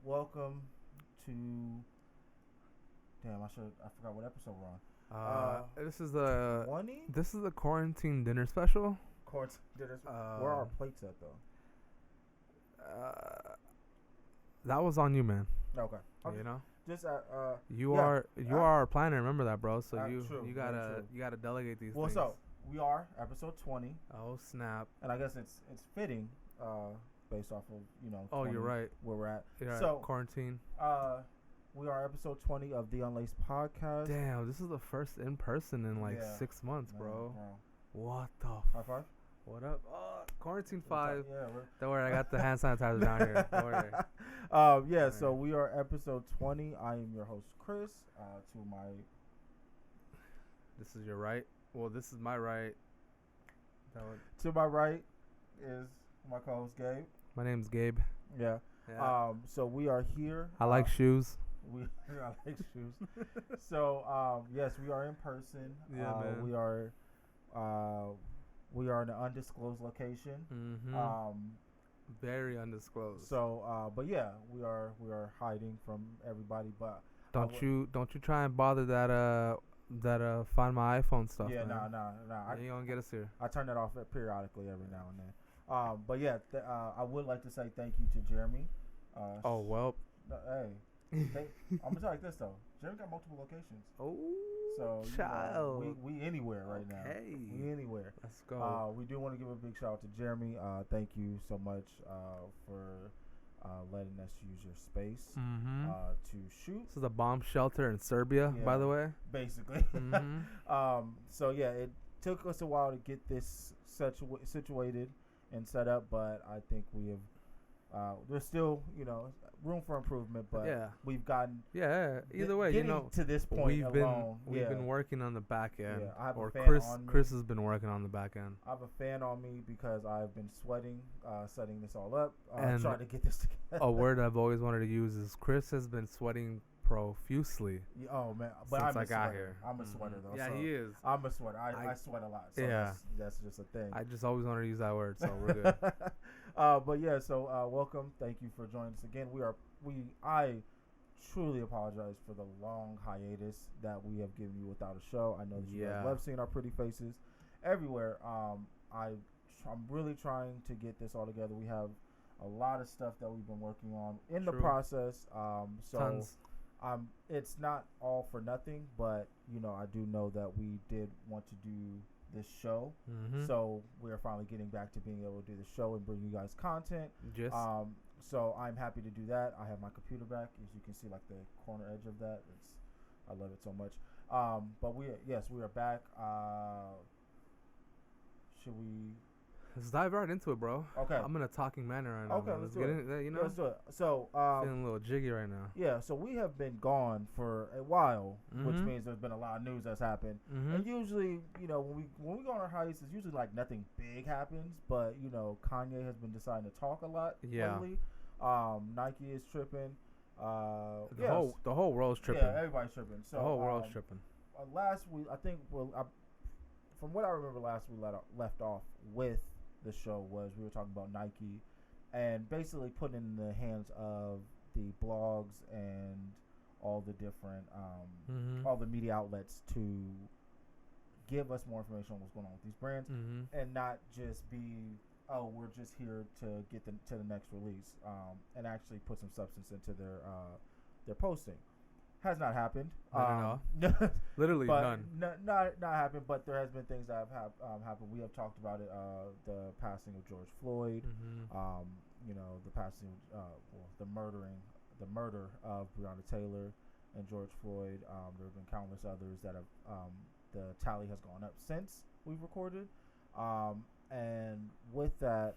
welcome to. Damn, I forgot what episode we're on. This is the 20? this is the quarantine dinner special. Courts dinners. Where are our plates at though? That was on you, man. Okay. You know, Just you yeah, are our planner. Remember that, bro. So true, you very gotta true. delegate these well, things. so we are episode 20, Oh snap! and I guess it's fitting, based off of Oh, 20, you're right. where we're at. You're So right. Quarantine. we are episode 20 of the Unlaced podcast. Damn, this is the first in person in like Yeah. 6 months, Man, bro. bro. What the? High five. What up? Quarantine 5. Yeah, Don't worry, I got the hand sanitizer down here. Don't worry. yeah. So we are episode 20. I am your host, Chris. To my This is your right. Well, this is my right. to my right is my co-host Gabe. My name's Gabe. Yeah. Yeah. So we are here. I like shoes. I like shoes. So yes, we are in person. Yeah, man. We are in an undisclosed location. Mm-hmm. Very undisclosed. So but yeah, we are hiding from everybody. But don't you try and bother that Find My iPhone stuff. Yeah, man. nah. You ain't gonna get us here. I turn that off periodically every now and then. But yeah, I would like to say thank you to Jeremy. Oh well. Hey, I'm gonna tell you like this though. Jeremy got multiple locations. Oh, So child. we anywhere right now. Okay. We anywhere. Let's go. We do want to give a big shout out to Jeremy. Thank you so much for letting us use your space to shoot. This is a bomb shelter in Serbia, by the way. Basically. Mm-hmm. So yeah, it took us a while to get this situated and set up, but I think we have. There's still, room for improvement, but Yeah. we've gotten. Either way, getting to this point we've alone. been working on the back end. Yeah, I have a or fan on me. Chris has been working on the back end. I have a fan on me because I've been sweating, setting this all up, And trying to get this together. A word I've always wanted to use is Chris has been sweating profusely. Oh man, but since I'm I a got sweater. here. I'm a sweater though. Yeah, so he is. I'm a sweater. I sweat a lot. So Yeah. that's just a thing. I just always wanted to use that word, so we're good. But yeah, so welcome. Thank you for joining us again. I truly apologize for the long hiatus that we have given you without a show. I know that you guys love seeing our pretty faces everywhere. I'm really trying to get this all together. We have a lot of stuff that we've been working on in the process. So Tons. it's not all for nothing, but I do know that we did want to do this show. Mm-hmm. So we're finally getting back to being able to do the show and bring you guys content. Just So I'm happy to do that. I have my computer back, as you can see, like the corner edge of that. I love it so much. But we are back. Should we? let's dive right into it, bro. Okay. I'm in a talking manner right now. Okay, man. let's get do it. in there, Yeah, let's do it. So feeling a little jiggy right now. yeah, so we have been gone for a while, which Mhm. means there's been a lot of news that's happened. Mm-hmm. And usually, when we go on our hiatus, it's usually like nothing big happens. But Kanye has been deciding to talk a lot lately. Nike is tripping. The whole world's tripping. Yeah, everybody's tripping. So The whole world's tripping. last week, I think, from what I remember, last we left off with the show was we were talking about Nike and basically putting in the hands of the blogs and all the different all the media outlets to give us more information on what's going on with these brands and not just be we're just here to get to the next release and actually put some substance into their posting. Has not happened. Literally but none. Not happened. But there has been things that have happened. We have talked about it. The passing of George Floyd. The passing, the murder of Breonna Taylor and George Floyd. There have been countless others that have. The tally has gone up since we've recorded. And with that,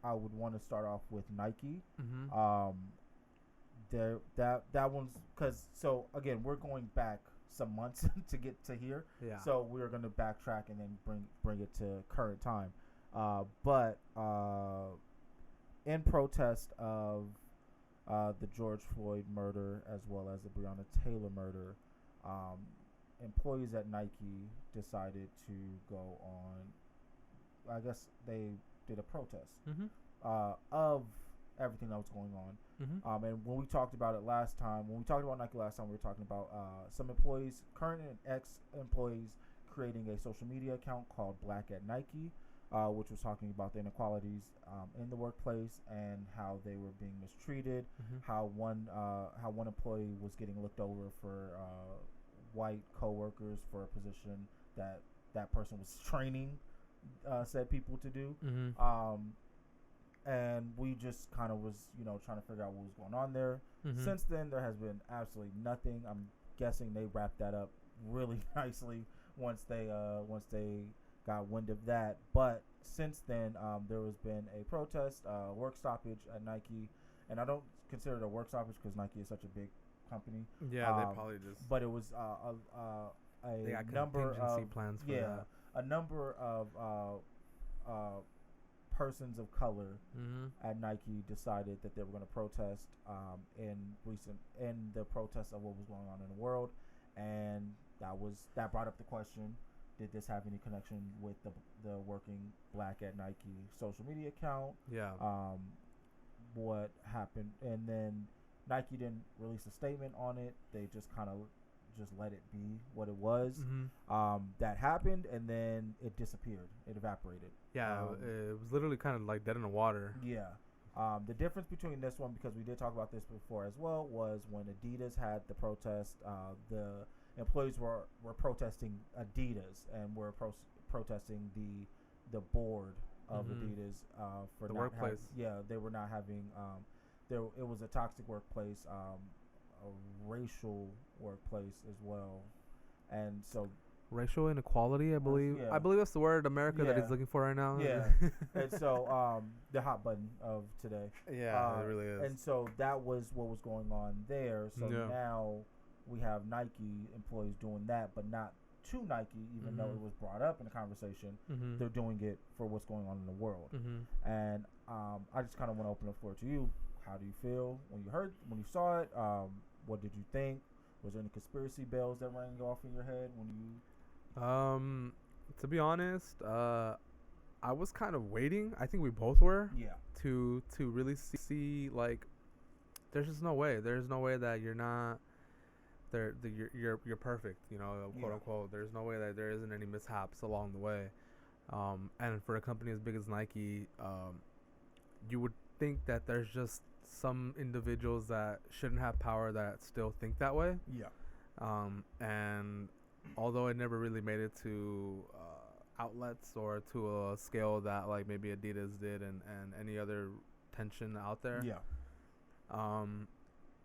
I would want to start off with Nike. That one's because again we're going back some months to get to here. Yeah. So we're gonna backtrack and then bring it to current time. But in protest of the George Floyd murder as well as the Breonna Taylor murder, employees at Nike decided to go on. I guess they did a protest of everything that was going on. Mm-hmm. And when we talked about Nike last time, we were talking about some current and ex-employees, creating a social media account called Black at Nike, which was talking about the inequalities in the workplace and how they were being mistreated, how one employee was getting looked over for white coworkers for a position that person was training said people to do. And we just kind of was, trying to figure out what was going on there. Since then, there has been absolutely nothing. I'm guessing they wrapped that up really nicely once they got wind of that. But since then, there has been a protest, work stoppage at Nike, and I don't consider it a work stoppage because Nike is such a big company. Yeah, they probably just. But it was they got number of plans for that. A number of persons of color at Nike decided that they were going to protest in the protest of what was going on in the world, and that brought up the question: did this have any connection with the working Black at Nike social media account? Yeah. What happened? And then Nike didn't release a statement on it. They just kind of just let it be what it was. That happened, and then it disappeared. It evaporated. Yeah, it was literally kind of like dead in the water. Yeah. The difference between this one, because we did talk about this before as well, was when Adidas had the protest, the employees were protesting Adidas and were protesting the board of Adidas for the not workplace. They were not having it was a toxic workplace, a racial workplace as well, and so racial inequality, I believe. I believe that's the word America that he's looking for right now. Yeah. And so the hot button of today. Yeah, it really is. And so that was what was going on there. So now we have Nike employees doing that, but not to Nike, even though it was brought up in the conversation. They're doing it for what's going on in the world. And I just kind of want to open the floor to you. How do you feel when you saw it? What did you think? Was there any conspiracy bells that rang off in your head when you? To be honest, I was kind of waiting. I think we both were. Yeah. To really see like, there's just no way. There's no way that you're not. You're perfect. Quote unquote. There's no way that there isn't any mishaps along the way. And for a company as big as Nike, you would think that there's just some individuals that shouldn't have power that still think that way. Yeah. And although it never really made it to outlets or to a scale that like maybe Adidas did and any other tension out there. Yeah.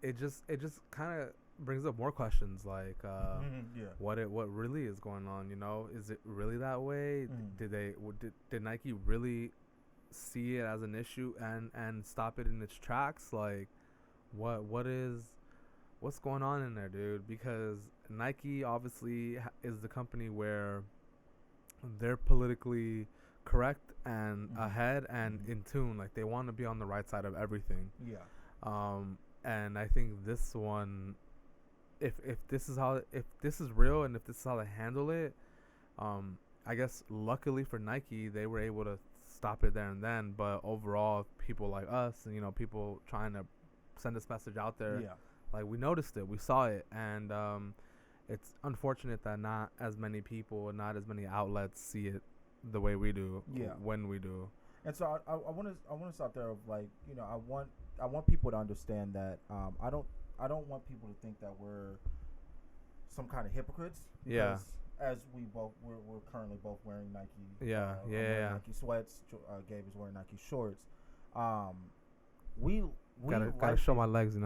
It just kind of brings up more questions like what really is going on, is it really that way? Did Nike really see it as an issue and stop it in its tracks? Like what's going on in there, dude? Because Nike obviously is the company where they're politically correct and ahead and in tune. Like they want to be on the right side of everything. Yeah. And I think this one, if this is real and if this is how they handle it, I guess luckily for Nike, they were able to stop it there and then. But overall, people like us and people trying to send this message out there, like we noticed it, we saw it, and it's unfortunate that not as many people and not as many outlets see it the way we do. When we do. And so I want to stop there. Of like, I want people to understand that I don't want people to think that we're some kind of hypocrites. Yeah. As we're currently both wearing Nike. Nike sweats. Gabe is wearing Nike shorts. We gotta show my legs,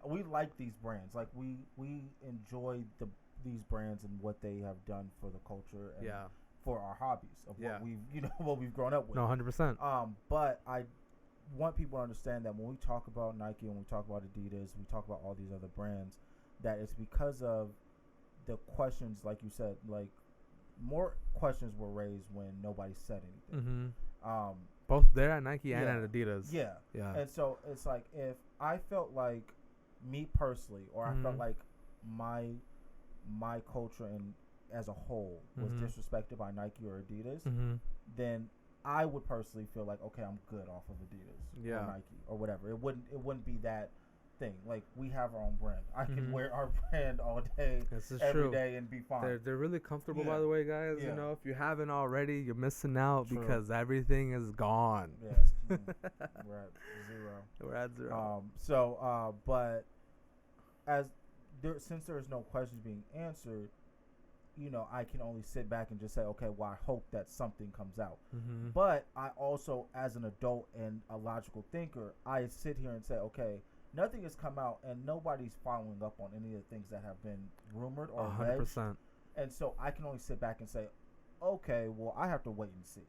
We like these brands. Like we enjoy these brands and what they have done for the culture. And for our hobbies of what we've what we've grown up with. No, 100%. But I want people to understand that when we talk about Nike and we talk about Adidas, we talk about all these other brands, that it's because of the questions, like you said, like more questions were raised when nobody said anything. Both there at Nike and at Adidas. Yeah. And so it's like, if I felt like me personally, or I felt like my culture and as a whole was disrespected by Nike or Adidas, then I would personally feel like, okay, I'm good off of Adidas or Nike or whatever. It wouldn't be that thing. Like, we have our own brand. I can wear our brand all day, every day, and be fine. They're really comfortable, by the way, guys. You know, if you haven't already, you're missing out because everything is gone. Yes, we're at zero. We're at zero. But since there is no questions being answered, you know, I can only sit back and just say, okay, well, I hope that something comes out. But I also, as an adult and a logical thinker, I sit here and say, okay, nothing has come out, and nobody's following up on any of the things that have been rumored or 100%. And so I can only sit back and say, okay, well, I have to wait and see.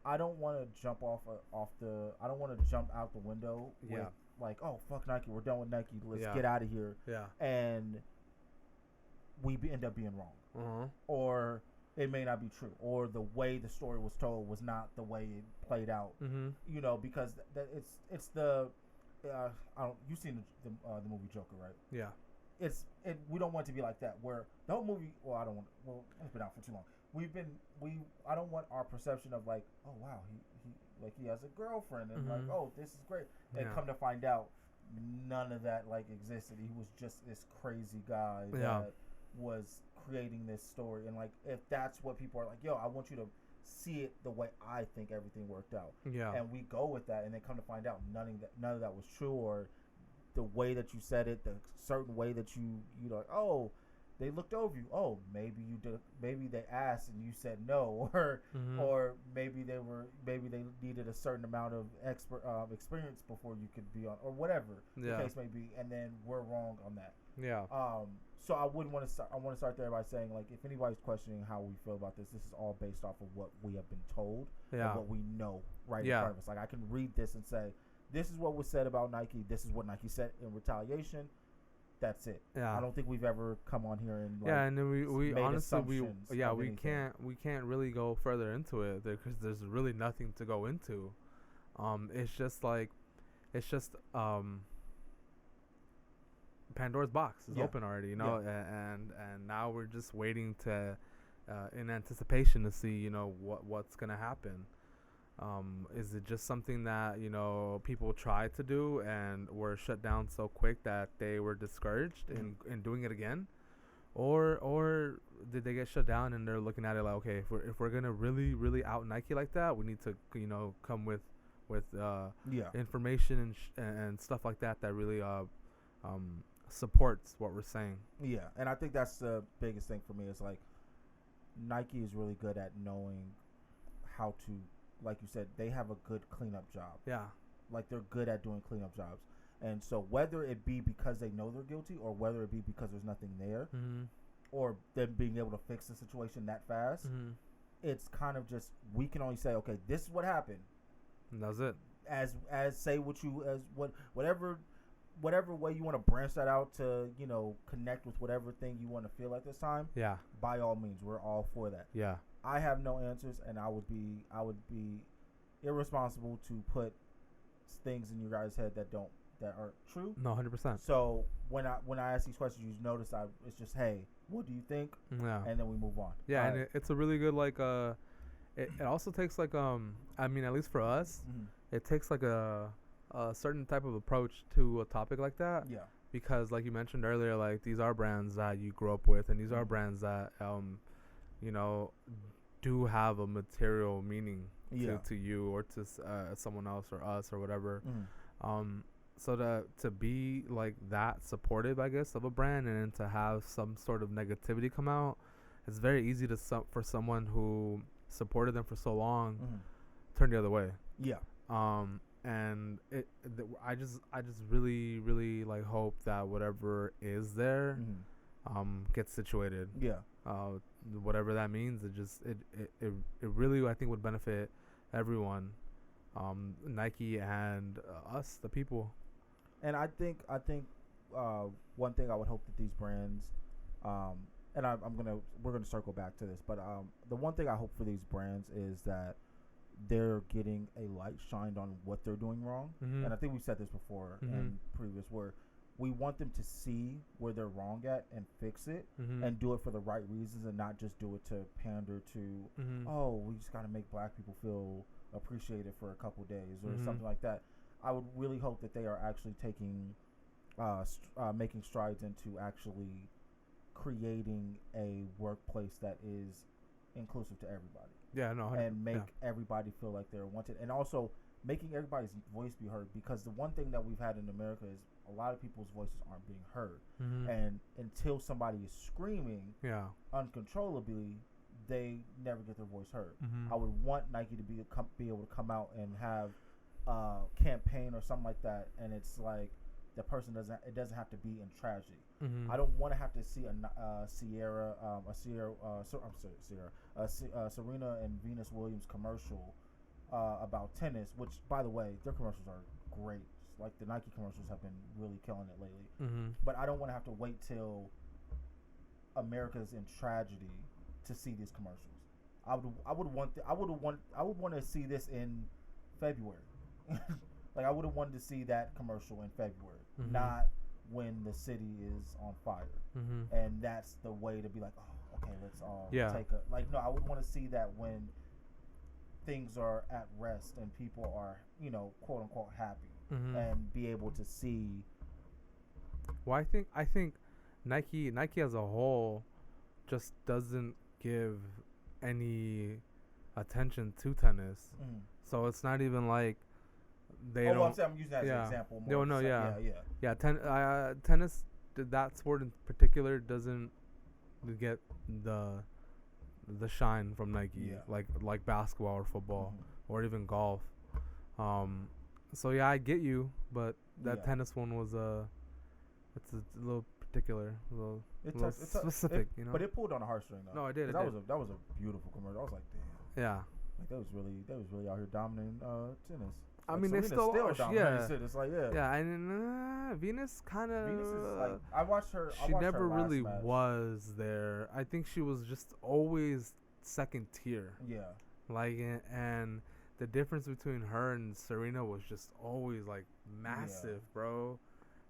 I don't want to jump I don't want to jump out the window with like, oh, fuck Nike, we're done with Nike, let's get out of here. And we end up being wrong. Or it may not be true, or the way the story was told was not the way it played out. You know, because it's the you've seen the movie Joker, right? Yeah. We don't want it to be like that, where the whole movie. Well, I don't want. Well, it's been out for too long. I don't want our perception of like, oh wow, he has a girlfriend, and like, oh, this is great, and come to find out, none of that like existed. He was just this crazy guy that was creating this story, and like, if that's what people are like, yo, I want you to see it the way I think everything worked out. And we go with that, and then come to find out none of that was true, or the way that you said it, the certain way that you know, like, oh, they looked over you. Oh, maybe you did. Maybe they asked and you said no, or maybe they needed a certain amount of experience before you could be on, or whatever the case may be, and then we're wrong on that. So I wouldn't want to start. I want to start there by saying, like, if anybody's questioning how we feel about this, this is all based off of what we have been told and what we know in front of us. Like, I can read this and say, this is what was said about Nike. This is what Nike said in retaliation. That's it. I don't think we've ever come on here and like, and then we honestly we can't really go further into it because there's really nothing to go into. It's just Pandora's box is open already, you know, and now we're just waiting to in anticipation to see, you know, what's gonna happen. Is it just something that, you know, people tried to do and were shut down so quick that they were discouraged in doing it again, or did they get shut down and they're looking at it like, okay, if we're gonna really out Nike like that, we need to, you know, come with information and stuff like that really supports what we're saying. And I think that's the biggest thing for me is like Nike is really good at knowing how to, like you said, they have a good cleanup job. Like they're good at doing cleanup jobs. And so whether it be because they know they're guilty or whether it be because there's nothing there or them being able to fix the situation that fast, it's kind of just, we can only say, okay, this is what happened. And that's it. As say what you, as whatever way you want to branch that out to, you know, connect with whatever thing you want to feel at this time. By all means, we're all for that. I have no answers, and I would be irresponsible to put things in your guys' head that aren't true. No, 100%. So when I ask these questions, you notice it's just, hey, what do you think? And then we move on. And it's a really good like it also takes like I mean, at least for us, it takes like a certain type of approach to a topic like that. Because like you mentioned earlier, like these are brands that you grew up with, and these are brands that you know, do have a material meaning to you or to someone else or us or whatever. So to be like that supportive, I guess, of a brand, and then to have some sort of negativity come out, it's very easy for someone who supported them for so long turn the other way. And I just really like hope that whatever is there gets situated. Whatever that means, it really, I think, would benefit everyone, Nike and us, the people. And I think one thing I would hope that these brands, and we're gonna circle back to this, but the one thing I hope for these brands is that they're getting a light shined on what they're doing wrong. And I think we've said this before in previous, where we want them to see where they're wrong at and fix it and do it for the right reasons and not just do it to pander to, oh, we just got to make black people feel appreciated for a couple days or Mhm. something like that. I would really hope that they are actually taking, making strides into actually creating a workplace that is inclusive to everybody. Yeah, no, And make everybody feel like they're wanted, and also making everybody's voice be heard. Because the one thing that we've had in America is a lot of people's voices aren't being heard, and until somebody is screaming uncontrollably, they never get their voice heard. I would want Nike to be able to come out and have a campaign or something like that, and it's like the person doesn't have to be in tragedy. I don't want to have to see Serena and Venus Williams commercial about tennis, which, by the way, their commercials are great. Like, the Nike commercials have been really killing it lately. But I don't want to have to wait till America's in tragedy to see these commercials. I would want to see this in February. Like, I would have wanted to see that commercial in February, not when the city is on fire. And that's the way to be like, oh, okay, let's all take a, like, no, I would want to see that when things are at rest and people are, you know, quote unquote happy, and be able to see. Well, I think Nike as a whole just doesn't give any attention to tennis. So it's not even like they don't. Well, I'm using that as an example. Tennis, that sport in particular, doesn't get the shine from Nike, like basketball or football or even golf. So yeah, I get you, but that tennis one was it's a little particular, a little specific, you know. But it pulled on a heartstring though. No, it did. That was a beautiful commercial. I was like, damn. Yeah. Like, they was really out here dominating tennis. I Like, mean, Serena's they still are. dominating tennis. Like, Yeah, and Venus kind of. Venus is like, I watched her. She never really match. was there. I think she was just always second tier. Yeah. Like, and the difference between her and Serena was just always like massive, bro.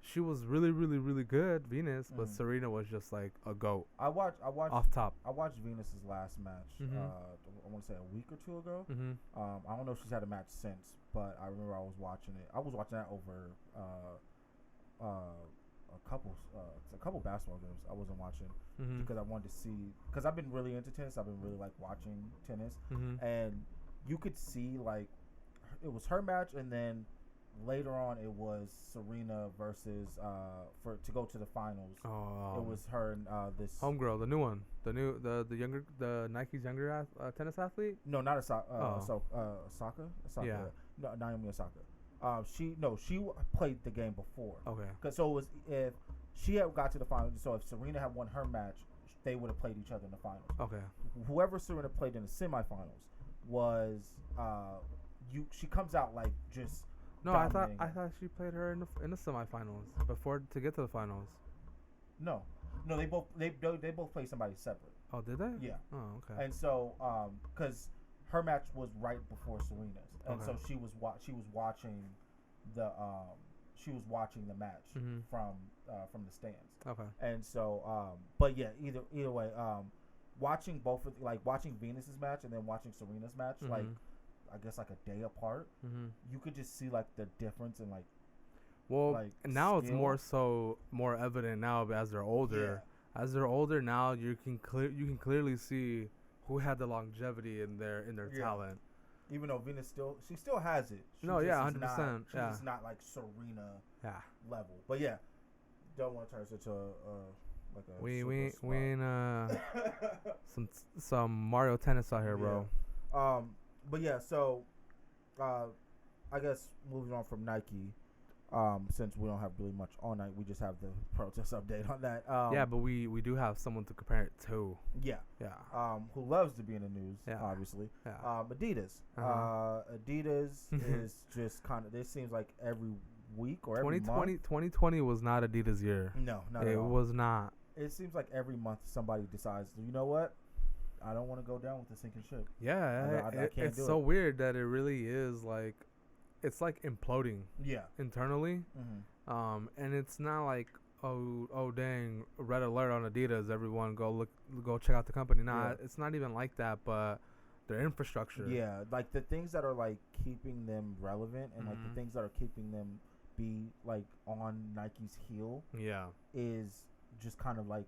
She was really, really, really good, Venus, but Serena was just like a goat. I watched off top. I watched Venus's last match. I want to say a week or two ago. I don't know if she's had a match since, but I remember I was watching it. I was watching that over a couple basketball games. I wasn't watching because I wanted to see, because I've been really into tennis. I've been really like watching tennis, and you could see like it was her match, and then later on it was Serena versus to go to the finals. It was her and this homegirl, the new one, the Nike's younger tennis athlete. No, not Osaka. Yeah. No, Naomi Osaka. She played the game before. Okay. So it was, if she had got to the finals, so if Serena had won her match, they would have played each other in the finals. Okay. Whoever Serena played in the semifinals was she comes out like just. No, I thought she played her in the semifinals before to get to the finals. No, they both played somebody separate. Oh, did they? Yeah. Oh, okay. And so, because her match was right before Serena's, and so she was watching the match from the stands. Okay. And so, but yeah, either way, watching watching Venus's match and then watching Serena's match, like, I guess like a day apart, you could just see like the difference in like. Well, like now skill. It's more evident now, but as they're older. Yeah. As they're older now, you can clearly see who had the longevity in their talent. Even though Venus still has it. She 100%. She's just not like Serena level. But yeah, don't want to turn this into like a. We ain't some Mario Tennis out here, bro. But yeah, so I guess moving on from Nike, since we don't have really much all night, we just have the protest update on that. But we do have someone to compare it to. Yeah. Who loves to be in the news, obviously. Yeah. Adidas. Adidas is just kind of, it seems like every week or every month. 2020 was not Adidas' year. No, not at all. It was not. It seems like every month somebody decides, you know what? I don't want to go down with the sinking ship. Yeah, I can't it's do so weird that it really is like, it's like imploding. Yeah. Internally. And it's not like, oh dang, red alert on Adidas, everyone go check out the company. Nah, it's not even like that. But their infrastructure. Yeah, like the things that are like keeping them relevant and like the things that are keeping them be like on Nike's heel. Yeah. Is just kind of like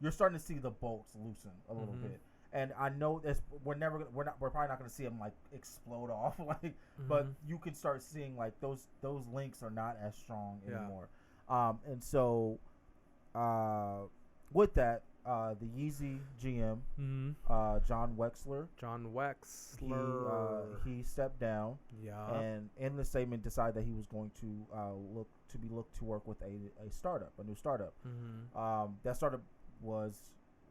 you're starting to see the bolts loosen a little bit. And I know this. We're probably not going to see them like explode off. Like, but you can start seeing like those links are not as strong anymore. And so, with that, the Yeezy GM, John Wexler. He stepped down. Yeah. And in the statement, decided that he was going to look to work with a new startup. That startup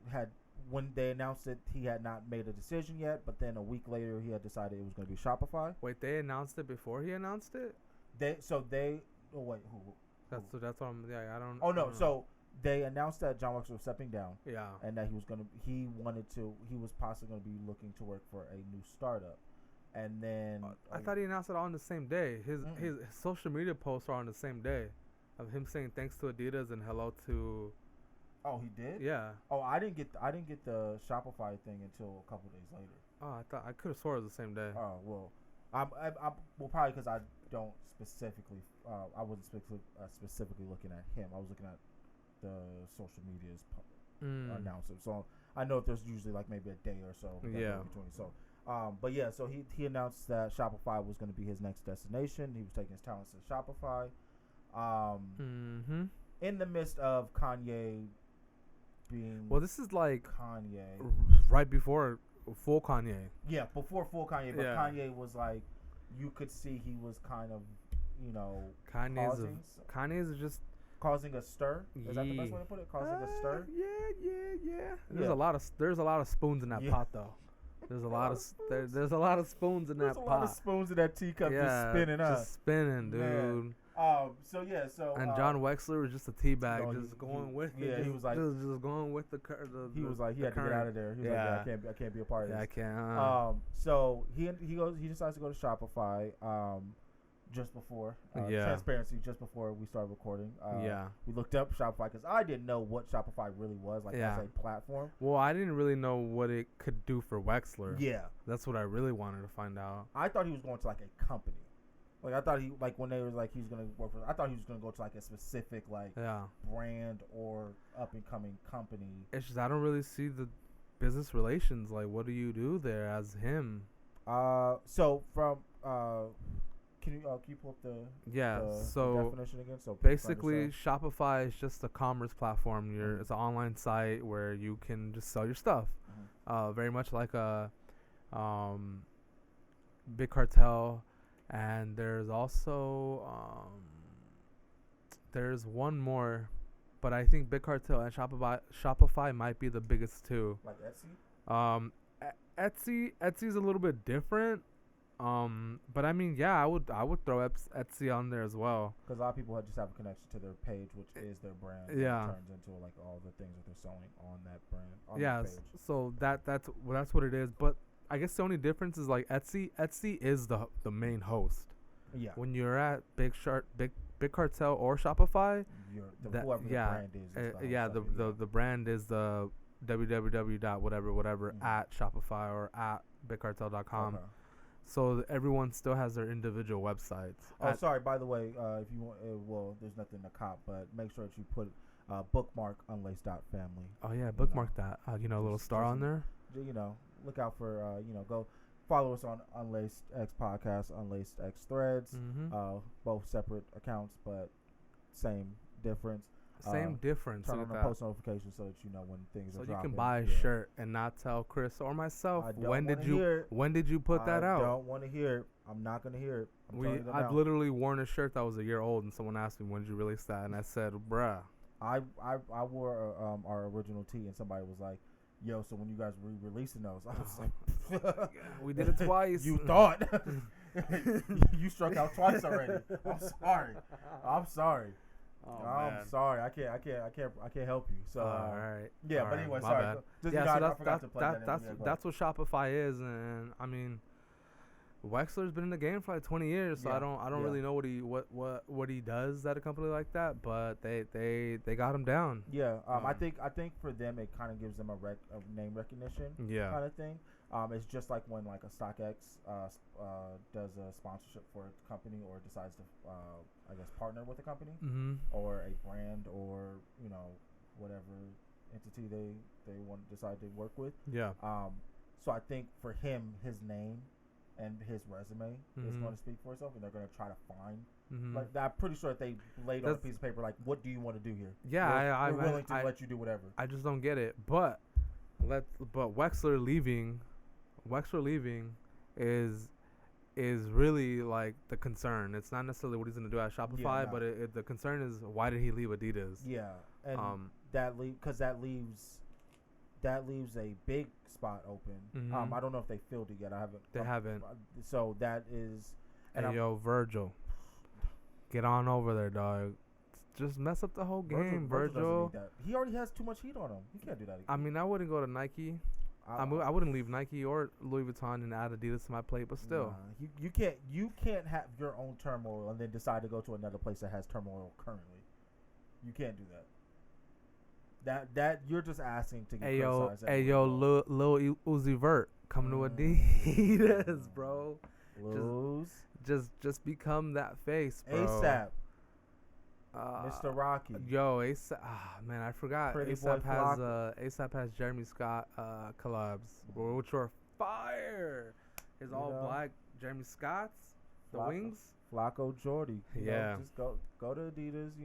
had. When they announced it, he had not made a decision yet, but then a week later, he had decided it was going to be Shopify. Wait, they announced it before he announced it? That's what I'm. Yeah, I don't. Oh no, so they announced that John Wexler was stepping down. Yeah. And that he was possibly going to be looking to work for a new startup, and then I thought he announced it all on the same day. His social media posts are on the same day, of him saying thanks to Adidas and hello to. Oh, he did? Yeah. Oh, I didn't get the Shopify thing until a couple days later. Oh, I could have swore it was the same day. Oh well, I'm probably because I don't specifically I wasn't specifically looking at him. I was looking at the social media's announcement. So I know there's usually like maybe a day or so in between. So but yeah, so he announced that Shopify was going to be his next destination. He was taking his talents to Shopify. In the midst of Kanye. Well, this is like Kanye right before full Kanye. Yeah, before full Kanye, but Kanye was like, you could see he was kind of, Kanye's just causing a stir. Is that the best way to put it? Causing a stir. Yeah. There's a lot of spoons in that pot though. There's a lot of spoons in that pot. There's a lot of spoons in that teacup just spinning up. Just spinning, dude. Man. And John Wexler was just a teabag, going with it. Yeah, he was like just going with the. He was like he had to get out of there. He was like, I can't be a part of this. I can't. So he decides to go to Shopify. Just before transparency, just before we started recording. We looked up Shopify because I didn't know what Shopify really was as a platform. Well, I didn't really know what it could do for Wexler. Yeah, that's what I really wanted to find out. I thought he was going to like a company. Like I thought when they were like he was gonna work for, I thought he was gonna go to like a specific brand or up and coming company. It's just I don't really see the business relations. Like, what do you do there as him? So from can you pull up the definition again? So basically, Shopify is just a commerce platform. It's an online site where you can just sell your stuff. Very much like a Big Cartel. And there's also there's one more, but I think Big Cartel and Shopify might be the biggest two. Like Etsy? Etsy's a little bit different. But I mean, I would throw Etsy on there as well. Because a lot of people just have a connection to their page, which is their brand. Yeah. It turns into like all the things that they're selling on that brand. On that page. So that's what it is. But I guess the only difference is like Etsy is the main host. Yeah. When you're at Big Cartel or Shopify, whoever the brand is. The brand is the www.whatever at Shopify or at bigcartel.com. Okay. So everyone still has their individual websites. Oh, sorry. By the way, if you want, there's nothing to cop, but make sure that you put bookmark unlaced.family. Oh yeah, bookmark that. A little star on there. Look out for go follow us on Unlaced X Podcast, Unlaced X Threads. Both separate accounts, but same difference. Turn on the post notifications so that you know when things are dropping. So you can buy a shirt and not tell Chris or myself when did you put that out. I don't want to hear it. I'm not going to hear it. I've literally worn a shirt that was a year old, and someone asked me when did you release that, and I said, bruh. I wore our original tee, and somebody was like, yo, so when you guys re-releasing those, I was like, we did it twice. You thought you struck out twice already. I'm sorry. Oh, I'm sorry. I can't help you. So all right. Yeah, but anyway, sorry. I forgot to plug that in. That's what Shopify is, and I mean, Wexler's been in the game for like 20 years, so I don't really know what he does at a company like that, but they got him down. Yeah, I think for them it kind of gives them a name recognition kind of thing. It's just like when like a StockX does a sponsorship for a company or decides to, I guess, partner with a company or a brand or whatever entity they want to decide to work with. Yeah. So I think for him, his name and his resume is going to speak for itself, and they're going to try to find. Like I'm pretty sure that they laid on a piece of paper like, what do you want to do here? Yeah, we're willing to let you do whatever. I just don't get it, but Wexler leaving is really like the concern. It's not necessarily what he's gonna do at Shopify, but the concern is why did he leave Adidas? Yeah, and that leaves a big spot open. I don't know if they filled it yet. They haven't. So that is. And yo, Virgil, get on over there, dog. Just mess up the whole game, Virgil. He already has too much heat on him. He can't do that again. I mean, I wouldn't go to Nike. I wouldn't leave Nike or Louis Vuitton and add Adidas to my plate, but still. Nah, you can't have your own turmoil and then decide to go to another place that has turmoil currently. You can't do that. That you're just asking to get criticized. Hey yo, Lil Uzi Vert, come to Adidas, bro. Just become that face, bro. ASAP. Mr. Rocky. Yo, ASAP. Man, I forgot. ASAP has Jeremy Scott collabs, which were fire. His all black Jeremy Scott's, the wings. Flacco Jordy. Yeah. Just go to Adidas.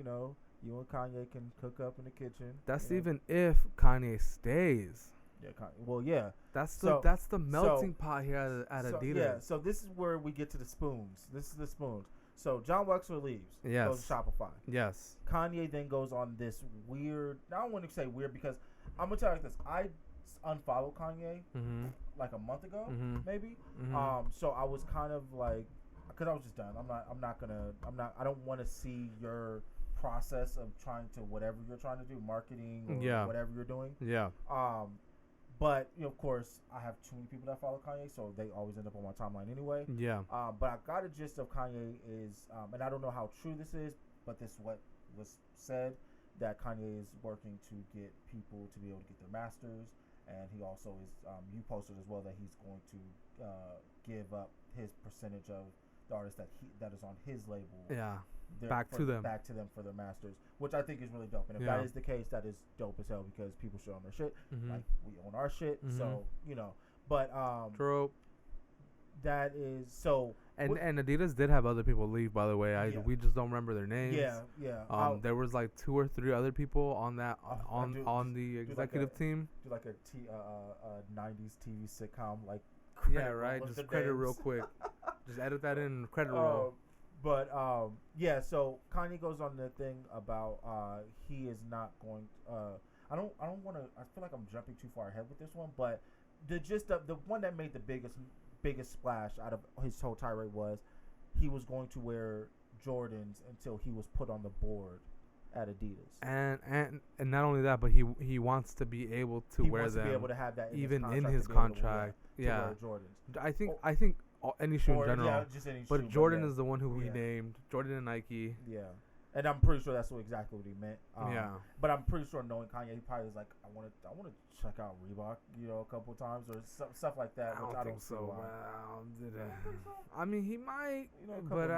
You and Kanye can cook up in the kitchen. That's even if Kanye stays. Yeah. Well, yeah. That's the melting pot here at Adidas. Yeah. So this is where we get to the spoons. This is the spoons. So John Wexler leaves. Yes. Goes to Shopify. Yes. Kanye then goes on this weird. I don't want to say weird because I'm gonna tell you like this. I unfollowed Kanye like a month ago, maybe. So I was kind of like, because I was just done. I don't want to see your process of trying to whatever you're trying to do, marketing or whatever you're doing. Yeah. But of course, I have too many people that follow Kanye, so they always end up on my timeline anyway. Yeah. But I got a gist of Kanye is, and I don't know how true this is, but this is what was said, that Kanye is working to get people to be able to get their masters, and he also is. You posted as well that he's going to give up his percentage of the artist that is on his label. Yeah. Back to them for their masters, which I think is really dope. And if that is the case, that is dope as hell because people should own their shit, like we own our shit. So but true. That is so. And Adidas did have other people leave, by the way. We just don't remember their names. Yeah. There was like 2 or 3 other people on that on the executive team. Do like a 90s TV sitcom like. Yeah, right. Just credit real quick. Just edit that in credit roll. But so Kanye goes on the thing about he is not going. I don't want to. I feel like I'm jumping too far ahead with this one, but the one that made the biggest splash out of his whole tirade was he was going to wear Jordans until he was put on the board at Adidas. And not only that, but he wants to be able to wear them. To be able to have that in his contract. Yeah. Jordans. I think any shoe in general. Yeah, just any but shoe, Jordan is the one who he named. Jordan and Nike. Yeah. And I'm pretty sure that's exactly what he meant. But I'm pretty sure knowing Kanye, he probably was like, I want to check out Reebok, a couple of times or stuff like that. I don't think so. I mean, he might. But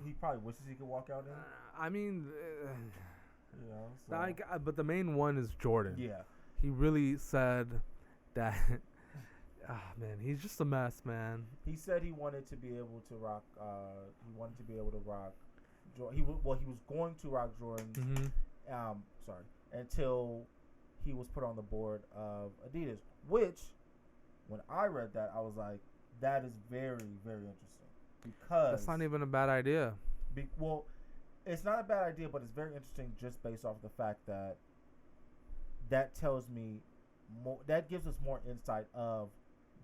he probably wishes he could walk out in. I mean, but the main one is Jordan. Yeah. He really said that. Man, he's just a mess, man. He said he wanted to be able to rock. He was going to rock Jordans. Until he was put on the board of Adidas. Which, when I read that, I was like, that is very, very interesting because that's not even a bad idea. It's not a bad idea, but it's very interesting just based off the fact that tells me more. That gives us more insight of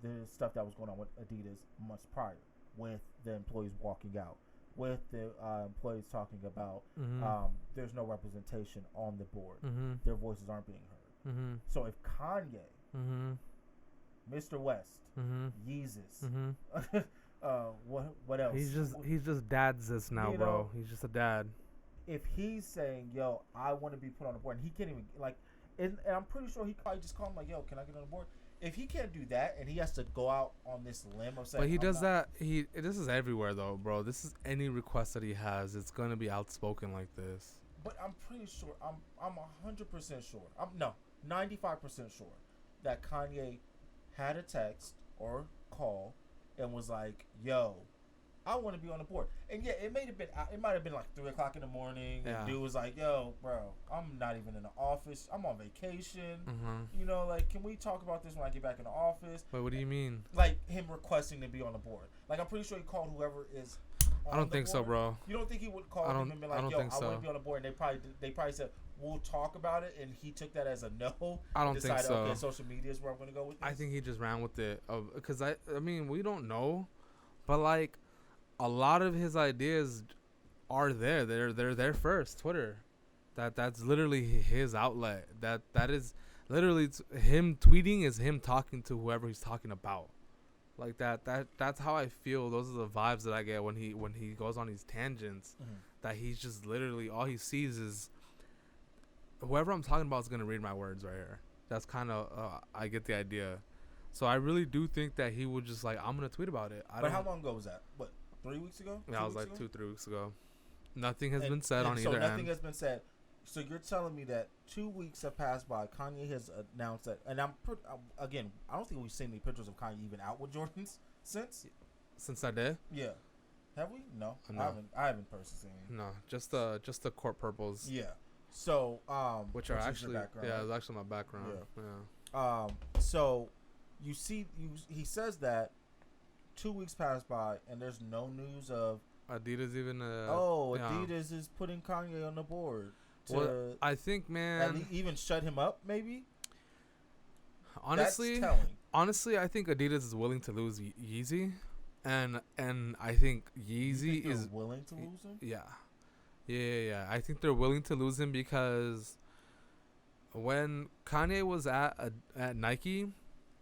the stuff that was going on with Adidas months prior, with the employees walking out, with the employees talking about there's no representation on the board, their voices aren't being heard. So if Kanye, Mr. West, Yeezus, what else? He's just dad's this now, bro. He's just a dad. If he's saying, "Yo, I want to be put on the board," and he can't even and I'm pretty sure he probably just called him like, "Yo, can I get on the board?" if he can't do that and he has to go out on this limb of saying, but he does that. This is everywhere though, bro. This is any request that he has. It's gonna be outspoken like this. But I'm pretty sure. I'm 100% sure. I'm 95% sure that Kanye had a text or call and was like, "Yo, I want to be on the board." And yeah, it might have been like 3:00 in the morning. Yeah. And dude was like, "Yo, bro, I'm not even in the office. I'm on vacation. Mm-hmm. You know, like, can we talk about this when I get back in the office?" Wait, what do you mean? Like him requesting to be on the board. Like, I'm pretty sure he called whoever is. I don't think so, bro. You don't think he would call him and be like, "Yo, I want to be on the board"? And they probably said, "We'll talk about it," and he took that as a no. I don't think so. Okay, social media is where I'm going to go with this. I think he just ran with it, because I mean, we don't know, but like, a lot of his ideas are there. They're there first. Twitter, that's literally his outlet. That is literally him tweeting is him talking to whoever he's talking about. Like that's how I feel. Those are the vibes that I get when he goes on these tangents. Mm-hmm. That he's just literally all he sees is whoever I'm talking about is gonna read my words right here. That's kind of I get the idea. So I really do think that he would just like, I'm gonna tweet about it. But how long ago was that? What, 3 weeks ago? Yeah, it was like 2-3 weeks ago. Nothing has been said on either end. So nothing has been said. So you're telling me that 2 weeks have passed by. Kanye has announced that, and again, I don't think we've seen any pictures of Kanye even out with Jordans since. Since that day? Yeah. Have we? No. I haven't personally seen. No, just the court purples. Yeah. So which are actually it's actually my background. Yeah. So you see, he says that 2 weeks passed by, and there's no news of Adidas even. Adidas is putting Kanye on the board. Well, I think, man, even shut him up, maybe. Honestly, that's telling. I think Adidas is willing to lose Yeezy, and I think Yeezy is willing to lose him. Yeah. I think they're willing to lose him because when Kanye was at Nike,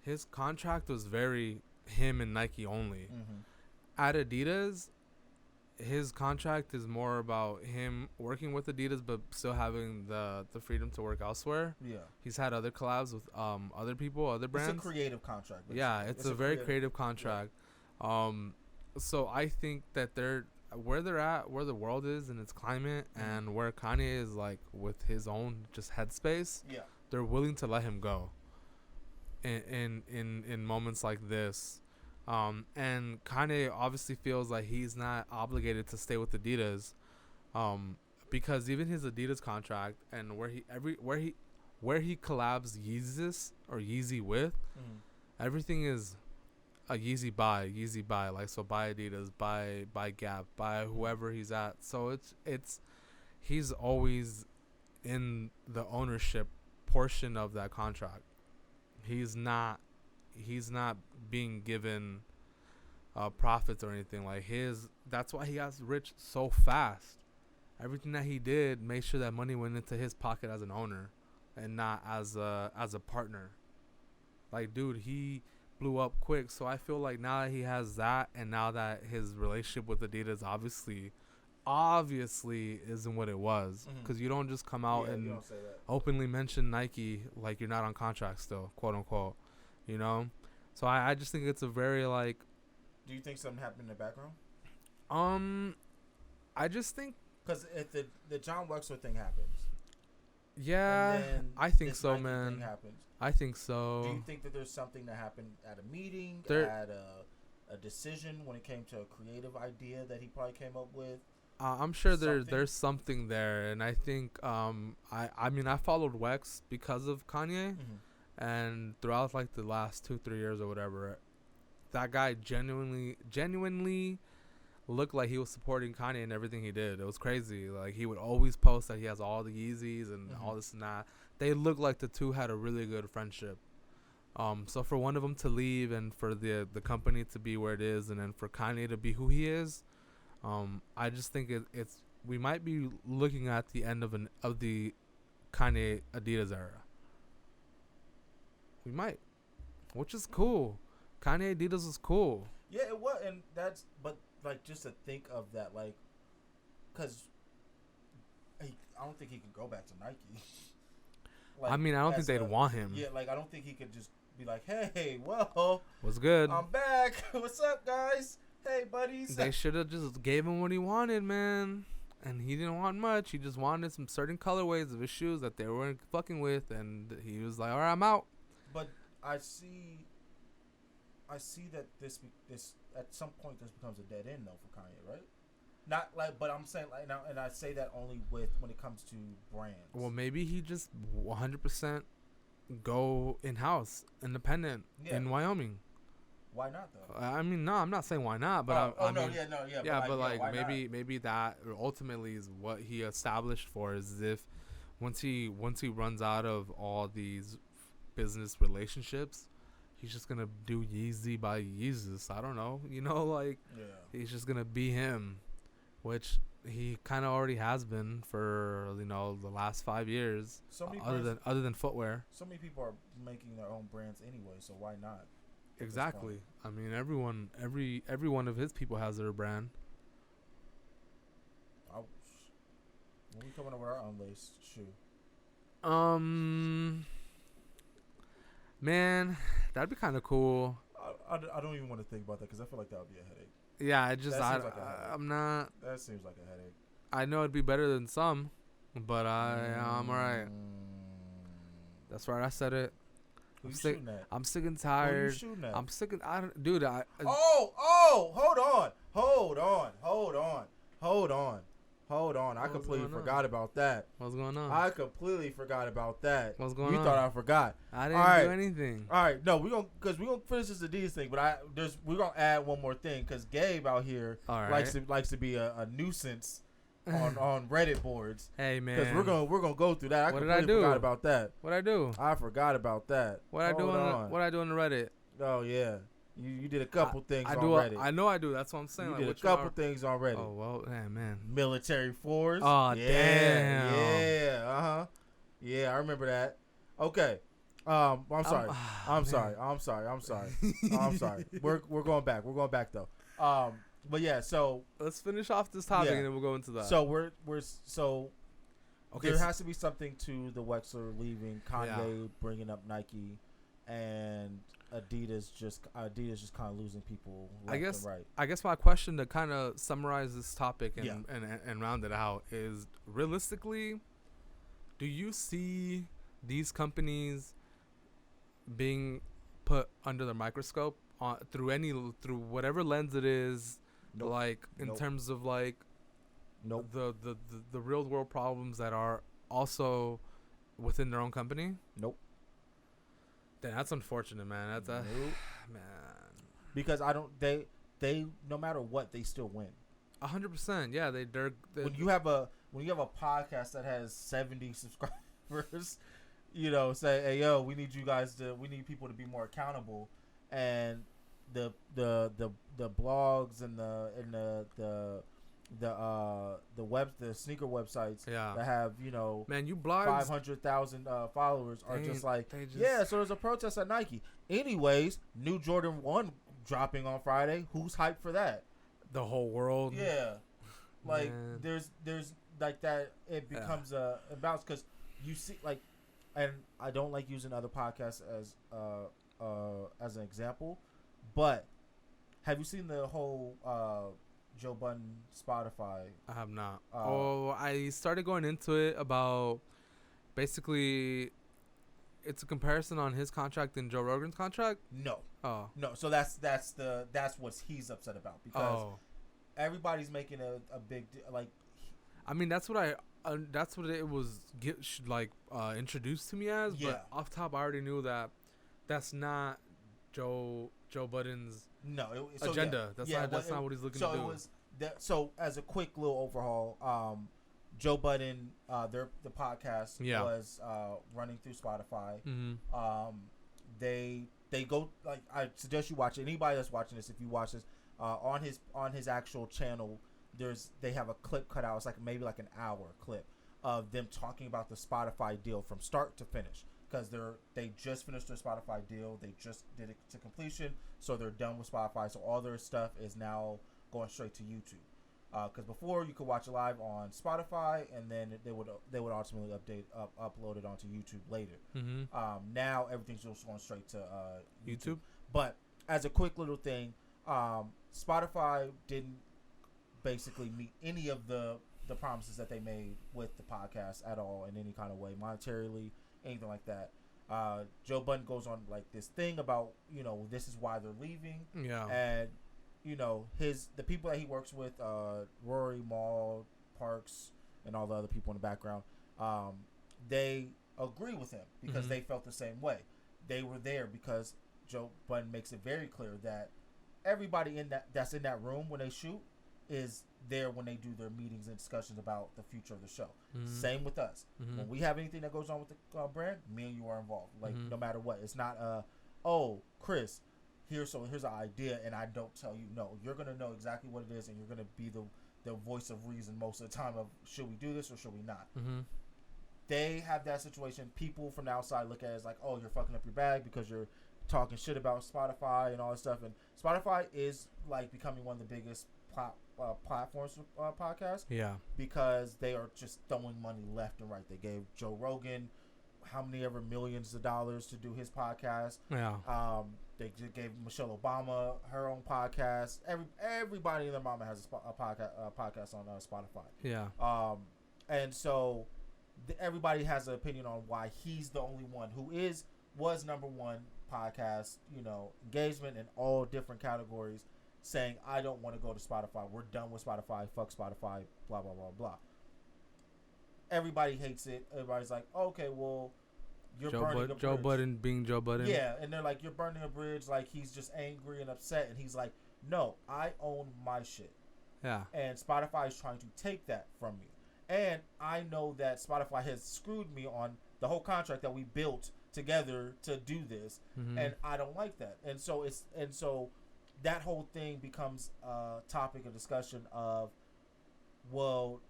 his contract was very him and Nike only. Mm-hmm. At Adidas, his contract is more about him working with Adidas but still having the freedom to work elsewhere. Yeah. He's had other collabs with other people, other brands. It's a creative contract. Basically. Yeah, it's a very creative contract. Yeah. So I think that where they're at, where the world is in its climate, and where Kanye is like with his own just headspace, they're willing to let him go in moments like this. And Kanye obviously feels like he's not obligated to stay with Adidas, because even his Adidas contract and where he collabs Yeezy with, everything is a Yeezy buy, like, so buy Adidas, buy Gap, buy whoever he's at. So it's he's always in the ownership portion of that contract. He's not being given profits or anything like his. That's why he got rich so fast. Everything that he did made sure that money went into his pocket as an owner and not as a partner. Like, dude, he blew up quick. So I feel like now that he has that, and now that his relationship with Adidas obviously isn't what it was, because you don't just come out and openly mention Nike like you're not on contract still, quote unquote, you know. So I just think it's a very like. Do you think something happened in the background? I just think because if the John Wexler thing happens. Yeah, I think so, Nike man. I think so. Do you think that there's something that happened at a meeting, at a decision when it came to a creative idea that he probably came up with? I'm sure there's something there, and I think I mean I followed Wex because of Kanye, and throughout like the last 2-3 years or whatever, that guy genuinely looked like he was supporting Kanye and everything he did. It was crazy. Like, he would always post that he has all the Yeezys and all this and that. They looked like the two had a really good friendship. So for one of them to leave and for the company to be where it is, and then for Kanye to be who he is, I just think it's we might be looking at the end of the Kanye Adidas era. We might, which is cool. Kanye Adidas was cool. Yeah, it was, and that's but like just to think of that, like, because I don't think he could go back to Nike. Like, I mean, I don't think they'd want him. Yeah, like I don't think he could just be like, hey, well, what's good? I'm back. What's up, guys? Hey, buddies. They should have just gave him what he wanted, man. And he didn't want much. He just wanted some certain colorways of his shoes that they weren't fucking with, and he was like, "All right, I'm out." But I see that this at some point this becomes a dead end though for Kanye, right? Not like, but I'm saying like now, and I say that only when it comes to brands. Well, maybe he just 100% go in house, independent in Wyoming. Why not though? I mean, no, I'm not saying why not, but maybe that ultimately is what he established for. Is if once he runs out of all these business relationships, he's just gonna do Yeezy by Yeezus. I don't know, he's just gonna be him, which he kind of already has been for the last 5 years. Other than footwear. So many people are making their own brands anyway, so why not? Exactly. I mean, every one of his people has their brand. When we coming up with our Unlaced shoe? Man, that'd be kind of cool. I don't even want to think about that because I feel like that would be a headache. Yeah, I'm not. That seems like a headache. I know it'd be better than some, but I'm alright. That's right. I said it. I'm sick and tired. Who you shooting at? I'm sick and dude. Hold on. I completely forgot about that. What's going on? I completely forgot about that. What's going on? You thought I forgot. I didn't do anything. All right. No, we're going to finish this Adidas thing, but we're going to add one more thing because Gabe out here likes to be a nuisance on Reddit boards. Hey, man. Because we're gonna go through that. I completely forgot about that. What'd I do? I forgot about that. What'd I do on the Reddit? Oh, yeah. You did a couple things on Reddit. I know I do. That's what I'm saying. You did a couple things on Reddit. Oh, well, man. Military force. Oh, damn. Yeah. Uh-huh. Yeah, I remember that. Okay. I'm sorry. I'm sorry. We're going back. We're going back, though. But yeah, so let's finish off this topic and then we'll go into that. So there has to be something to the Wexler leaving, Kanye bringing up Nike, and Adidas just kind of losing people left and right. I guess my question to kind of summarize this topic and round it out is, realistically, do you see these companies being put under the microscope through whatever lens it is? Nope. Like in terms of like the real world problems that are also within their own company? Nope. Then that's unfortunate, man. That's man. Because they no matter what, they still win. 100%. Yeah, they're when you have a podcast that has 70 subscribers, say, hey yo, we need people to be more accountable, and the blogs and the sneaker websites that have man, you blogs 500,000 followers are just like so there's a protest at Nike. Anyways, new Jordan 1 dropping on Friday. Who's hyped for that? The whole world. Yeah, like there's like that. It becomes a bounce because you see and I don't like using other podcasts as an example. But have you seen the whole Joe Budden Spotify? I have not. I started going into it about basically it's a comparison on his contract and Joe Rogan's contract. No. Oh. No. So that's what he's upset about because everybody's making a big like. I mean that's what it was introduced to me as. Yeah. But off top I already knew that that's not Joe Budden's agenda. That's not what he's looking to do. So it was so as a quick little overhaul, Joe Budden, the podcast was running through Spotify. Mm-hmm. They go I suggest you watch it. Anybody that's watching this, if you watch this on his actual channel, they have a clip cut out. It's maybe an hour clip of them talking about the Spotify deal from start to finish. Because they just finished their Spotify deal, they just did it to completion, so they're done with Spotify. So all their stuff is now going straight to YouTube. Because before you could watch it live on Spotify, and then they would ultimately upload it onto YouTube later. Now everything's just going straight to YouTube. But as a quick little thing, Spotify didn't basically meet any of the promises that they made with the podcast at all in any kind of way, monetarily, anything like that. Joe Budden goes on like this thing about, this is why they're leaving. Yeah. And, the people that he works with, Rory, Maul, Parks, and all the other people in the background, they agree with him because they felt the same way. They were there because Joe Budden makes it very clear that everybody that's in that room when they shoot is there when they do their meetings and discussions about the future of the show. Same with us. When we have anything that goes on with the brand, me and you are involved. Like no matter what, it's not Chris, here's an idea and I don't tell you. No, you're gonna know exactly what it is and you're gonna be the voice of reason most of the time of should we do this or should we not. They have that situation. People from the outside look at it as like, oh, you're fucking up your bag because you're talking shit about Spotify and all this stuff. And Spotify is like becoming one of the biggest platforms for podcasts. Yeah. Because they are just throwing money left and right. They gave Joe Rogan how many ever millions of dollars to do his podcast. Yeah. They gave Michelle Obama her own podcast. Everybody and their mama has a podcast on Spotify. Yeah. And so everybody has an opinion on why he's the only one who was number one podcast, engagement in all different categories, saying, I don't want to go to Spotify. We're done with Spotify. Fuck Spotify. Blah, blah, blah, blah. Everybody hates it. Everybody's like, okay, well, you're burning a bridge. Joe Budden being Joe Budden. Yeah, and they're like, you're burning a bridge. Like, he's just angry and upset. And he's like, no, I own my shit. Yeah. And Spotify is trying to take that from me. And I know that Spotify has screwed me on the whole contract that we built together to do this. And I don't like that. And so that whole thing becomes a topic of discussion of, well,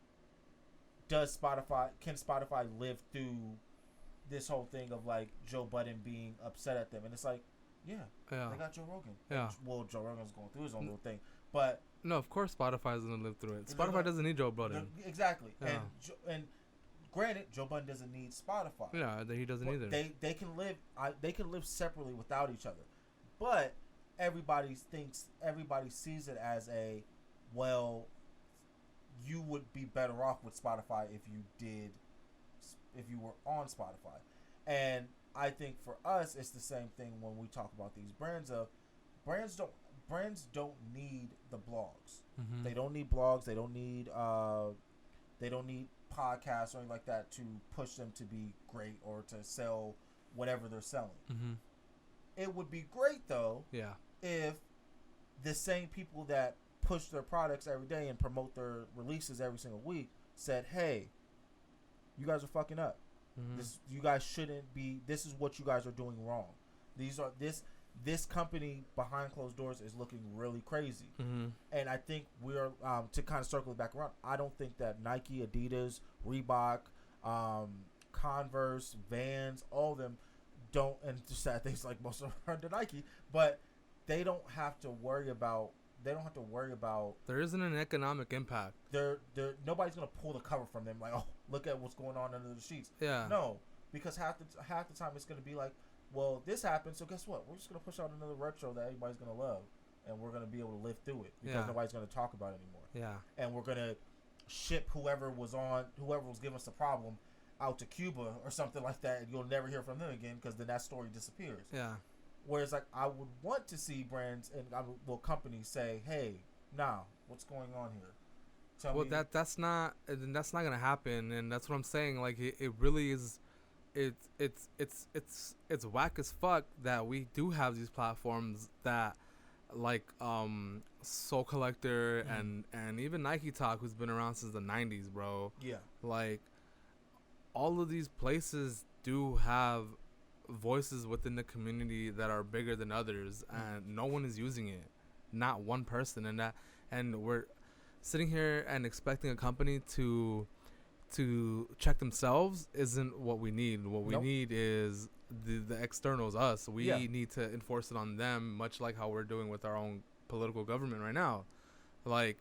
can Spotify live through this whole thing of like Joe Budden being upset at them? And it's like, yeah. They got Joe Rogan. Yeah. Well, Joe Rogan's going through his own little thing, but no, of course Spotify is going to live through it. Spotify doesn't need Joe Budden. Exactly. Yeah. And granted, Joe Budden doesn't need Spotify. Yeah, he doesn't either. They can live. They can live separately without each other, but everybody sees it as you would be better off with Spotify if you were on Spotify. And I think for us it's the same thing when we talk about these brands don't need the blogs. They don't need blogs, they don't need podcasts or anything like that to push them to be great or to sell whatever they're selling. It would be great though if the same people that push their products every day and promote their releases every single week said, hey, you guys are fucking up. You guys shouldn't be. This is what you guys are doing wrong. This company behind closed doors is looking really crazy. And I think we're to kind of circle it back around. I don't think that Nike, Adidas, Reebok, Converse, Vans, all of them don't, and the sad things like most of them are under Nike, but they don't have to worry about. There isn't an economic impact. Nobody's gonna pull the cover from them like, oh, look at what's going on under the sheets. Yeah. No, because half the time it's gonna be like, well, this happened, so guess what? We're just gonna push out another retro that everybody's gonna love, and we're gonna be able to live through it because nobody's gonna talk about it anymore. Yeah. And we're gonna ship whoever was giving us the problem out to Cuba or something like that, and you'll never hear from them again because then that story disappears. Yeah. Whereas, like, I would want to see brands and companies say, "Hey, what's going on here?" That's not gonna happen, and that's what I'm saying. Like, it really is. It's whack as fuck that we do have these platforms that, like, Soul Collector and even Nike Talk, who's been around since the 90s, bro. Yeah. Like, all of these places do have voices within the community that are bigger than others, and no one is using it, not one person. And we're sitting here and expecting a company to check themselves isn't what we need. What we need is the externals, us. We need to enforce it on them, much like how we're doing with our own political government right now. Like,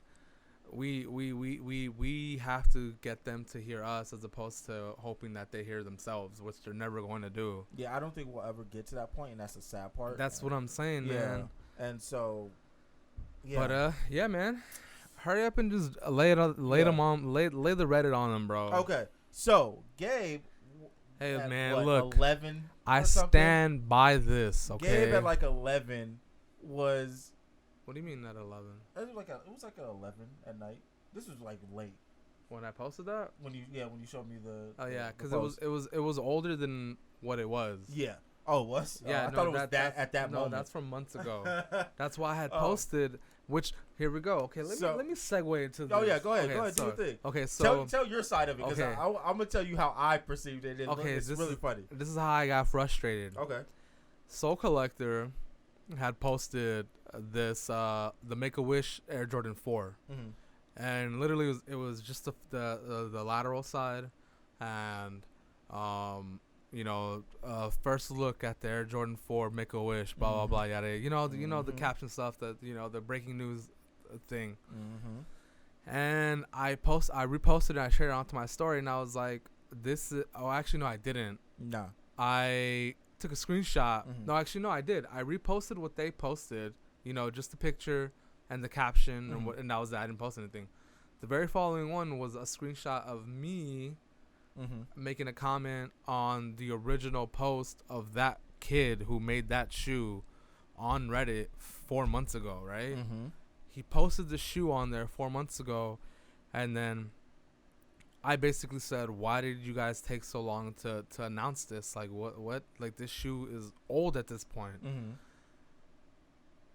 we have to get them to hear us as opposed to hoping that they hear themselves, which they're never going to do. Yeah, I don't think we'll ever get to that point, and that's the sad part. That's what I'm saying, man. And so, yeah. But yeah, man, hurry up and just lay the Reddit on them, bro. Okay, so Gabe. Hey at, man, what, look, 11. I stand by this. Okay. Gabe at like 11 was. What do you mean at 11? It was like 11 at night. This was like late. When I posted that? When you showed me the. Oh yeah, because it was older than what it was. Yeah. Oh, it was? Yeah, I thought it was that at that moment. No, that's from months ago. That's why I had posted. Which here we go. Okay, let me segue into this. Oh yeah, go ahead. Okay, go ahead, do your thing. Okay, so tell your side of it because I'm gonna tell you how I perceived it. It's really funny. This is how I got frustrated. Okay. Soul Collector had posted this the Make-A-Wish Air Jordan 4, and literally it was just the lateral side, and first look at the Air Jordan 4 Make-A-Wish, blah blah blah, yada. The caption stuff that the breaking news thing. And I reposted it, I shared it onto my story, and I was like, actually no, I didn't. No. I took a screenshot. No, actually no, I did. I reposted what they posted, just the picture and the caption and that was it. I didn't post anything. The very following one was a screenshot of me making a comment on the original post of that kid who made that shoe on Reddit 4 months ago, right? He posted the shoe on there 4 months ago, and then I basically said, why did you guys take so long to announce this? Like, what? Like, this shoe is old at this point.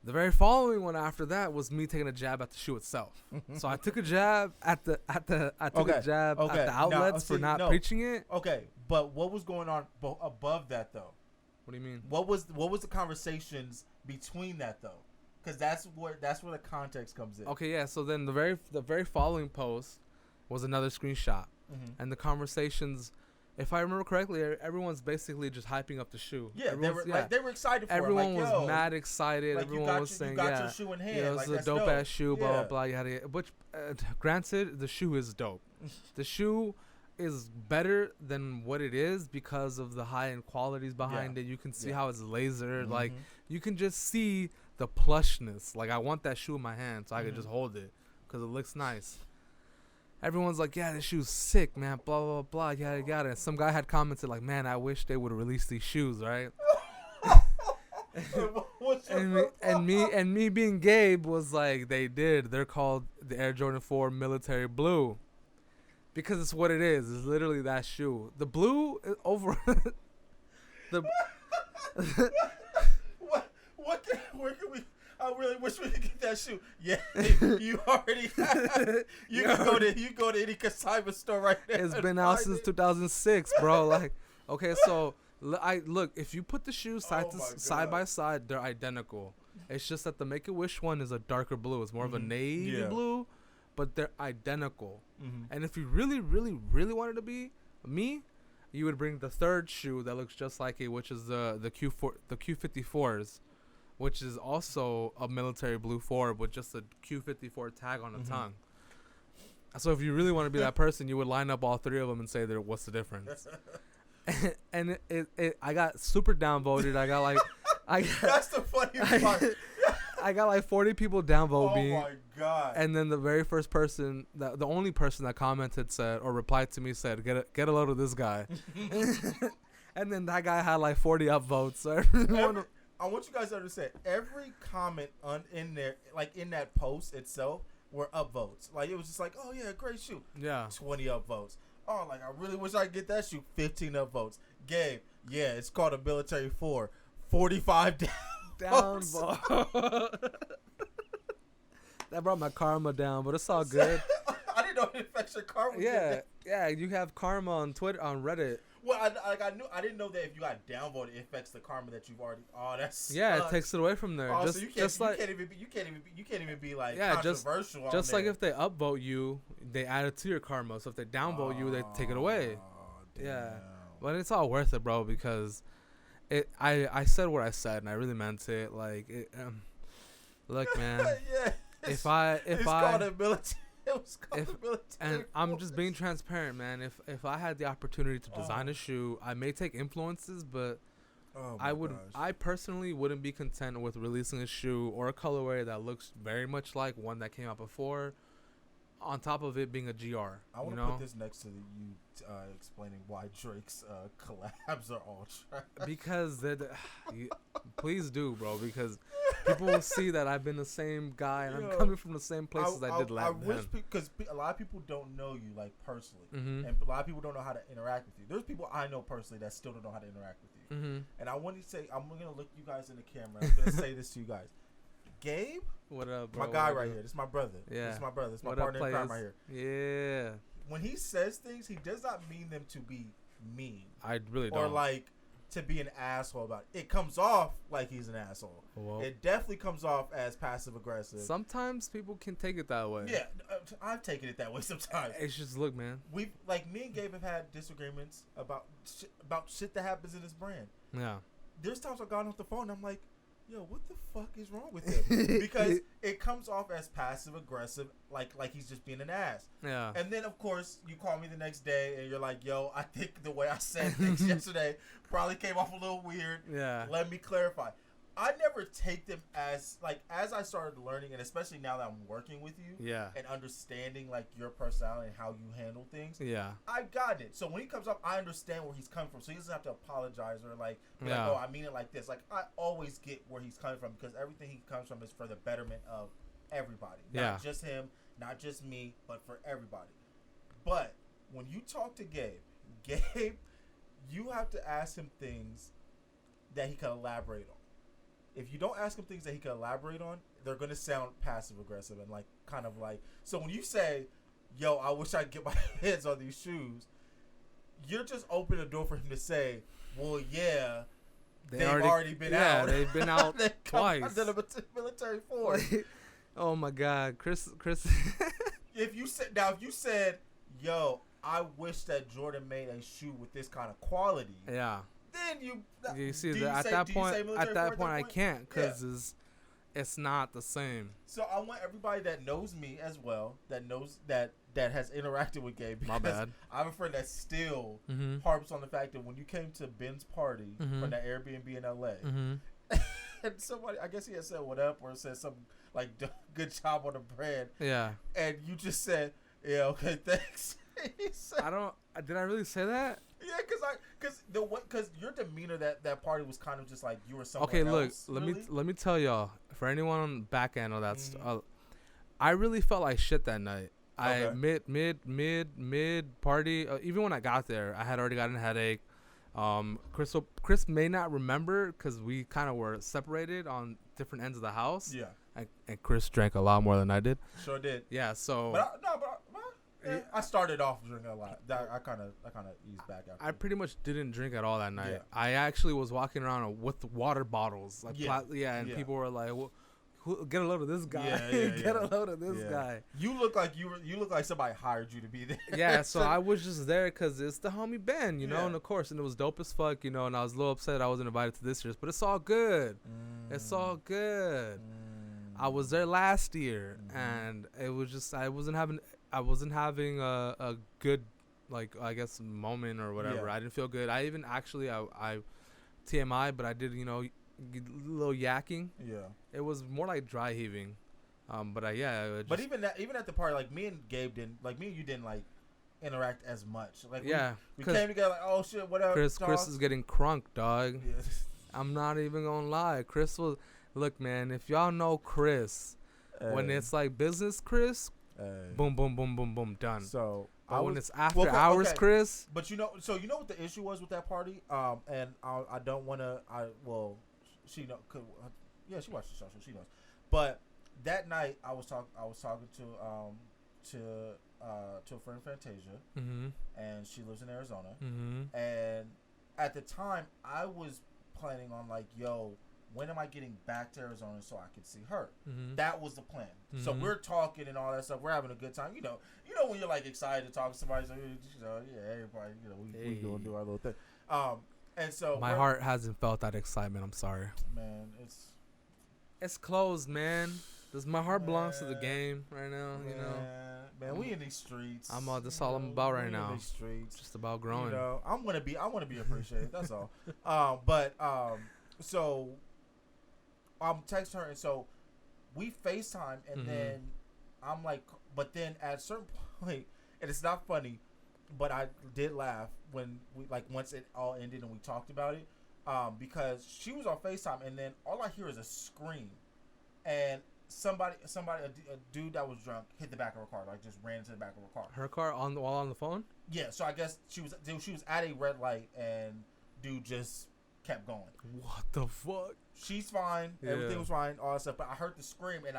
The very following one after that was me taking a jab at the shoe itself. So I took a jab at the outlets for not preaching it. Okay, but what was going on above that though? What do you mean? What was the conversations between that though? Because that's where the context comes in. Okay, yeah. So then the very following post was another screenshot, and the conversations. If I remember correctly, everyone's basically just hyping up the shoe. Yeah, they were excited for it. Everyone was mad excited. Like everyone was saying, you got your shoe in hand. This is a dope ass shoe, blah, blah, blah. You had to, which, granted, the shoe is dope. The shoe is better than what it is because of the high-end qualities behind it. You can see how it's lasered. Like, you can just see the plushness. Like, I want that shoe in my hand so I can just hold it because it looks nice. Everyone's like, yeah, this shoe's sick, man, blah, blah, blah, yada, yada. And some guy had commented, like, man, I wish they would release these shoes, right? and me being Gabe was like, they did. They're called the Air Jordan 4 Military Blue. Because it's what it is. It's literally that shoe. The blue is over... Where can we... I really wish we could get that shoe. Yeah, you already have. You can go to any consignment store right now. It's been out since 2006, bro. Like, okay, so look. If you put the shoes side by side, they're identical. It's just that the Make-A-Wish one is a darker blue. It's more of a navy blue, but they're identical. And if you really, really, really wanted to be me, you would bring the third shoe that looks just like it, which is the Q54s. Which is also a military blue 4 with just a Q54 tag on the tongue. So if you really want to be that person, you would line up all three of them and say, what's the difference? And I got super downvoted. That's the funny part. I got like 40 people downvote me. Oh my god! And then the very first person, the only person that commented said or replied to me said, "Get a load of this guy." And then that guy had like 40 upvotes. So I want you guys to understand, every comment in there, like in that post itself, were upvotes. Like, it was just like, oh, yeah, great shoe. Yeah. 20 upvotes. Oh, like, I really wish I could get that shoe. 15 upvotes. Gabe, yeah, it's called a Military 4. 45 downvotes. That brought my karma down, but it's all good. I didn't know it affects your karma. Yeah, you have karma on Twitter, on Reddit. Well, I didn't know that if you got downvoted, it affects the karma that you've already. Oh, that's it takes it away from there. Oh, so you can't even be like controversial. Just like if they upvote you, they add it to your karma. So if they downvote you, they take it away. Damn. Yeah, but it's all worth it, bro, because I said what I said and I really meant it. Like, look, man. Yeah. It was called the military and I'm just being force. transparent, man. If I had the opportunity to design a shoe, I may take influences, but I personally wouldn't be content with releasing a shoe or a colorway that looks very much like one that came out before, on top of it being a GR. I want to put this next to you explaining why Drake's collabs are all trash. Because please do, bro, because people will see that I've been the same guy and I'm coming from the same places I did last time. I wish, because a lot of people don't know you, like, personally. Mm-hmm. And a lot of people don't know how to interact with you. There's people I know personally that still don't know how to interact with you. Mm-hmm. And I want to say, I'm going to look you guys in the camera. I'm going to say this to you guys. Gabe, what up, bro? my guy right here. This is my brother. Yeah. This is my brother. This is my What partner up, in crime right here. Yeah. When he says things, he does not mean them to be mean. I really don't. Or, like, to be an asshole about it. It comes off like he's an asshole. Well, it definitely comes off as passive-aggressive. Sometimes people can take it that way. Yeah, I've taken it that way sometimes. It's just, look, man. Me and Gabe have had disagreements about shit that happens in this brand. Yeah. There's times I've gotten off the phone and I'm like, yo, what the fuck is wrong with him? Because it comes off as passive-aggressive, like he's just being an ass. Yeah. And then, of course, you call me the next day and you're like, yo, I think the way I said things yesterday probably came off a little weird. Yeah. Let me clarify. I never take them as I started learning, and especially now that I'm working with you, Yeah. and understanding, like, your personality and how you handle things. Yeah. I've gotten it. So when he comes up, I understand where he's coming from. So he doesn't have to apologize or like, be Yeah. like, oh, I mean it like this. Like, I always get where he's coming from, because everything he comes from is for the betterment of everybody. Yeah. Not just him, not just me, but for everybody. But when you talk to Gabe, you have to ask him things that he can elaborate on. If you don't ask him things that he can elaborate on, they're going to sound passive-aggressive and, like, kind of like... So when you say, yo, I wish I could get my hands on these shoes, you're just opening the door for him to say, well, yeah, they've already been out. Yeah, they've been out twice. Under the military force. Oh, my God. Chris. If you said, yo, I wish that Jordan made a shoe with this kind of quality... Yeah. Then you see that at that point I can't, because it's not the same. So I want everybody that knows me as well, that knows that has interacted with Gabe. My bad. I have a friend that still harps on the fact that when you came to Ben's party from that Airbnb in LA, and somebody, I guess he had said what up or said something like good job on the brand. Yeah. And you just said, yeah, okay, thanks. Did I really say that? Yeah, because your demeanor that party was kind of just like you were someone okay, else. Look, really? let me tell y'all, for anyone on the back end of that, I really felt like shit that night. Okay. I mid party, even when I got there, I had already gotten a headache. Chris may not remember because we kind of were separated on different ends of the house. Yeah, and Chris drank a lot more than I did. Sure did. Yeah, so. I started off drinking a lot. I kind of eased back after. I pretty much didn't drink at all that night. Yeah. I actually was walking around with water bottles, and people were like, well, "Get a load of this guy! Get a load of this guy!" You look like somebody hired you to be there. Yeah, so I was just there because it's the homie Ben, you know, and of course, and it was dope as fuck, you know, and I was a little upset I wasn't invited to this year's, but it's all good. It's all good. I was there last year, and it was just I wasn't having a good, like, I guess, moment or whatever. I didn't feel good. I even actually I TMI, but I did, you know, a little yakking. Yeah. It was more like dry heaving. But but even at the party, like, me and Gabe didn't, like, me and you didn't, like, interact as much. Like, we came together like, oh shit, what up? Chris is getting crunk, dog. Yeah. I'm not even gonna lie. Chris was, look, man, if y'all know Chris, when it's like business Chris, boom, boom, boom, boom, boom, done. So when it's after hours, Chris. But you know what the issue was with that party? And I don't want to. She know. She watched the show, so she knows. But that night, I was talking to a friend, Fantasia, and she lives in Arizona. And at the time, I was planning on, like, yo, when am I getting back to Arizona so I can see her? That was the plan. So we're talking and all that stuff. We're having a good time. You know when you're, like, excited to talk to somebody. So, everybody, we gonna do our little thing. And so my heart hasn't felt that excitement. I'm sorry, man. It's closed, man. My heart belongs to the game right now. Man, You know. Man, we in these streets. That's all I'm about right now. In these streets. Just about growing. You know, I want to be appreciated. That's all. So I'm texting her, and so we FaceTime, and then I'm like, but then at a certain point, and it's not funny, but I did laugh when we once it all ended and we talked about it, because she was on FaceTime, and then all I hear is a scream, and somebody, a dude that was drunk hit the back of her car, just ran into the back of her car. Her car while on the phone? Yeah, so I guess she was at a red light, and dude just kept going. What the fuck? She's fine. Yeah. Everything was fine, all that stuff. But I heard the scream, and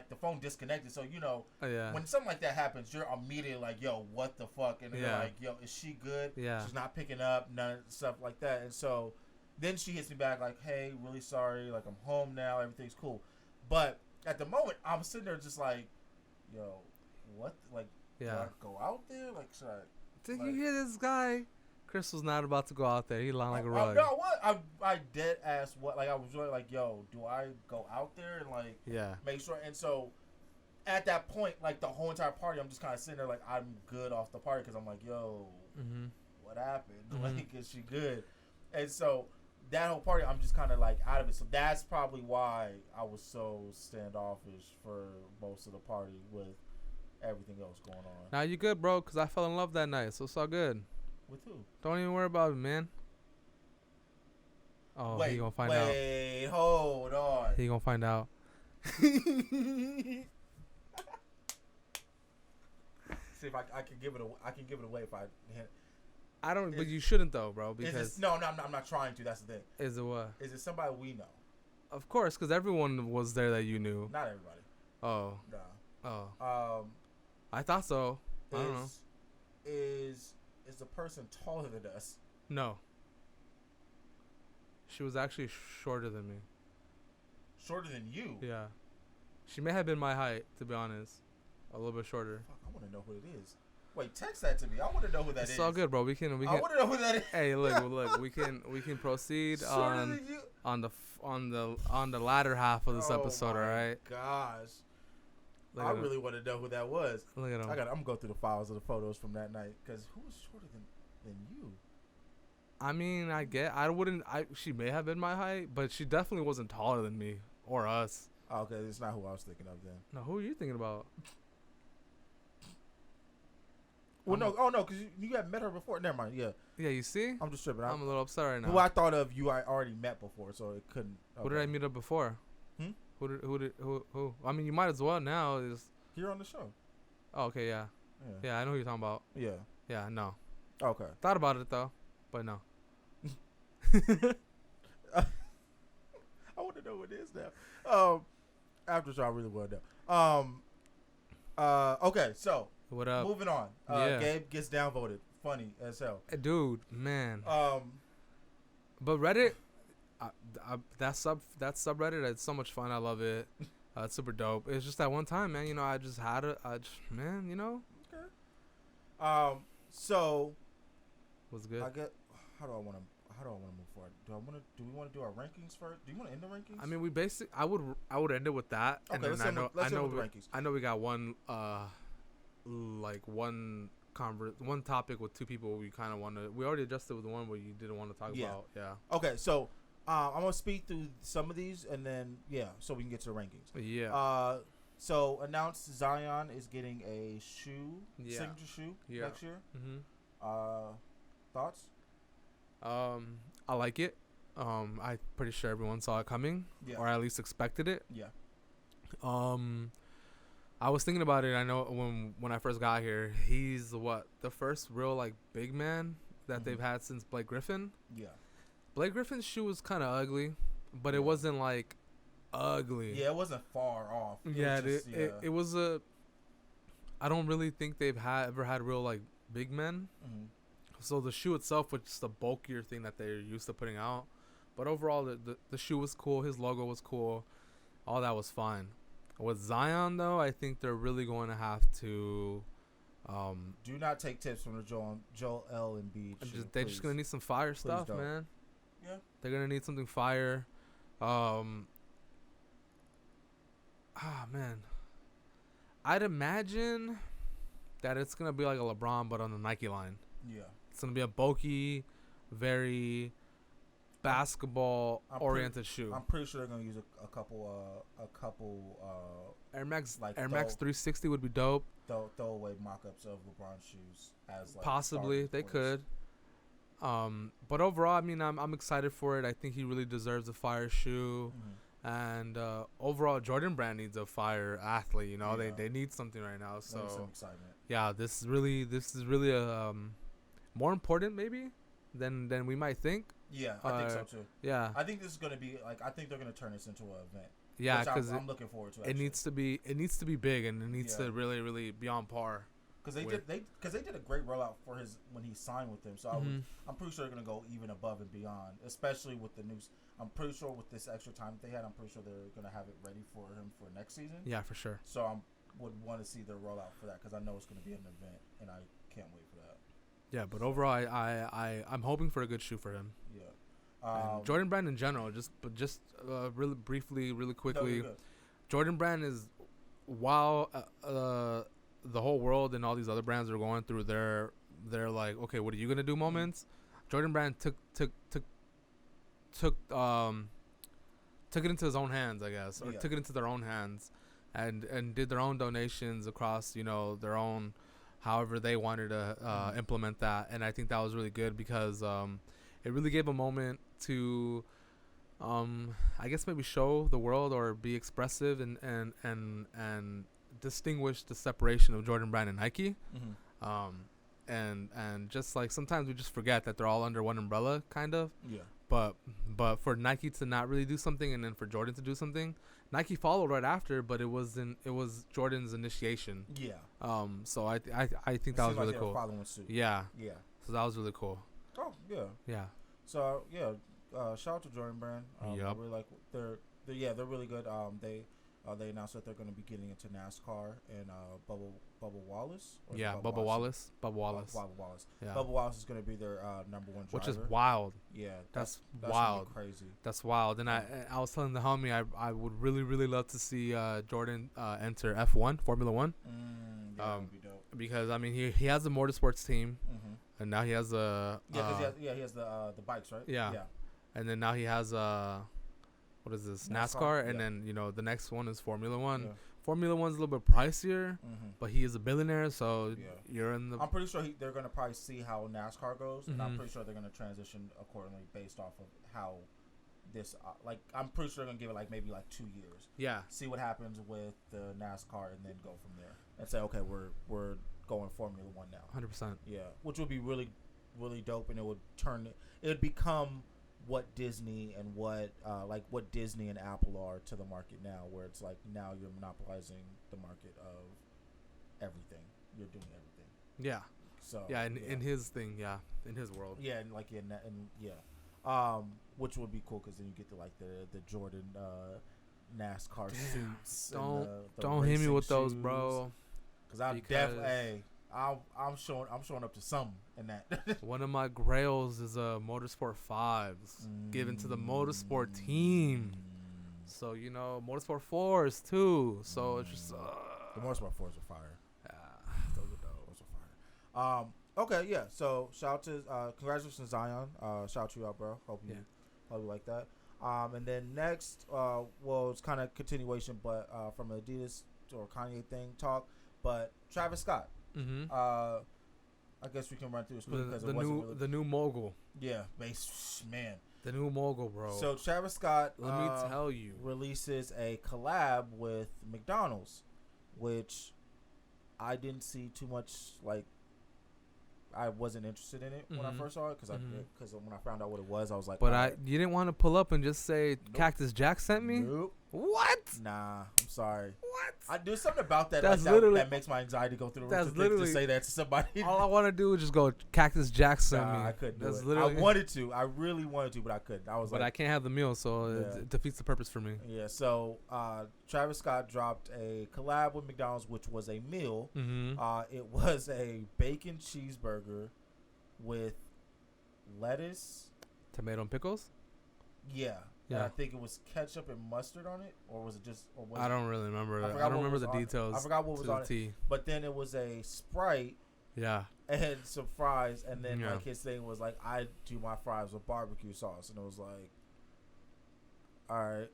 the phone disconnected. So when something like that happens, you're immediately like, "Yo, what the fuck?" And you're like, "Yo, is she good?" Yeah. She's not picking up, none of stuff like that. And so then she hits me back like, "Hey, really sorry. I'm home now. Everything's cool." But at the moment, I'm sitting there just like, "Yo, what? Do I go out there? Should I?" Did you hear this guy? Chris was not about to go out there. He lying like a rug. No, what? I dead ass what? I was really like, yo, do I go out there and make sure? And so at that point, the whole entire party, I'm just kind of sitting there like I'm good off the party because I'm like, yo, what happened? Is she good? And so that whole party, I'm just kind of out of it. So that's probably why I was so standoffish for most of the party with everything else going on. Now you good, bro? Because I fell in love that night, so it's all good. With who? Don't even worry about it, man. Oh, he gonna find out. Wait, hold on. He gonna find out. See if I can give it. I can give it away if I. I don't. But you shouldn't though, bro. Because no, I'm not trying to. That's the thing. Is it what? Is it somebody we know? Of course, because everyone was there that you knew. Not everybody. Oh. No. Oh. I thought so. I don't know. Is the person taller than us? No. She was actually shorter than me. Shorter than you? Yeah. She may have been my height, to be honest. A little bit shorter. Fuck, I want to know who it is. Wait, text that to me. I want to know who that is. It's all good, bro. We can. I want to know who that is. Hey, look. We can proceed on the latter half of this episode. All right. Gosh. I really want to know who that was. Look at him. I'm gonna go through the files of the photos from that night because who was shorter than you? I mean, she may have been my height, but she definitely wasn't taller than me or us. Oh, okay, it's not who I was thinking of then. No, who are you thinking about? Well, no, because you had met her before. Never mind. Yeah. Yeah, you see? I'm just tripping. I'm a little upset right now. Who I thought of, I already met before, so it couldn't. Okay. Who did I meet up before? Who? I mean, you might as well now. Is here on the show. Oh, okay, yeah. Yeah, I know who you're talking about. Yeah. Yeah, no. Okay. Thought about it though, but no. I want to know what it is now. After show, I really want to know. Okay, so what up? Moving on. Gabe gets downvoted. Funny as hell. Dude, man. But Reddit, that subreddit, it's so much fun. I love it. It's super dope. It's just that one time, man. I just had it. Okay. So. Was good. How do I want to move forward? Do we want to do our rankings first? Do you want to end the rankings? I mean, I would end it with that. Okay, and then let's end with the rankings. I know we got one one topic with two people we kind of want to. We already adjusted with the one where you didn't want to talk about. Yeah. Okay, so I'm gonna speak through some of these and then so we can get to the rankings. Yeah. So announced Zion is getting a signature shoe next year. Mm-hmm. Thoughts? I like it. I'm pretty sure everyone saw it coming, or at least expected it. Yeah. I was thinking about it. I know when I first got here, he's the first real big man that they've had since Blake Griffin. Yeah. Blake Griffin's shoe was kind of ugly, but it wasn't ugly. Yeah, it wasn't far off. It was a. I don't really think they've ever had real big men. Mm-hmm. So the shoe itself was just a bulkier thing that they're used to putting out. But overall, the shoe was cool. His logo was cool. All that was fine. With Zion, though, I think they're really going to have to... do not take tips from the Joel Embiid shoe, they're just going to need some fire stuff, man. Yeah. They're going to need something fire. man, I'd imagine that it's gonna be like a LeBron, but on the Nike line. Yeah. It's gonna be a bulky, very basketball-oriented shoe. I'm pretty sure they're gonna use a couple Air Max, like Air Max 360 would be dope. throwaway mock-ups of LeBron shoes as like Possibly they could. But overall, I mean, I'm excited for it. I think he really deserves a fire shoe. And overall, Jordan Brand needs a fire athlete. You know, they need something right now. So some excitement. Yeah, this is really a more important maybe than we might think. Yeah, I think so too. Yeah, I think this is gonna be like I think they're gonna turn this into an event. Yeah, because I'm looking forward to. It needs to be big, and it needs to really be on par. Because they did a great rollout for his when he signed with them. So I'm pretty sure they're gonna go even above and beyond, especially with the news. I'm pretty sure with this extra time that they had, I'm pretty sure they're gonna have it ready for him for next season. Yeah, for sure. So I would want to see their rollout for that because I know it's gonna be an event, and I can't wait for that. Yeah, but overall, I'm hoping for a good shoe for him. Yeah. Jordan Brand in general, just really briefly, really quickly. No, Jordan Brand is while the whole world and all these other brands are going through their like, okay, what are you gonna do moments? Jordan Brand took it into his own hands, I guess, or took it into their own hands, and did their own donations across, you know, their own, however they wanted to implement that, and I think that was really good because it really gave a moment to, I guess maybe show the world or be expressive and distinguish the separation of Jordan Brand and Nike. And just like sometimes we just forget that they're all under one umbrella, kind of. Yeah. But for Nike to not really do something and then for Jordan to do something, Nike followed right after, but it was Jordan's initiation. Yeah. So I think that was really cool. Following suit. Yeah. Yeah. So that was really cool. Oh yeah. Yeah. So yeah, shout out to Jordan Brand. I really like they're really good. They announced that they're going to be getting into NASCAR and Bubba Wallace. Yeah, Bubba Wallace. Bubba Wallace. Yeah. Bubba Wallace is going to be their number one driver. Which is wild. Yeah, that's wild. Really crazy. That's wild. And I was telling the homie I would really love to see Jordan enter F1, Formula 1. That would be dope. Because I mean he has a motorsports team, and now he has a he has the bikes, right? Yeah. And then now he has what is this, NASCAR, and then you know the next one is Formula 1. Yeah. Formula 1's a little bit pricier, but he is a billionaire, so you're in the. I'm pretty sure they're gonna probably see how NASCAR goes, and I'm pretty sure they're gonna transition accordingly based off of how this. I'm pretty sure they're gonna give it like maybe like 2 years. Yeah. See what happens with the NASCAR, and then go from there, and say, okay, we're going Formula 1 now. 100%. Yeah, which would be really, really dope, and it would become what Disney and what Disney and Apple are to the market now, where it's like now you're monopolizing the market of everything. You're doing everything. Yeah. So in his thing, in his world. Yeah, which would be cool because then you get the Jordan NASCAR suits. Don't hit me with those, bro. Because I'm showing up to something in that. One of my grails is Motorsport 5s given to the Motorsport team. So you know Motorsport 4s too. So it's just the Motorsport 4s are fire. Yeah, those are dope. Those are fire. Okay, yeah. So shout out to congratulations Zion. Shout you out, bro. Hope you like that. And then next, it's kind of continuation, but from Adidas or Kanye thing talk, but Travis Scott. I guess we can run through this quickly because the new mogul. Yeah, man. The new mogul, bro. So Travis Scott, let me tell you, releases a collab with McDonald's, which I didn't see too much. Like, I wasn't interested in it when I first saw it because when I found out what it was, I was like, but you didn't want to pull up and just say Cactus Jack sent me. Nope. What? Nah, I'm sorry. What? There's something about that that makes my anxiety go through the roof to say that to somebody. All I want to do is just go Cactus Jack sent me. I couldn't do it. I wanted to. I really wanted to, but I couldn't. But I can't have the meal, so it defeats the purpose for me. Yeah. So Travis Scott dropped a collab with McDonald's, which was a meal. It was a bacon cheeseburger with lettuce, tomato and pickles. Yeah. And I think it was ketchup and mustard on it, or was it just? Or was I don't really remember. I don't remember the details. I forgot what was on it. But then it was a Sprite. Yeah. And some fries, and then like his thing was like, I do my fries with barbecue sauce, and it was like, all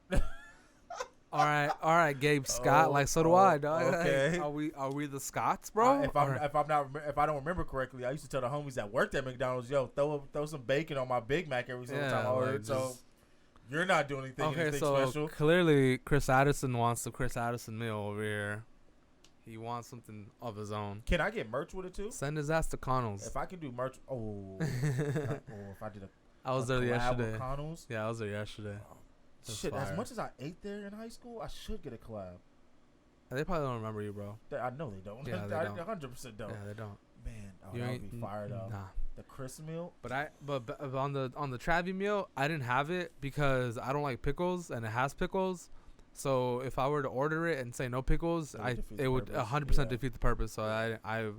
right, Gabe Scott. Like, so do I, dog. Okay. Like, are we the Scots, bro? If I don't remember correctly, I used to tell the homies that worked at McDonald's, yo, throw some bacon on my Big Mac every single time I ordered. So you're not doing anything special. Clearly, Chris Addison wants the Chris Addison meal over here. He wants something of his own. Can I get merch with it too? Send his ass to Connell's. If I can do merch, if I did I was there yesterday. With Connell's. Yeah, I was there yesterday. Shit, fire. As much as I ate there in high school, I should get a collab. They probably don't remember you, bro. I know they don't. Yeah, they don't. 100% don't. Yeah, they don't. Man, that would be fired up. Nah. The crisp meal. But on the Travie meal, I didn't have it because I don't like pickles, and it has pickles. So if I were to order it and say no pickles, it would 100% defeat the purpose. So I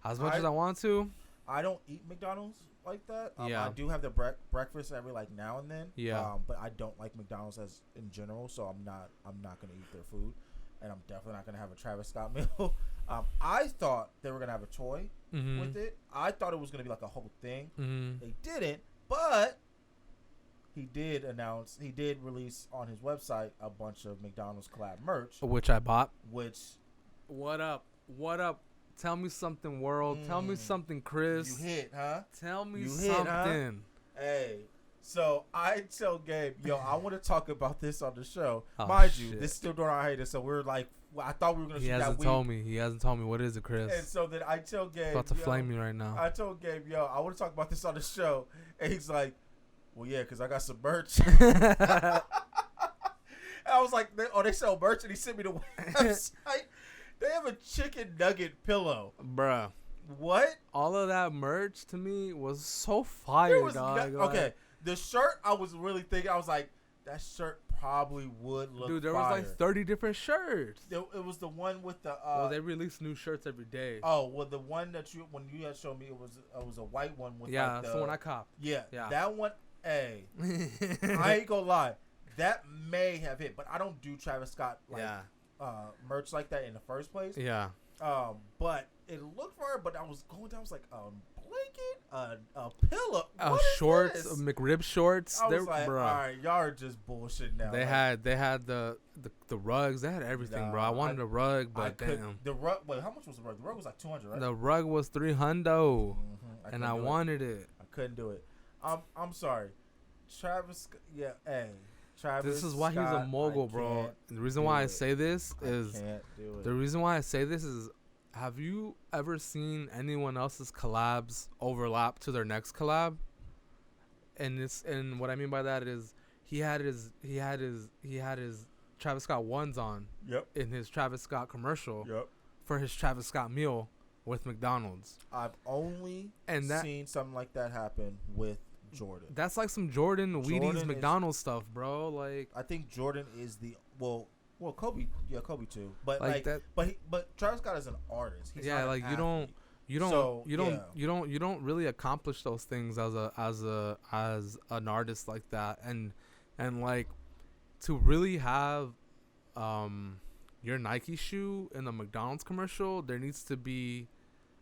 as much as I want to, I don't eat McDonald's like that. I do have the breakfast every like now and then. Yeah. But I don't like McDonald's as in general, so I'm not gonna eat their food, and I'm definitely not gonna have a Travis Scott meal. I thought they were gonna have a toy with it. I thought it was gonna be like a whole thing. They didn't, but he did release on his website a bunch of McDonald's collab merch, which I bought. What up? Tell me something, world. Tell me something, Chris. You hit, huh? Tell me something. Huh? Hey, so I tell Gabe, yo, I want to talk about this on the show. Mind you, this is still during our hiatus, so we're like, I thought we were going to shoot that week. He hasn't told me. What is it, Chris? And so then I tell Gabe. About to flame me right now. I told Gabe, yo, I want to talk about this on the show. And he's like, well, yeah, because I got some merch. And I was like, they sell merch, and he sent me the website. They have a chicken nugget pillow. Bruh. What? All of that merch to me was so fire, dog. Okay. The shirt, I was really thinking, I was like, that shirt probably would look Dude, there fire. was like 30 different shirts. It was the one with the... well, they release new shirts every day. Oh, well, the one that when you had showed me, it was a white one with like that's the one I copped. Yeah. That one, I ain't gonna lie. That may have hit, but I don't do Travis Scott merch like that in the first place. Yeah. But it looked fire. But I was going down. I was like, blanket, a pillow, shorts, McRib shorts. I was like, all right, y'all are just bullshit now. They had the rugs. They had everything, bro. I wanted a rug, but damn. The rug. Wait, how much was the rug? The rug was like $200, right? The rug was $300, and I wanted it. I couldn't do it. I'm sorry, Travis. Yeah, hey. Travis this is why Scott, he's a mogul, bro. The reason why I say this is have you ever seen anyone else's collabs overlap to their next collab? And what I mean by that is he had his Travis Scott ones on. Yep. In his Travis Scott commercial. Yep. For his Travis Scott meal with McDonald's. I've only seen something like that happen with Jordan. That's like some Jordan Wheaties McDonald's stuff, bro. Like, I think Jordan is the well Kobe too, but like that. But Travis Scott is an artist. He's not like an you don't really accomplish those things as an artist like that, and like to really have your Nike shoe in a McDonald's commercial, there needs to be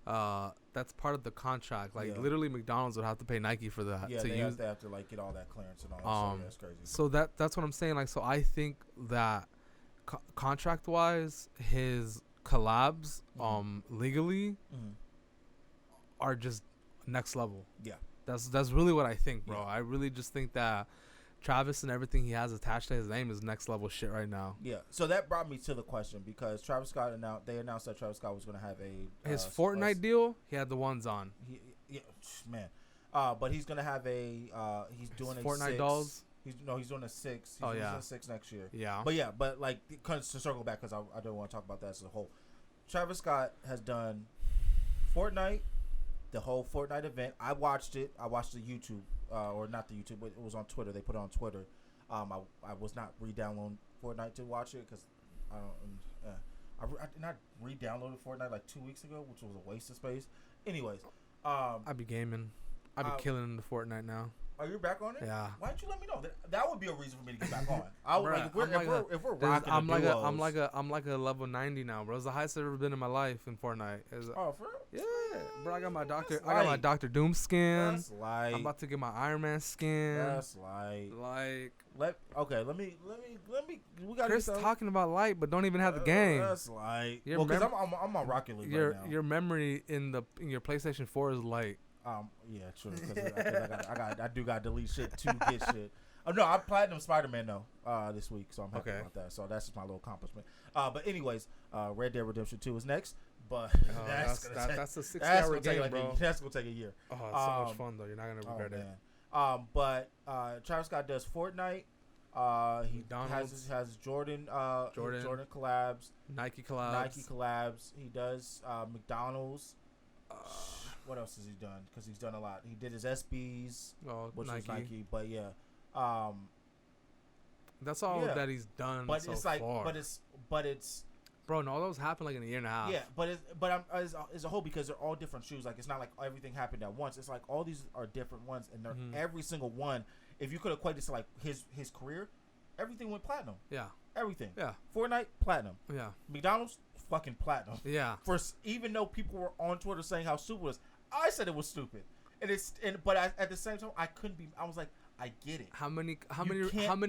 that's part of the contract. Like literally, McDonald's would have to pay Nike for that. Yeah, they have to like get all that clearance and all that. So that's crazy. So that's what I'm saying. Like, so I think that contract wise, his collabs legally are just next level. Yeah, that's really what I think, bro. I really just think that Travis and everything he has attached to his name is next level shit right now. Yeah. So that brought me to the question, because Travis Scott announced that Travis Scott was going to have his Fortnite deal. He had the ones on. But he's going to have he's doing Fortnite 6. dolls. He's doing a 6. He's doing a 6 next year. Yeah. But like to circle back, because I don't want to talk about that as a whole. Travis Scott has done Fortnite, the whole Fortnite event. I watched it. I watched the YouTube. Or not the YouTube, but it was on Twitter. They put it on Twitter. I was not re-downloading Fortnite to watch it because I did not re-downloaded Fortnite like 2 weeks ago, which was a waste of space. Anyways, I be gaming. I be killing the Fortnite now. Are you back on it? Yeah. Why didn't you let me know? That would be a reason for me to get back on. I would Bruh, if we're rocking I'm like duos. I'm like a level 90 now, bro. It's the highest I've ever been in my life in Fortnite. Oh, for real? Yeah, bro. I got my Doctor. That's I got my light. Doctor Doom skin. That's light. I'm about to get my Iron Man skin. That's light. Like, Let me. We got Chris talking about light, but don't even have the game. That's light. Because I'm on Rocket League right now. Your memory in your PlayStation 4 is light. Yeah, true. Because I do got to delete shit to get shit. Oh no, I platinum Spider-Man though this week, so I'm happy about that. So that's just my little accomplishment. But anyways, Red Dead Redemption 2 is next. But that's a 6-hour game, bro. That's gonna take a year. Oh, it's so much fun though. You're not gonna regret it. But Travis Scott does Fortnite. He has Jordan collabs, Nike collabs. He does McDonald's. What else has he done? Because he's done a lot. He did his SBs, which was Nike. But yeah, that's all that he's done. But so it's like, far. but it's. Bro, no, those happened like in a year and a half. Yeah, as a whole, because they're all different shoes. Like it's not like everything happened at once. It's like all these are different ones, and they're every single one. If you could equate this to like his career, everything went platinum. Yeah, everything. Yeah, Fortnite platinum. Yeah, McDonald's fucking platinum. Yeah. Even though people were on Twitter saying how stupid it was, I said it was stupid, but at the same time I couldn't be. I was like, I get it. How many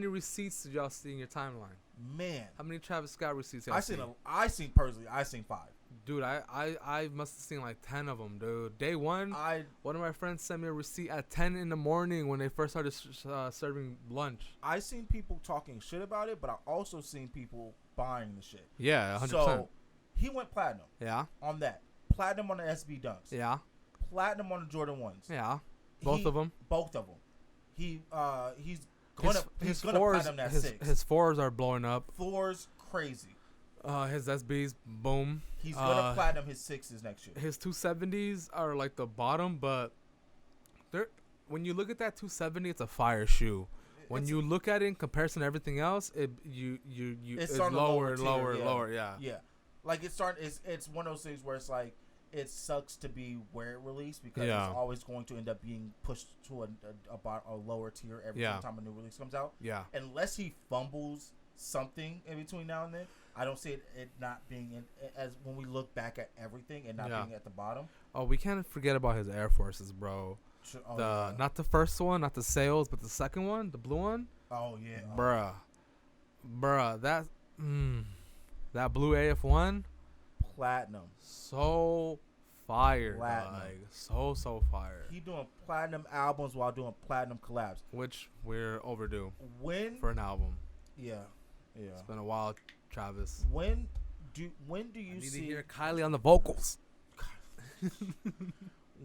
receipts did y'all see in your timeline? Man, how many Travis Scott receipts y'all seen? I seen 5. Dude, I must have seen like 10 of them, dude. Day one, one of my friends sent me a receipt at 10 in the morning when they first started serving lunch. I seen people talking shit about it, but I also seen people buying the shit. Yeah, 100%. So he went platinum. Yeah. On that, platinum on the SB Dunks. Yeah. Platinum on the Jordan 1s. Yeah. Both of them. He's gonna platinum that 6. His 4s are blowing up. 4s crazy. His SBs, boom. He's gonna platinum his 6s next year. His 270s are like the bottom, but when you look at that 270, it's a fire shoe. When you look at it in comparison to everything else, it's lower. Yeah. Yeah. Like it's one of those things where it's like it sucks to be where it released because it's always going to end up being pushed to a lower tier every time a new release comes out. Yeah. Unless he fumbles something in between now and then, I don't see it not being as when we look back at everything and not being at the bottom. Oh, we can't forget about his Air Forces, bro. Not the first one, not the sales, but the second one, the blue one. Oh yeah, bruh, that blue AF1, platinum, so fire, like so fire. He doing platinum albums while doing platinum collabs, which we're overdue for an album. Yeah. It's been a while, Travis. When do you need see to hear Kylie on the vocals?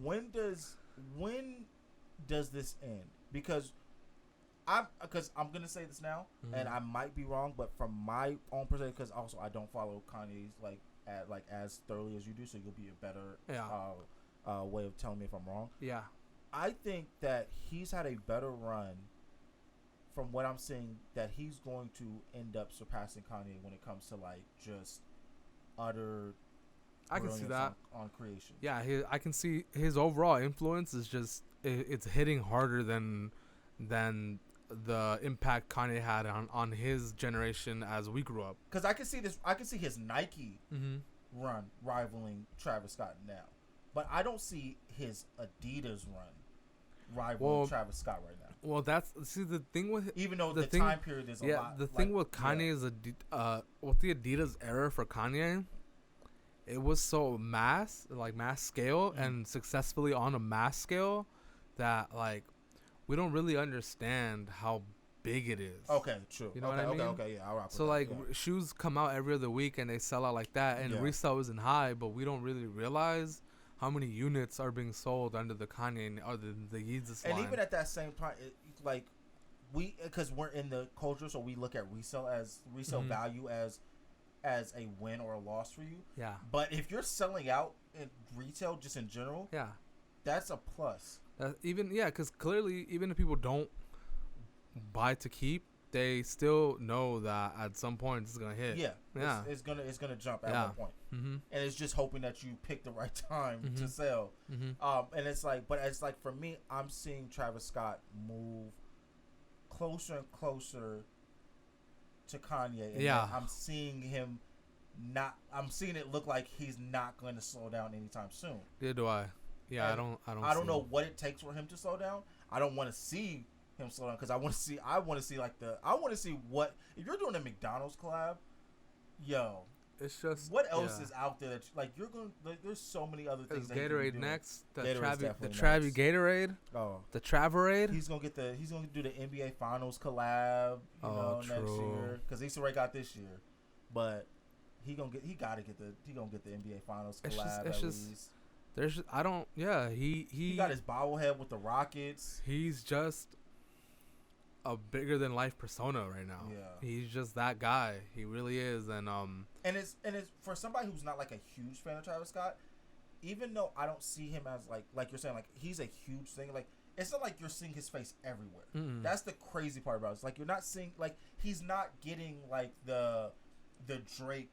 When does this end? Because I'm gonna say this now, and I might be wrong, but from my own perspective, because also I don't follow Kanye's as thoroughly as you do, so you'll be a better way of telling me if I'm wrong. Yeah, I think that he's had a better run. From what I'm seeing, that he's going to end up surpassing Kanye when it comes to like just utter. I can see that on creation. Yeah, I can see his overall influence is just it's hitting harder than the impact Kanye had on his generation as we grew up. Because I can see this. I can see his Nike run rivaling Travis Scott now, but I don't see his Adidas run rivaling Travis Scott right now. Well, the thing with even though the time period is a lot. The thing with Kanye is with the Adidas era for Kanye, it was so mass scale and successfully on a mass scale that like we don't really understand how big it is. Okay, true. You know what I mean? Okay, yeah, I'll rock with so like shoes come out every other week and they sell out like that, and resale isn't high, but we don't really realize how many units are being sold under the Kanye or the Yeezy line. And even at that same time, because we're in the culture, so we look at resale value as a win or a loss for you. Yeah. But if you're selling out in retail just in general, that's a plus. Because clearly, even if people don't buy to keep, they still know that at some point it's gonna hit. Yeah. Yeah. It's gonna jump at one point. Mm-hmm. And it's just hoping that you pick the right time Mm-hmm. to sell. Mm-hmm. And it's like, but it's like for me, I'm seeing Travis Scott move closer and closer to Kanye. And Yeah. I'm seeing him I'm seeing it look like he's not going to slow down anytime soon. Yeah, do I? Yeah, And I don't know what it takes for him to slow down. I don't want to see him slow down because I want to see what if you're doing a McDonald's collab, yo. It's just what else is out there that you're going? There's so many other things. Is Gatorade next? The Gatorade's Travi next. Gatorade. Oh, the Traverade. He's gonna do the NBA Finals collab. Next year because he's already got this year, but he gonna get the NBA Finals collab at least. There's I don't yeah he got his bobblehead with the Rockets. He's just a bigger than life persona right now. Yeah, he's just that guy. He really is, and it's for somebody who's not like a huge fan of Travis Scott. Even though I don't see him as like you're saying, like he's a huge thing. Like it's not like you're seeing his face everywhere. Mm-mm. That's the crazy part about it. It's like you're not seeing he's not getting like the Drake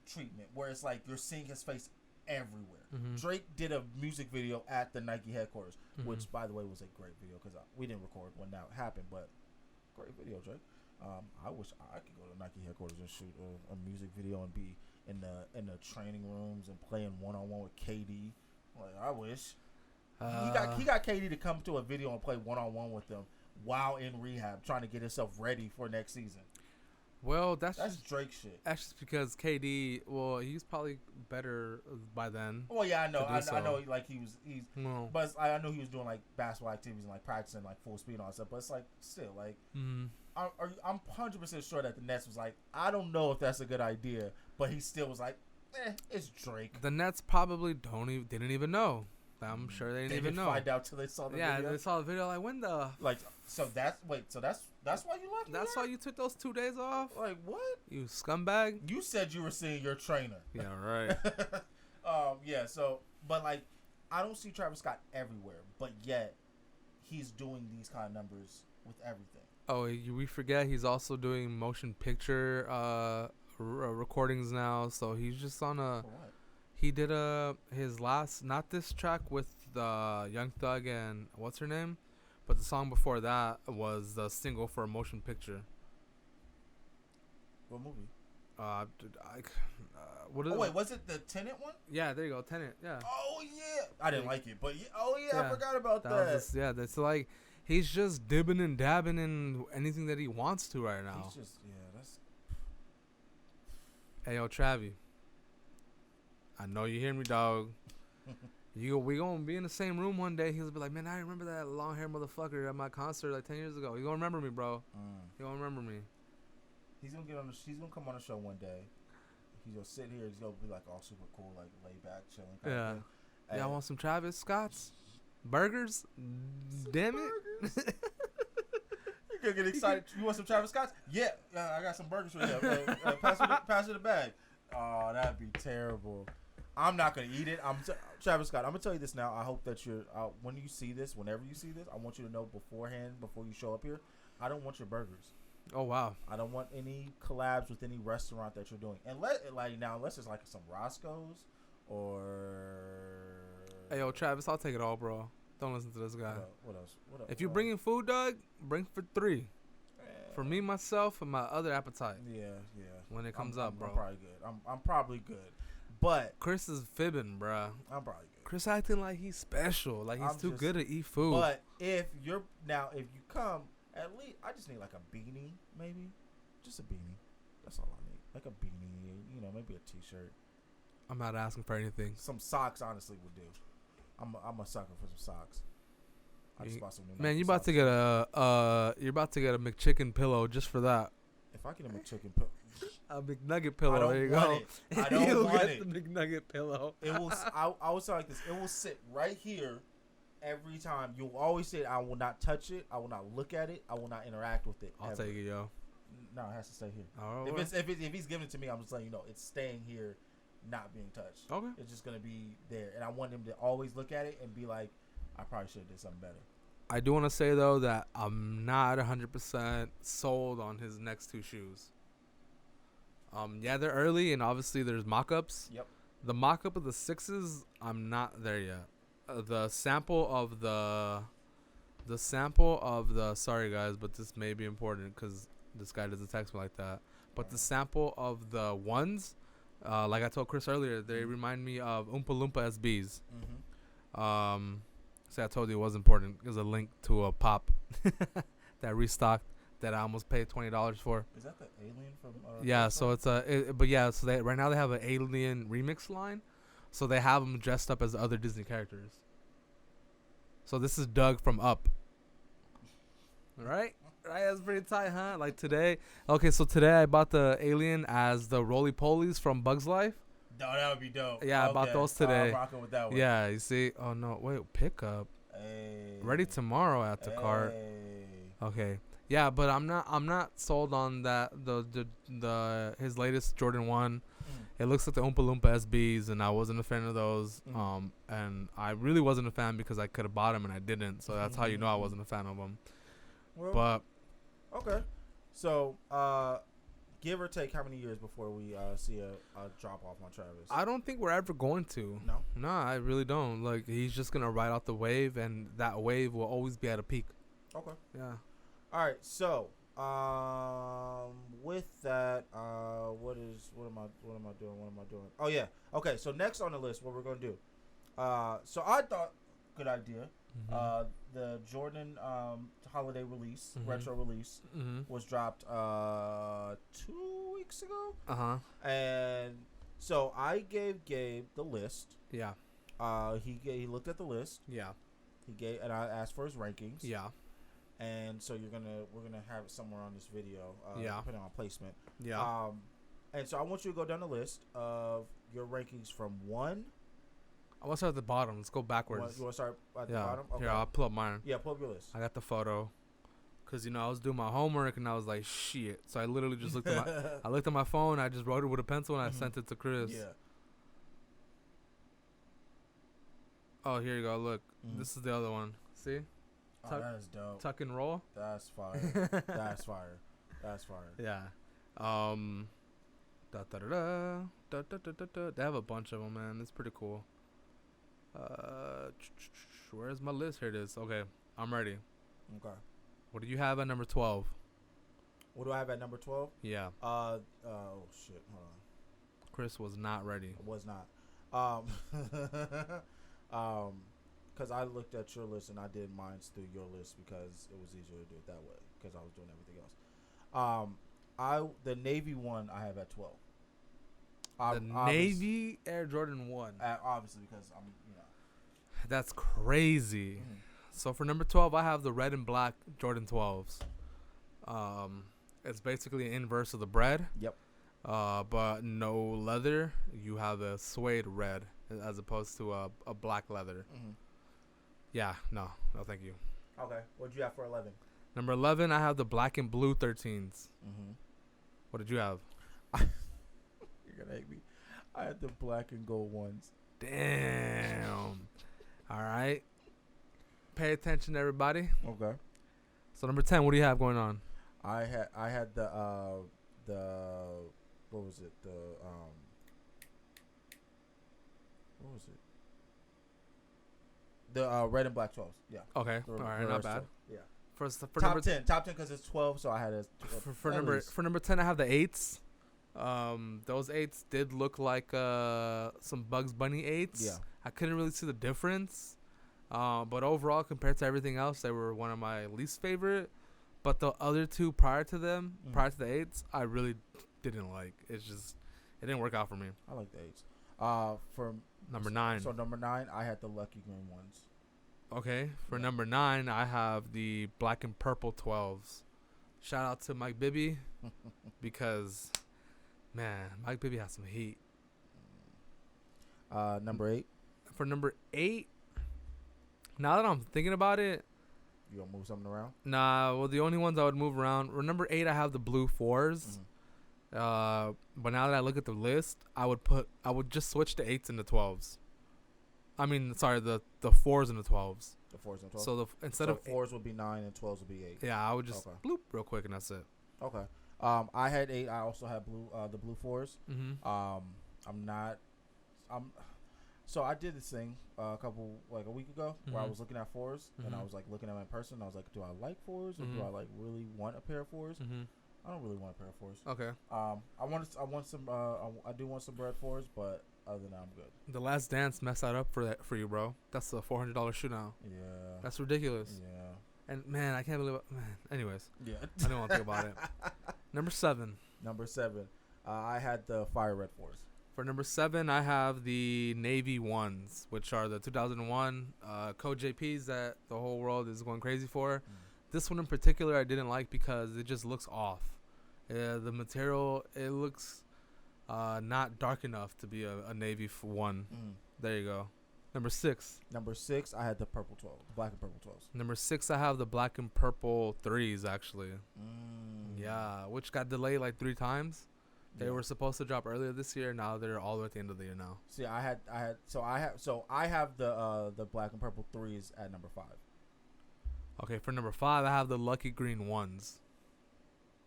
treatment where it's like you're seeing his face everywhere. Mm-hmm. Drake did a music video at the Nike headquarters, mm-hmm. which by the way was a great video because we didn't record when that happened, but great video, Drake. I wish I could go to Nike headquarters and shoot a music video and be in the training rooms and playing one-on-one with KD. Like I wish he got KD to come to a video and play one-on-one with them while in rehab, trying to get himself ready for next season. Well, that's Drake shit. That's just because KD. Well, he's probably better by then. Well, yeah, I know. I know. Like he's. Well, but I know he was doing like basketball activities and like practicing like full speed and all that stuff. But it's like still like. Mm-hmm. I'm 100% sure that the Nets was like, I don't know if that's a good idea, but he still was like, it's Drake. The Nets probably didn't even know. I'm sure they didn't even know. Find out till they saw the video. Yeah, they saw the video. Like when the that's why you left. That's why you took those 2 days off. Like what? You scumbag. You said you were seeing your trainer. Yeah, right. Yeah. So, but like, I don't see Travis Scott everywhere, but yet he's doing these kind of numbers with everything. Oh, we forget he's also doing motion picture recordings now. So he's just on a. For what? He did his last, not this track with Young Thug and what's her name, but the song before that was the single for a motion picture. What movie? What is wait, was it the Tenet one? Yeah, there you go, Tenet. Yeah. Oh yeah, I didn't like it, but I forgot about that. That's like he's just dibbing and dabbing in anything that he wants to right now. He's just that's. Hey yo, Travi. I know you hear me, dog. We gonna be in the same room one day. He'll be like, man, I remember that long hair motherfucker at my concert like 10 years ago. You gonna remember me, bro. You gonna remember me. He's gonna he's gonna come on the show one day. He's gonna sit here. He's gonna be like all super cool, like laid back, chilling. Yeah. Yeah, I want some Travis Scott's burgers. Damn it. You're gonna get excited. You want some Travis Scott's? Yeah, I got some burgers for you. Pass it the bag. Oh, that'd be terrible. I'm not gonna eat it. Travis Scott. I'm gonna tell you this now. I hope that whenever you see this, I want you to know beforehand, before you show up here, I don't want your burgers. Oh wow. I don't want any collabs with any restaurant that you're doing, unless it's like some Roscoe's or. Hey yo, Travis, I'll take it all, bro. Don't listen to this guy. What else? If you're bringing food, Doug, bring for 3. For me, myself, and my other appetite. Yeah. When it comes up, bro. I'm probably good. I'm probably good. But Chris is fibbing, bro. I'm probably good. Chris acting like he's special, like he's too good to eat food. But if you come, at least I just need like a beanie, maybe, just a beanie. That's all I need. Like a beanie, maybe a t-shirt. I'm not asking for anything. Some socks, honestly, would do. I'm a sucker for some socks. I just bought some new. Man, you're about to get a McChicken pillow just for that. If I get a McChicken pillow. A McNugget pillow. There you go. I don't want it. The McNugget pillow. It will. I would say like this. It will sit right here every time. You'll always say, "I will not touch it. I will not look at it. I will not interact with it." I'll take it, yo. No, it has to stay here. All right, if he's giving it to me, I'm just letting you know it's staying here, not being touched. Okay. It's just gonna be there, and I want him to always look at it and be like, "I probably should have did something better." I do want to say though that I'm not 100% sold on his next two shoes. Yeah, they're early, and obviously there's mock-ups. Yep. The mock-up of the 6s, I'm not there yet. The sample of the sorry guys, but this may be important because this guy doesn't text me like that. But the sample of the ones, like I told Chris earlier, they remind me of Oompa Loompa SBs. See, I told you it was important. There's a link to a pop that restocked that I almost paid $20 for. Is that the alien from? Yeah, so it's but yeah, so they right now they have an alien remix line, so they have them dressed up as other Disney characters. So this is Doug from Up. Right, that's pretty tight, huh? Like today, okay, so today I bought the alien as the roly polies from Bug's Life. No, that would be dope. Yeah, okay. I bought those today. I'm rocking with that one. Yeah, you see. Oh no, wait, pickup. Hey. Ready tomorrow at the cart. Okay. Yeah, but I'm not sold on that the his latest Jordan 1. It looks like the Oompa Loompa SBs, and I wasn't a fan of those. And I really wasn't a fan because I could have bought them and I didn't. So that's how you know I wasn't a fan of them. Well, but okay. So give or take how many years before we see a drop off on Travis? I don't think we're ever going to. No, I really don't. Like, he's just gonna ride out the wave, and that wave will always be at a peak. Okay. Yeah. All right. So with that, what am I doing? Oh yeah. Okay. So next on the list, what we're gonna do. So I thought, good idea. The Jordan holiday release, retro release, was dropped 2 weeks ago. And so I gave Gabe the list. Yeah. He looked at the list. Yeah. And I asked for his rankings. Yeah. And so we're gonna have it somewhere on this video. Yeah. Depending on placement. Yeah. And so I want you to go down the list of your rankings from 1. I want to start at the bottom. Let's go backwards. You want to start at the bottom? Okay. Here, I'll pull up mine. Yeah, pull up your list. I got the photo. Because, I was doing my homework, and I was like, shit. So I literally just looked at my phone. I just wrote it with a pencil, and I sent it to Chris. Yeah. Oh, here you go. Look. This is the other one. See? That is dope. Tuck and roll. That's fire. That's fire. Yeah. They have a bunch of them, man. It's pretty cool. Where's my list? Here it is. Okay, I'm ready. Okay. What do you have at number 12? What do I have at number 12? Yeah. Oh shit. Hold on. Chris was not ready. I was not. Because I looked at your list and I did mine through your list because it was easier to do it that way because I was doing everything else. The Navy one I have at 12. Navy Air Jordan 1. Obviously because I'm. That's crazy. So for number 12, I have the red and black Jordan 12s. It's basically an inverse of the bread. Yep. But no leather. You have a suede red as opposed to a black leather. Yeah, no, thank you. Okay, what'd you have for 11? Number 11, I have the black and blue 13s. What did you have? You're gonna hate me. I had the black and gold ones. Damn. All right. Pay attention, everybody. Okay. So number 10, what do you have going on? I had the what was it? What was it? The red and black 12s. Yeah. Okay. All right. Not bad. 12. Yeah. For top number 10. Top 10 because it's 12, so I had for number 10. I have the 8s. Those 8s did look like some Bugs Bunny 8s. Yeah. I couldn't really see the difference. But overall, compared to everything else, they were one of my least favorite. But the other two prior to the 8s, I really didn't like. It didn't work out for me. I like the 8s. For number 9. So number 9, I had the lucky green ones. Okay. For number 9, I have the black and purple 12s. Shout out to Mike Bibby because, man, Mike Bibby has some heat. Number 8. For number 8, now that I'm thinking about it, you gonna move something around? Nah. Well, the only ones I would move around. For number 8, I have the blue 4s. But now that I look at the list, I would just switch the 8s and the 12s. I mean, sorry, the 4s and the 12s. The 4s and 12s. So instead of 4s would be 9 and 12s would be 8. Yeah, I would just bloop real quick and that's it. Okay. I had 8. I also had the blue 4s. Mm-hmm. So I did this thing a week ago where I was looking at 4s and I was like looking at them in person. And I was like, do I like 4s or do I like really want a pair of 4s? I don't really want a pair of 4s. Okay. I do want some red 4s, but other than that, I'm good. The Last Dance messed that up for you, bro. That's a $400 shoe now. Yeah. That's ridiculous. Yeah. And man, I can't believe it. Man. Anyways. Yeah. I don't want to think about it. Number 7. I had the fire red 4s. For number 7, I have the Navy 1s, which are the 2001 Code JPs that the whole world is going crazy for. This one in particular I didn't like because it just looks off. The material, it looks not dark enough to be a Navy 1. There you go. Number 6. I had the purple 12, black and purple 12s. Number 6, I have the black and purple 3s, actually. Yeah, which got delayed like 3 times. They were supposed to drop earlier this year. Now they're all the way at the end of the year now. See, I have the black and purple 3s at number 5. Okay, for number 5, I have the lucky green 1s.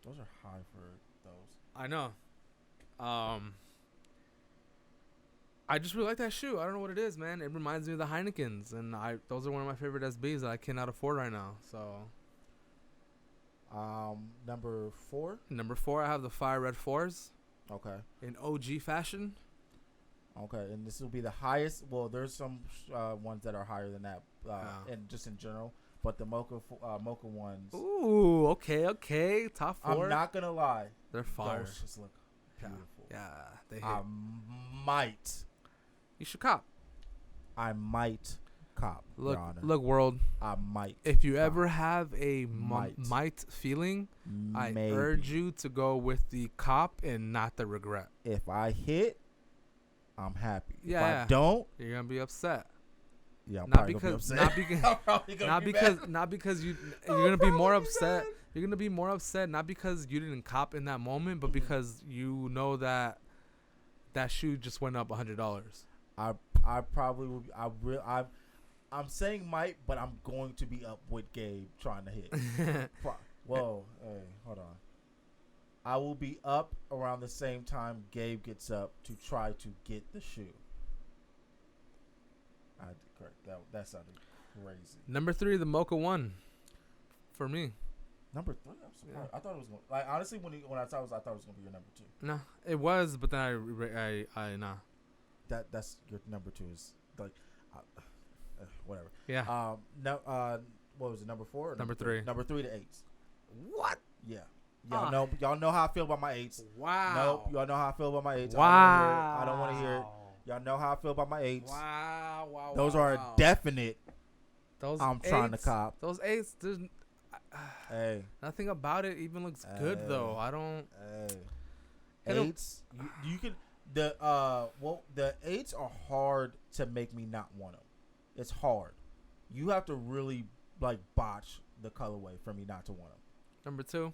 Those are high for those. I know. I just really like that shoe. I don't know what it is, man. It reminds me of the Heinekens, and those are one of my favorite SBs that I cannot afford right now. So, number 4. Number 4, I have the fire red 4s. Okay. In OG fashion. Okay, and this will be the highest. Well, there's some ones that are higher than that, and just in general. But the mocha ones. Ooh, okay. Top 4. I'm not gonna lie. They're fire. Those just look beautiful. Yeah, they hit. I might. You should cop. I might cop. Look, Your Honor. look, world. I might. If you ever have a might feeling, I urge you to go with the cop and not the regret. If I hit, I'm happy. Yeah. If I don't, you're gonna be upset. Yeah, I'm not probably because gonna be upset. not because you're gonna be more upset. You're gonna be more upset not because you didn't cop in that moment, but because you know that shoe just went up $100. I probably will. I'm saying might, but I'm going to be up with Gabe trying to hit. Whoa, hey, hold on. I will be up around the same time Gabe gets up to try to get the shoe. Correct. That sounded crazy. Number 3, the Mocha 1. For me. Number 3? I'm surprised. Yeah. I thought it was going. Like honestly, when I thought it was going to be your number 2. No, it was, but then I nah. That's your number 2 is like, whatever. Yeah. No. What was it? Number 4 or number 3? Number 3 to 8s. What? Yeah. Y'all know how I feel about my 8s. Wow. Nope. Y'all know how I feel about my 8s. Wow. I don't want to hear it. Y'all know how I feel about my 8s. Wow. Those are a definite. Those I'm 8s, trying to cop. Those 8s. There's hey. Nothing about it even looks good though. I don't. Hey. 8s. You can the 8s are hard to make me not want them. It's hard. You have to really like botch the colorway for me not to want them. Number 2.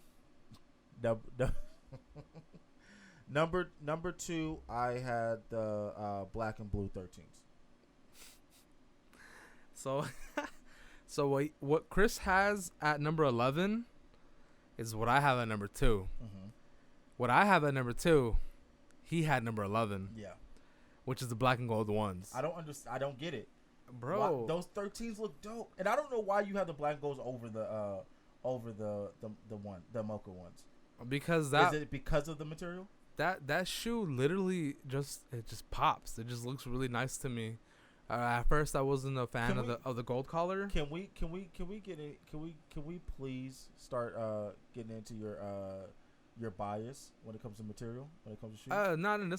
Number 2, I had the black and blue 13s. So what Chris has at number 11 is what I have at number 2. Mm-hmm. What I have at number 2, he had number 11. Yeah. Which is the black and gold ones. I don't understand. I don't get it, bro. Why, those 13s look dope, and I don't know why you have the black and golds over the mocha ones. Because is it because of the material? That shoe literally just pops. It just looks really nice to me. At first, I wasn't a fan of the gold collar. Can we get it? Can we please start getting into your bias when it comes to material, when it comes to shoes? Not in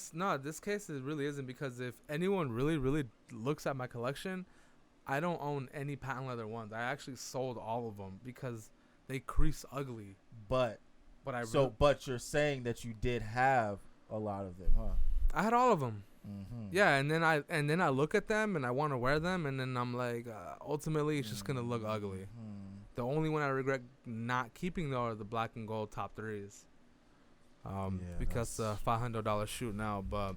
this case it really isn't, because if anyone really looks at my collection, I don't own any patent leather ones. I actually sold all of them because they crease ugly. But you're saying that you did have a lot of them, huh? I had all of them. Mm-hmm. Yeah, and then I look at them and I want to wear them, and then I'm like, ultimately it's just gonna look ugly. Mm-hmm. The only one I regret not keeping though are the black and gold top 3s. Because $500 shoe now, but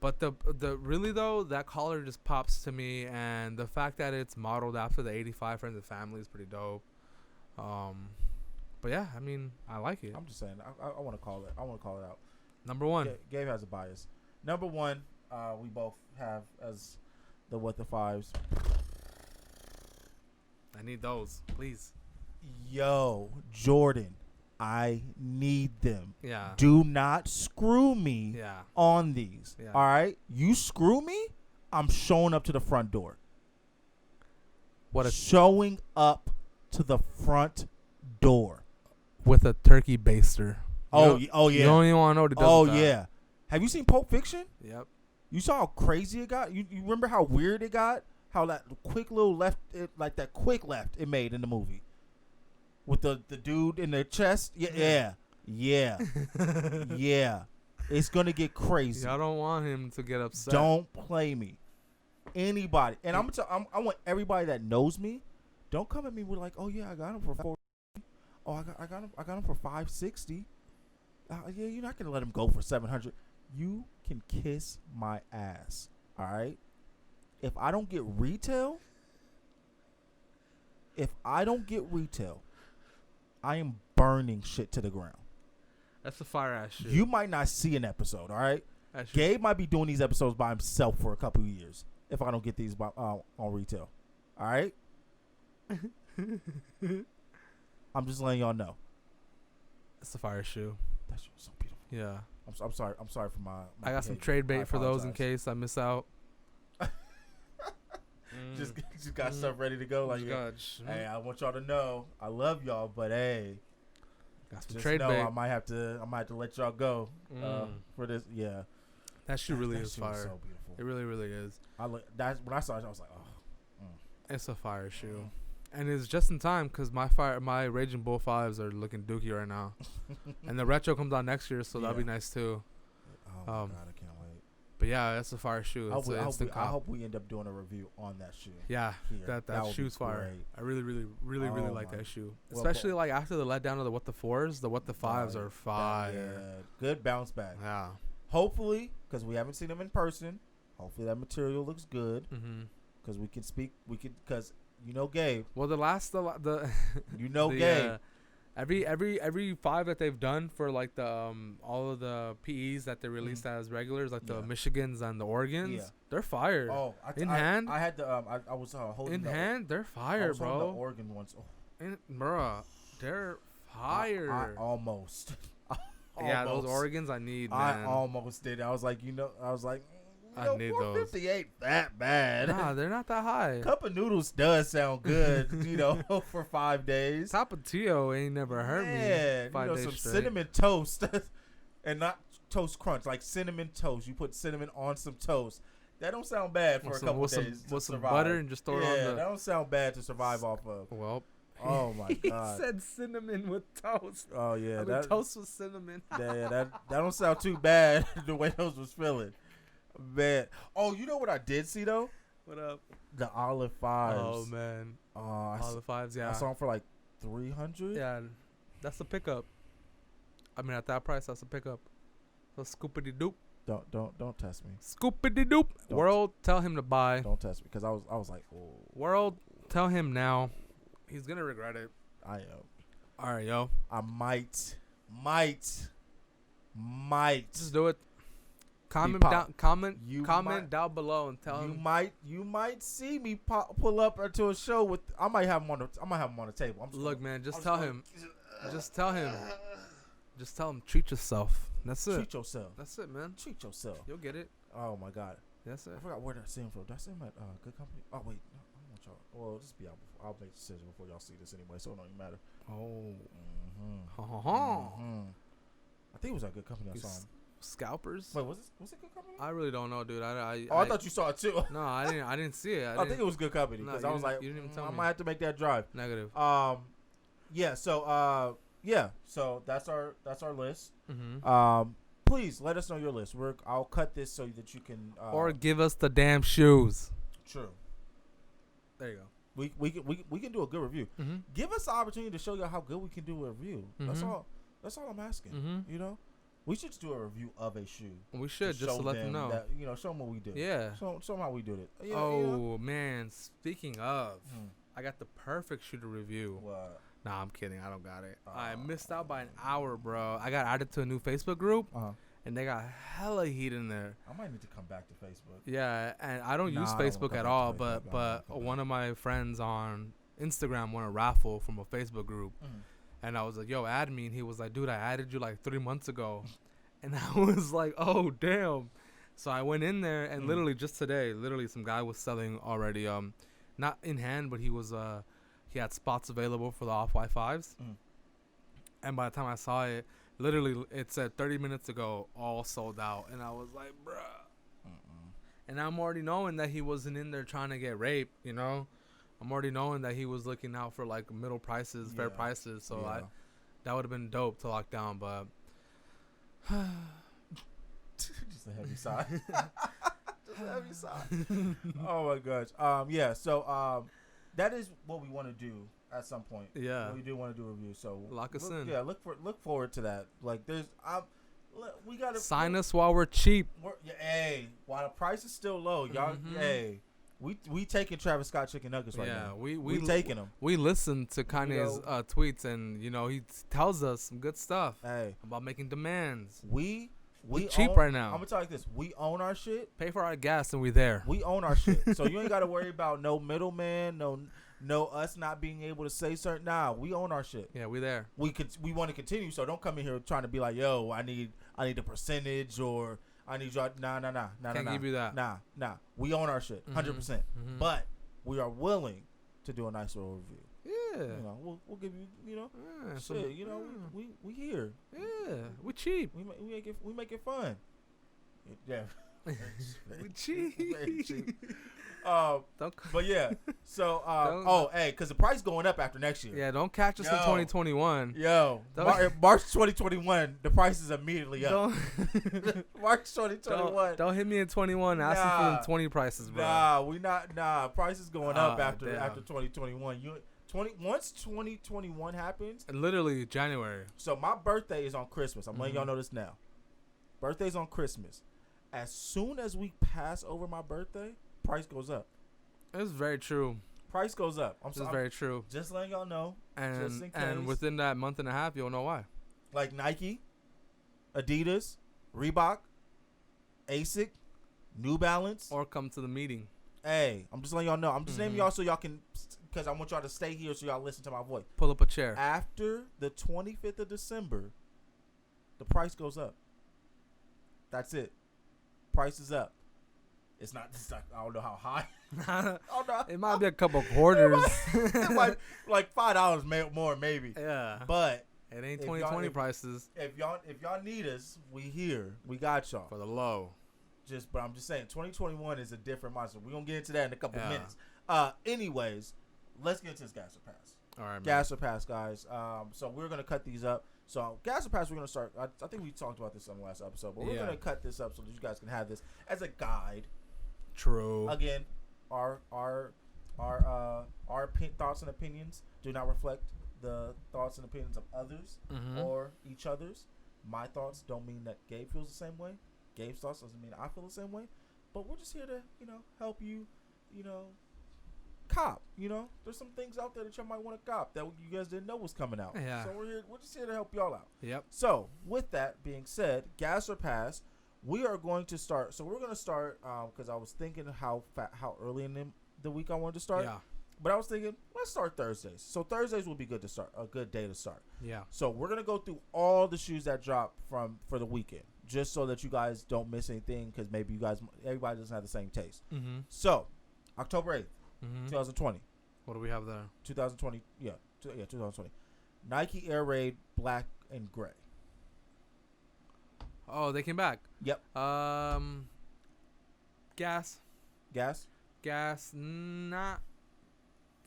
But the really though, that collar just pops to me, and the fact that it's modeled after the 85 Friends and Family is pretty dope. But yeah, I mean, I like it. I'm just saying, I want to call it. I want to call it out. Number one. Gabe has a bias. Number one, we both have as the What the Fives. I need those, please. Yo, Jordan, I need them. Yeah. Do not screw me on these. Yeah. All right? You screw me, I'm showing up to the front door. Showing up to the front door. With a turkey baster. Oh, yeah. You don't even want to know what it does with that. Yeah. Have you seen Pulp Fiction? Yep. You saw how crazy it got? You remember how weird it got? How that quick little left, that quick left it made in the movie? With the dude in the chest? Yeah. It's going to get crazy. I don't want him to get upset. Don't play me. Anybody. And I want everybody that knows me, don't come at me with like, oh, yeah, I got him for $4. Oh, I got him for $560. Yeah, you're not going to let him go for $700. You can kiss my ass. All right? If I don't get retail, I am burning shit to the ground. That's a fire ass shit. You might not see an episode, all right? Gabe might be doing these episodes by himself for a couple of years if I don't get these on retail. All right? I'm just letting y'all know. It's a fire shoe. That shit was so beautiful. Yeah. I'm sorry. I'm sorry for my I got some trade bait for those in case I miss out. Just got stuff ready to go. Like, hey, I want y'all to know I love y'all, but hey, got some just trade bait. I might have to let y'all go for this. Yeah, that shoe really is fire. So beautiful. It really, really is. That's when I saw it, I was like, oh, it's a fire shoe. And it's just in time because my Raging Bull 5s are looking dookie right now. And the retro comes out next year, so that'll be nice too. Oh, my God, I can't wait. But yeah, that's a fire shoe. I hope we end up doing a review on that shoe. Yeah, that shoe's fire. Great. I really, really, really, really like that shoe. Especially like after the letdown of the What the 4s, the What the 5s are fire. Yeah, good bounce back. Yeah. Hopefully, because we haven't seen them in person, hopefully that material looks good. Because we can speak, because you know Gabe. Well, Gabe. Every 5 that they've done for like the all of the PEs that they released as regulars, like the Michigans and the Oregons, they're fire. Oh, hand. I had the I was holding in hand. They're fire, I was bro. The Oregon ones. Oh. Bruh, they're fire. I almost. Yeah, those Oregons I need. Man. I almost did. I was like, I need those. 450 ain't that bad. Nah, they're not that high. Cup of noodles does sound good, for 5 days. Tapatio ain't never hurt me. 5 days some straight. Cinnamon toast, and not toast crunch, like cinnamon toast. You put cinnamon on some toast. That don't sound bad for a couple days. With some butter and just throw it on the. That don't sound bad to survive off of. Well. Oh my God! He said cinnamon with toast. Oh yeah, that toast with cinnamon. that don't sound too bad the way those was feeling. Man, oh, you know what I did see though? What up? The Olive Fives. Oh man, Olive Fives. Yeah, I saw them for like $300. Yeah, that's a pickup. I mean, at that price, that's a pickup. So scoopity doop. Don't test me. Scoopity doop. World, tell him to buy. Don't test me because I was like, oh. World, tell him now. He's gonna regret it. I am. All right, yo. I might. Just do it. Comment down below and tell him. You might see me pull up into a show with. I might have him on the table. Look, man, just tell him. Just tell him. Just tell him. Treat yourself. That's it. Treat yourself. That's it, man. Treat yourself. You'll get it. Oh my God. That's it. I forgot where did I see him from. Did I see him at Good Company? Oh wait, no, I don't want y'all. Well, just be out. I'll make a decision before y'all see this anyway, so it don't even matter. Oh. I think it was at Good Company. I saw him. Scalpers. Wait, was it Good Company? I really don't know, dude. I thought you saw it too. No, I didn't see it. I think it was Good Company because I was like, you didn't even tell me. I might have to make that drive. Negative. Yeah. So So that's our list. Please let us know your list. I'll cut this so that you can. Or give us the damn shoes. True. There you go. We can do a good review. Give us the opportunity to show y'all how good we can do a review. That's all I'm asking. We should just do a review of a shoe. We should just to let them know. That, show them what we did. Yeah. Show them how we did it. Yeah, oh, man. Speaking of, I got the perfect shoe to review. What? Nah, I'm kidding. I don't got it. I missed out by an hour, bro. I got added to a new Facebook group, and they got hella heat in there. I might need to come back to Facebook. Yeah, and I don't use Facebook at all, but one of my friends on Instagram won a raffle from a Facebook group. And I was like, yo, add me. And he was like, dude, I added you like 3 months ago. And I was like, oh, damn. So I went in there, and literally just today, some guy was selling already, not in hand, but he had spots available for the Off-White 5s. And by the time I saw it, literally it said 30 minutes ago, all sold out. And I was like, bruh. And I'm already knowing that he wasn't in there trying to get raped, I'm already knowing that he was looking out for like middle prices, fair prices. So that would have been dope to lock down, but just a heavy sigh. Just a heavy sigh. Oh my gosh. So that is what we want to do at some point. Yeah. We do want to do a review. So lock us in. Yeah, look forward to that. Like we gotta sign us while we're cheap. While the price is still low, y'all. We taking Travis Scott chicken nuggets right now. We taking them. We listen to Kanye's tweets, and he tells us some good stuff about making demands. We cheap own, right now. I'm gonna tell you this: we own our shit. Pay for our gas, and we there. We own our shit, so you ain't got to worry about no middleman, no us not being able to say certain. Nah, we own our shit. Yeah, we there. We want to continue, so don't come in here trying to be like, yo, I need a percentage or. I need y'all. Nah. Can't give you that. Nah. We own our shit, 100%. But we are willing to do a nice little review. Yeah. We'll give you. Shit. We here. Yeah. We cheap. We make it fun. Yeah. We cheap. Very cheap. But yeah. So because the price going up after next year. Yeah, don't catch us in 2021. Yo, March 2021, the price is immediately up. March 2021. Don't hit me in 21 asking for them 20 prices, bro. Price is going up after 2021. Once 2021 happens, literally January. So my birthday is on Christmas. I'm letting y'all know this now. Birthday's on Christmas. As soon as we pass over my birthday, price goes up. It's very true. Price goes up. It's very true. Just letting y'all know. And within that month and a half, you'll know why. Like Nike, Adidas, Reebok, ASIC, New Balance. Or come to the meeting. Hey, I'm just letting y'all know. I'm just naming y'all so y'all can, because I want y'all to stay here so y'all listen to my voice. Pull up a chair. After the 25th of December, the price goes up. That's it. Price is up. It's not I don't know how high. It might be a couple quarters. It might like $5 more maybe. Yeah. But it ain't 2020 prices. If y'all need us, we here. We got y'all. For the low. But I'm just saying 2021 is a different monster. We're gonna get into that in a couple minutes. Anyways, let's get into this gas or pass. All right, man. Gas or pass, guys. So we're gonna cut these up. So gas or pass, we're gonna start. I think we talked about this on the last episode, but we're gonna cut this up so that you guys can have this as a guide. True. Again, our thoughts and opinions do not reflect the thoughts and opinions of others or each other's. My thoughts don't mean that Gabe feels the same way. Gabe's thoughts doesn't mean I feel the same way. But we're just here to, help you, cop. There's some things out there that y'all might want to cop that you guys didn't know was coming out. Yeah. So we're just here to help y'all out. Yep. So with that being said, gas or pass, we are going to start. So we're going to start because I was thinking how early in the week I wanted to start. Yeah. But I was thinking, let's start Thursdays. So Thursdays will be good to start, a good day to start. Yeah. So we're gonna go through all the shoes that drop for the weekend, just so that you guys don't miss anything, because maybe everybody doesn't have the same taste. Mm-hmm. So October 8th, 2020. What do we have there? 2020. Yeah, 2020. Nike Air Raid Black and Gray. Oh, they came back. Yep. Gas. Not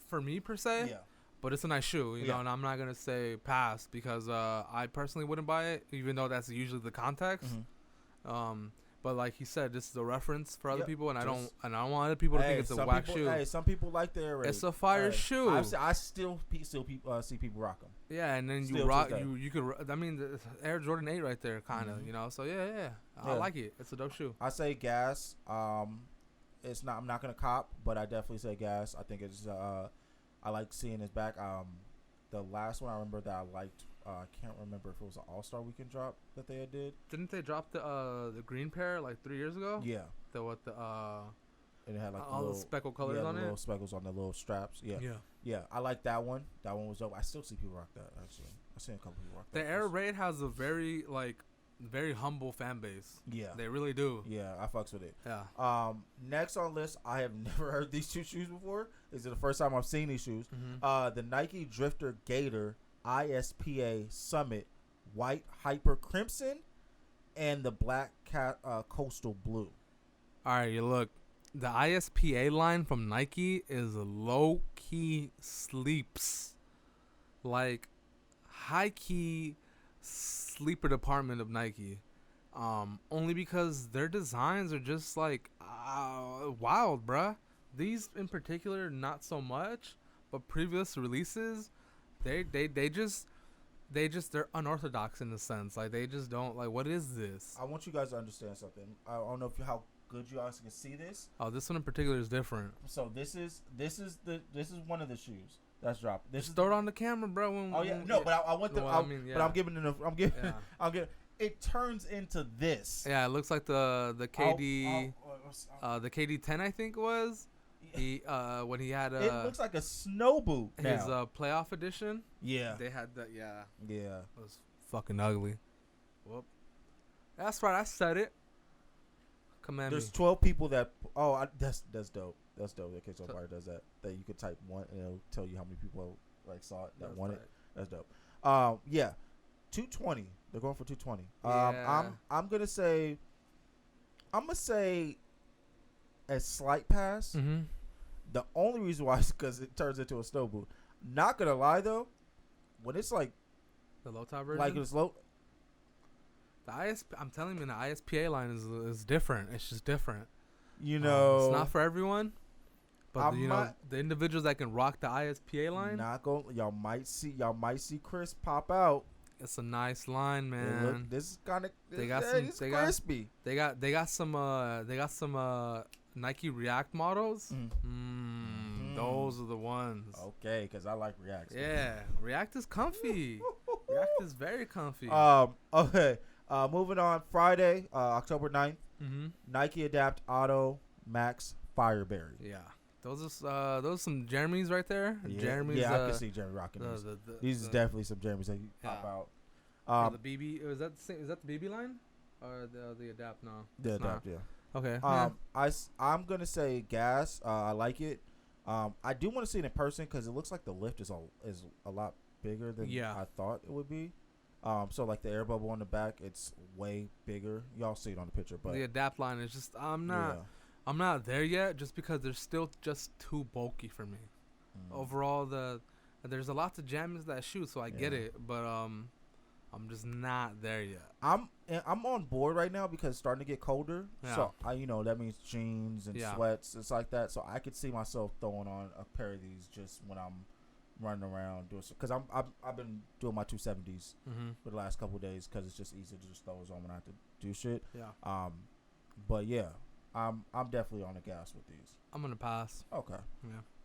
for me per se. Yeah. But it's a nice shoe, you know, and I'm not gonna say pass because I personally wouldn't buy it, even though that's usually the context. But like he said, this is a reference for other people, and I don't want other people to think it's a whack shoe. Hey, some people like the Air Raid. It's a fire shoe. I still see people rock them. Yeah, and then Still you to rock. this day. You could. I mean, the Air Jordan 8 right there, kind of. Mhm. You know. So yeah. I Yeah. like it. It's a dope shoe. I say gas. It's not. I'm not gonna cop, but I definitely say gas. I think it's. I like seeing his back. The last one I remember that I liked. I can't remember if it was an All-Star Weekend drop that they did. Didn't they drop the green pair like 3 years ago? Yeah. The And it had like all the speckle colors on the it. little speckles on the little straps. Yeah. Yeah. Yeah. I like that one. That one was dope. I still see people rock that. Actually, I've seen a couple people rock that. The Air Raid has a very humble fan base. Yeah. They really do. Yeah, I fucks with it. Yeah. Next on list, I have never heard these two shoes before. This is the first time I've seen these shoes. Mm-hmm. The Nike Drifter Gator ISPA Summit White Hyper Crimson and the Black Coastal Blue. All right, you look. The ISPA line from Nike is low key sleeps, like high key sleeper department of Nike. Only because their designs are just like wild, bruh. These in particular, not so much, but previous releases, they're unorthodox in a sense. Like they just don't like. What is this? I want you guys to understand something. I don't know how good you guys can see this. Oh, this one in particular is different. So this is one of the shoes that's dropped. This Just is throw it on the camera, bro. but I want them. Well, I mean, yeah. But I'm giving it. I'm giving. Yeah. I'm giving. It turns into this. Yeah, it looks like the KD the KD 10 I think it was. He when he had it looks like a snow boot. His now. playoff edition. Yeah. They had that. Yeah. Yeah. It was fucking ugly. Whoop. That's right. I said it. Command There's me. 12 people that. Oh, that's dope. That's dope. That Kickstart Fire does that. That you could type one and it'll tell you how many people like saw it that That's wanted. right. That's dope. Yeah, 220. They're going for 220. Yeah. I'm gonna say a slight pass. Mm-hmm. The only reason why is because it turns into a snow boot. Not gonna lie though, when it's like The low top version. it's low. I'm telling you, the ISPA line is different. It's just different. You know, it's not for everyone. But I the individuals that can rock the ISPA line, not going. Y'all might see Chris pop out. it's a nice line, man. Look, this is kind of. They got It's crispy. They got some Nike React models. Those are the ones. Okay, because I like React. Yeah, React is comfy. React is very comfy. Okay. Moving on. Friday, October 9th, Mm-hmm. Nike Adapt Auto Max Fireberry. Yeah, those are some Jeremy's right there. Yeah, Jeremy's. I can see Jeremy rocking these. These is definitely some Jeremy's that you pop out. The BB is that the same, is that the BB line or the Adapt? No, The it's not. Adapt, yeah. Okay. I'm gonna say gas. I like it. I do want to see it in person because it looks like the lift is a lot bigger than I thought it would be. So like the air bubble on the back, it's way bigger. Y'all see it on the picture, but the Adapt line is just I'm not there yet, just because they're still just too bulky for me. Overall, there's a lot to jam into that shoe, so I get it, but I'm just not there yet. I'm on board right now because it's starting to get colder. Yeah. So that means jeans and sweats. It's like that. So I could see myself throwing on a pair of these just when I'm running around doing, because I've been doing my 270s for the last couple of days because it's just easy to just throw those on when I have to do shit. Yeah. But yeah, I'm definitely on the gas with these. I'm gonna pass. Okay.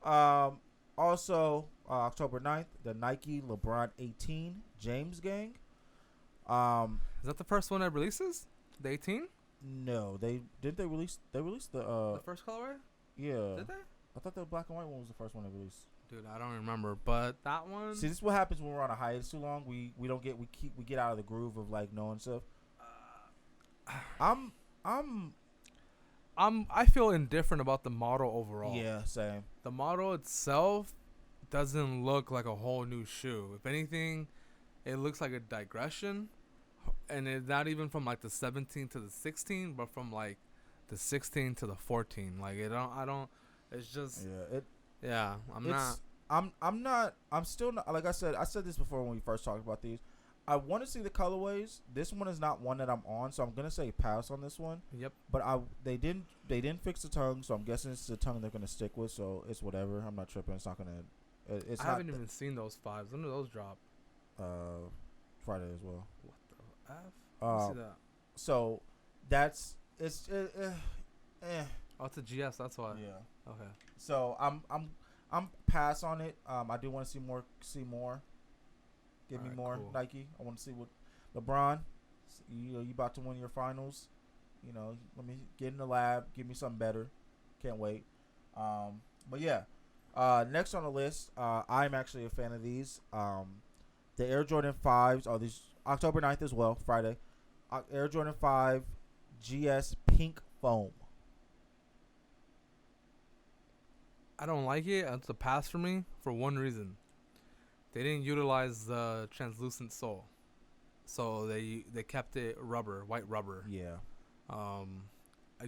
Yeah. Also, October 9th, the Nike LeBron 18 James Gang. Is that the first one that releases? The 18? No, they released the first colorway? Yeah. Did they? I thought the black and white one was the first one they released. Dude, I don't remember, but that one. See, this is what happens when we're on a hiatus too long. We get out of the groove of like knowing stuff. I feel indifferent about the model overall. Yeah, same. The model itself doesn't look like a whole new shoe. If anything, it looks like a digression, and it's not even from like the 17 to the 16, but from like the 16 to the 14. Like it's just I'm still not, like I said this before when we first talked about these. I want to see the colorways. This one is not one that I'm on, so I'm gonna say pass on this one. Yep. But they didn't fix the tongue, so I'm guessing it's the tongue they're gonna stick with. So it's whatever. I'm not tripping. It's not gonna. I haven't even seen those 5s. When do those drop? Friday as well. What the F? Let me see that. So that's it's Oh, it's a GS. That's why. yeah. Okay. So I'm pass on it. I do want to see more. Give me more cool. Nike. I want to see what LeBron. You about to win your finals. Let me get in the lab. Give me something better. Can't wait. But yeah. Next on the list, I'm actually a fan of these. The Air Jordan 5s are these October 9th as well, Friday. Air Jordan 5 GS Pink Foam. I don't like it. It's a pass for me for one reason. They didn't utilize the translucent sole, so they kept it white rubber. Yeah.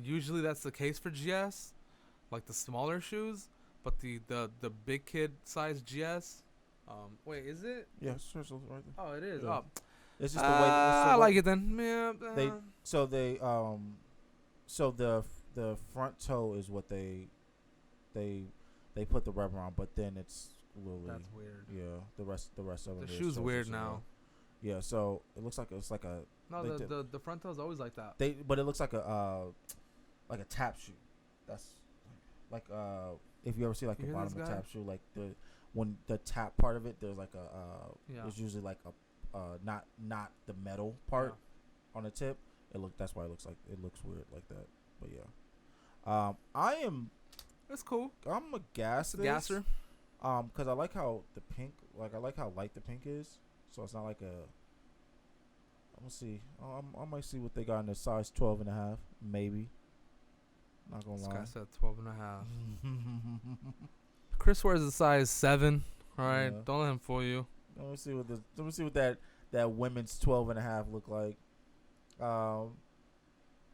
Usually that's the case for GS, like the smaller shoes, but the big kid size GS. Wait, is it? Yeah, it's right there. Oh, it is. Yeah. Oh, it's just the way. I like it then. Yeah. So the front toe is what they put the rubber on, but then it's literally That's weird. Yeah, the rest of The it. shoe's weird now. Yeah, so it looks like it's like a No, the front toe's always like that. but it looks like a tap shoe. That's like if you ever see like the bottom of a tap shoe, like when the tap part of it, there's like there's usually like a not the metal part on the tip. That's why it looks weird like that. But yeah, It's cool. I'm a gasser. Because I like how the pink, I like how light the pink is. So it's not like a. I'm gonna see. I might see what they got in the size 12.5, maybe. Not gonna lie. This guy said 12.5. Chris wears a size 7. All right, Yeah. don't let him fool you. Let me see what that women's 12.5 look like.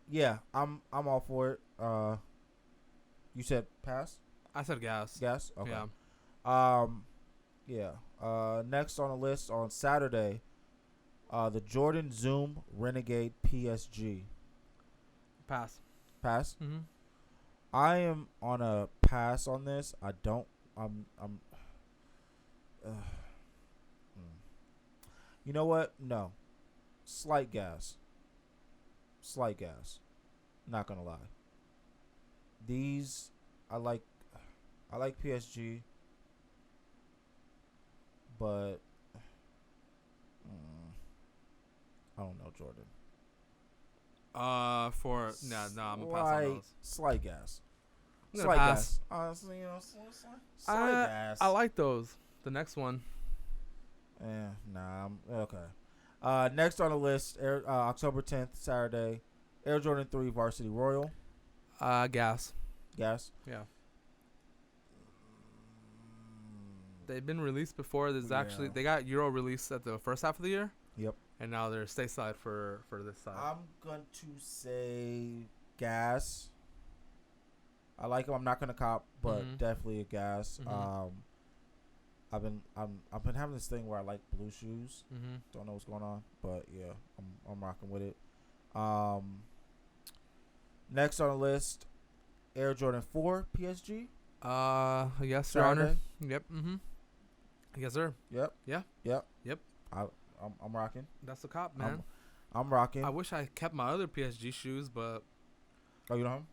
Yeah, I'm all for it. You said pass? I said gas. Gas? Okay. Yeah. Yeah. Next on the list on Saturday, the Jordan Zoom Renegade PSG. Pass. Pass? Mm-hmm. I am on a pass on this. You know what? No. Slight gas. Not gonna lie. These I like PSG, but I don't know Jordan. I'm a pass on those. Slight gas. I'm gonna pass. Gas. Honestly, slight gas. I like those. The next one. I'm okay. Next on the list, October 10th, Saturday, Air Jordan 3 Varsity Royal. Gas. Gas. Yeah. They've been released before. They got Euro released at the first half of the year. Yep. And now they're stateside for this side. I'm going to say gas. I like them. I'm not gonna cop, but definitely a gas. Mm-hmm. I've been having this thing where I like blue shoes. Mm-hmm. Don't know what's going on, but yeah, I'm rocking with it. Next on the list, Air Jordan 4 PSG. Yes, Your Honor. Yep. Mm-hmm. Yes, sir. Yep. Yeah. Yep. Yep. I'm rocking. That's the cop, man. I'm rocking. I wish I kept my other PSG shoes, but Oh, you know him?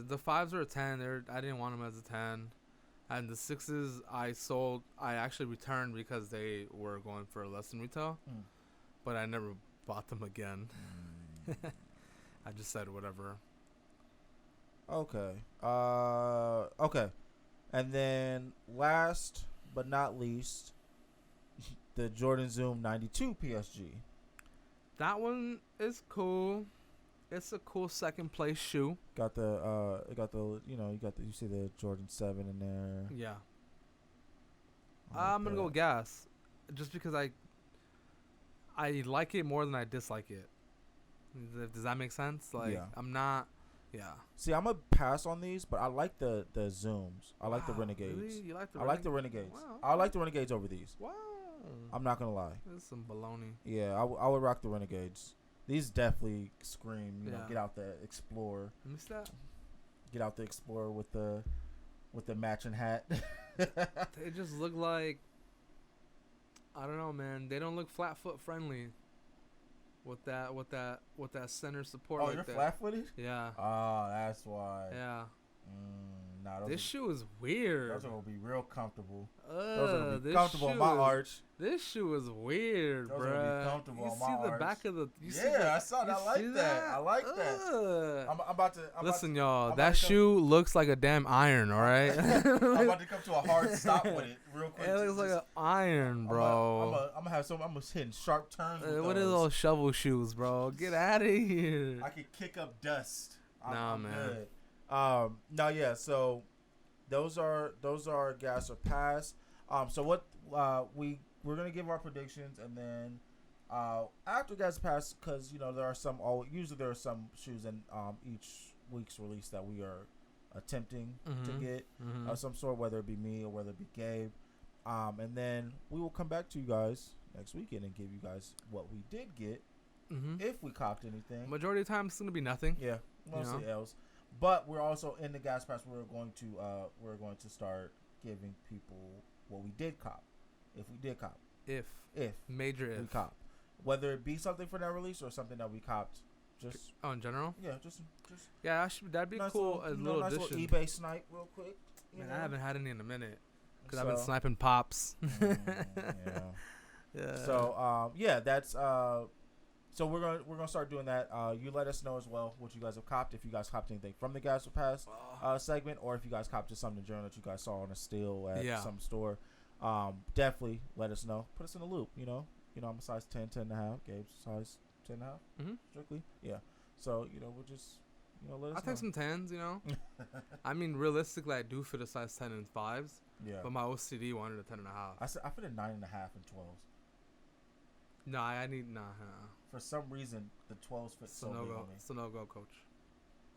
the 5s are a 10. I didn't want them as a 10. And the 6s I actually returned because they were going for less than retail. But I never bought them again. I just said whatever. Okay. Okay. And then last but not least, the Jordan Zoom 92 PSG. That one is cool. It's a cool second place shoe. You see the Jordan 7 in there. Yeah. I'm gonna go with gas, just because I like it more than I dislike it. Does that make sense? Like, yeah. I'm not. Yeah. See, I'm gonna pass on these, but I like the Zooms. I like the Renegades. Really? You like the I like the Renegades. Wow. I like the Renegades over these. Wow. I'm not gonna lie. This is some baloney. Yeah, I would rock the Renegades. These definitely scream. You know, get out the Explorer. Let me see that. Get out the Explorer with the matching hat. They just look like I don't know, man. They don't look flat foot friendly. With that center support. Oh, like you're that. flat-footed? Yeah. Oh, that's why. Yeah. Nah, This shoe is weird. Those are gonna be real comfortable. Those are gonna be comfortable on my arch. This shoe is weird, bro. Those are gonna be comfortable on my arch. You see the back of the? I saw that. I like that. I like that. I'm about to. Listen, y'all. That shoe looks like a damn iron. All right. I'm about to come to a hard stop with it, real quick. It looks like an iron, bro. I'm gonna have some. I'm hitting sharp turns. With what are those shovel shoes, bro? Get out of here. I could kick up dust. I'm man. Good. No, yeah. So those are gas or pass. So what we're gonna give our predictions, and then after gas pass, because there are some. Usually there are some shoes in each week's release that we are attempting to get of some sort, whether it be me or whether it be Gabe. And then we will come back to you guys next weekend and give you guys what we did get, if we copped anything. Majority of the time, it's gonna be nothing. Yeah, mostly L's. But we're also in the gas pass. We're going to start giving people what we did cop, if we did cop, if major we if cop, whether it be something for that release or something that we copped. Just in general. Yeah, just yeah. That'd be nice cool. A little nice addition. Little eBay snipe, real quick. Man, I haven't had any in a minute because I've been sniping pops. Yeah. So that's So we're gonna start doing that. You let us know as well what you guys have copped, if you guys copped anything from the Gas Pass segment, or if you guys copped just something in general that you guys saw on a steal at some store. Definitely let us know. Put us in the loop. I'm a size 10, 10 and a half. Gabe's size 10 and a half. Strictly. Yeah. So we'll just let us know. I'll take some 10s. I mean, realistically, I do fit a size 10 and 5s. Yeah. But my OCD wanted a 10 and a half. I fit a 9 and a half and 12s. No, I need For some reason, the 12s fit so big on me. It's a no-go, coach.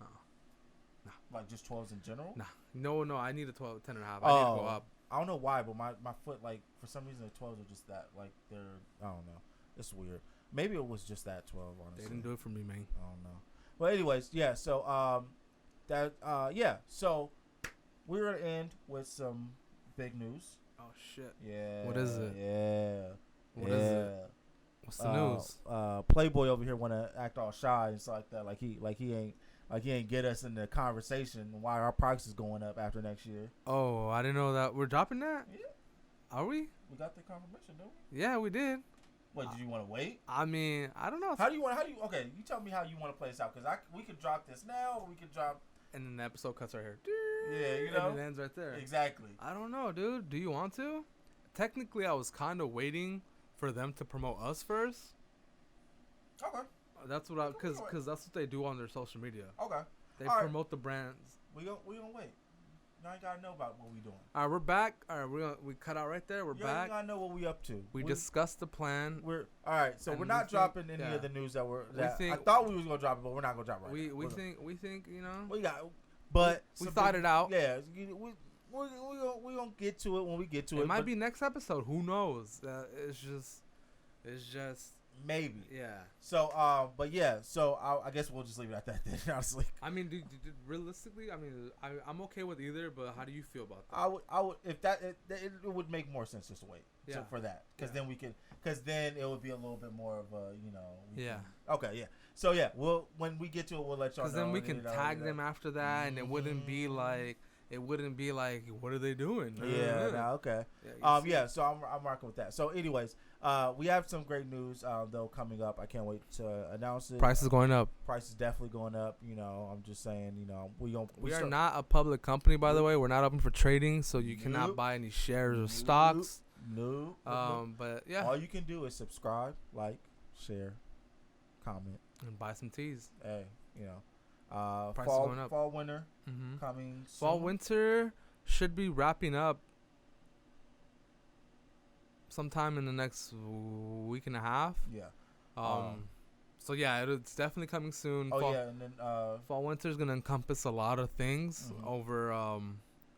No. Like just 12s in general? No, I need a 12, 10 and a half. I need to go up. I don't know why, but my foot, like, for some reason, the 12s are just that, like, I don't know. It's weird. Maybe it was just that 12, honestly. They didn't do it for me, man. I don't know. Well, anyways, yeah, so, so we're going to end with some big news. Oh, shit. Yeah. What is it? Yeah. What is it? What's the news? Playboy over here want to act all shy and stuff like that, like he ain't get us in the conversation why our price is going up after next year. Oh, I didn't know that. We're dropping that? Yeah. Are we? We got the confirmation, don't we? Yeah, we did. Wait, did you want to wait? I mean, I don't know. Okay, you tell me how you want to play this out, because we could drop this now, or we could drop. And then the episode cuts right here. Yeah, And it ends right there. Exactly. I don't know, dude. Do you want to? Technically, I was kind of waiting for them to promote us first. Okay. That's what because that's what they do on their social media. Okay. They promote the brands. We gonna wait. Now you gotta know about what we doing. All right, we're back. All right, we cut out right there. We're back. You gotta know what we up to. We discussed the plan. We're all right. So we're not dropping any of the news that I thought we was gonna drop it, but we're not gonna drop it right now. We think we got, but we thought it out. Yeah, we gonna get to it when we get to it. It might be next episode. Who knows? It's just. Maybe. Yeah. So, but yeah. So I guess we'll just leave it at that then. Honestly. I mean, realistically, I mean, I'm okay with either. But how do you feel about that? I would if it would make more sense just to wait for that, because then we can, because then it would be a little bit more of a Okay. Yeah. So yeah, when we get to it, we'll let y'all know. Because then we can tag them after that, and it wouldn't be like. What are they doing? Yeah, okay. Yeah, so I'm rocking with that. So anyways, we have some great news though coming up. I can't wait to announce it. Price is going up. Price is definitely going up. I'm just saying, we are not a public company, by the way. We're not open for trading, so you cannot buy any shares or stocks. No. But yeah. All you can do is subscribe, like, share, comment, and buy some teas. Hey, fall winter coming soon. Fall winter should be wrapping up sometime in the next week and a half. Yeah. So yeah, it's definitely coming soon. And then fall winter is gonna encompass a lot of things over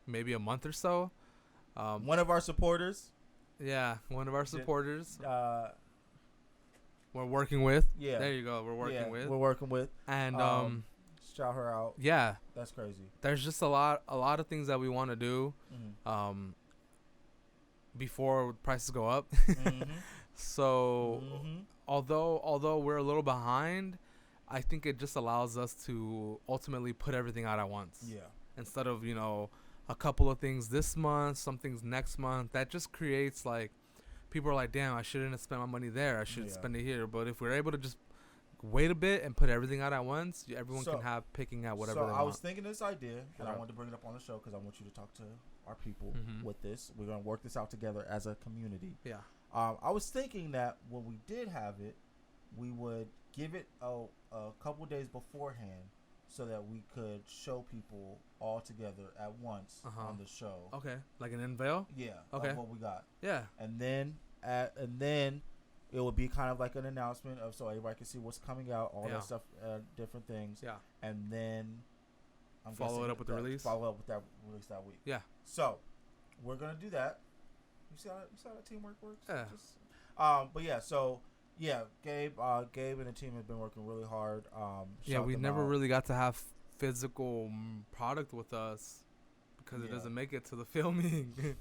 maybe a month or so. One of our supporters. Yeah, one of our supporters. We're working with. Yeah. There you go. We're working with. And shout her out. Yeah. That's crazy. There's just a lot of things that we want to do. before prices go up. Mm-hmm. So Mm-hmm. although we're a little behind, I think it just allows us to ultimately put everything out at once. Yeah. Instead of, a couple of things this month, some things next month. That just creates like people are like, damn, I shouldn't have spent my money there. I should spend it here. But if we're able to just wait a bit and put everything out at once, everyone can have picking out whatever they want. So I was thinking this idea, and I wanted to bring it up on the show because I want you to talk to our people with this. We're going to work this out together as a community. Yeah. I was thinking that when we did have it, we would give it a couple days beforehand so that we could show people all together at once on the show. Okay. Like an unveil? Yeah. Okay. Of what we got. Yeah. And then it would be kind of like an announcement of so everybody can see what's coming out, all that stuff, different things. Yeah. And then follow it up with the release. Follow up with that release that week. Yeah. So we're gonna do that. You see how teamwork works? Yeah. But yeah, so yeah, Gabe and the team have been working really hard. We never really got to have physical product with us because it doesn't make it to the filming.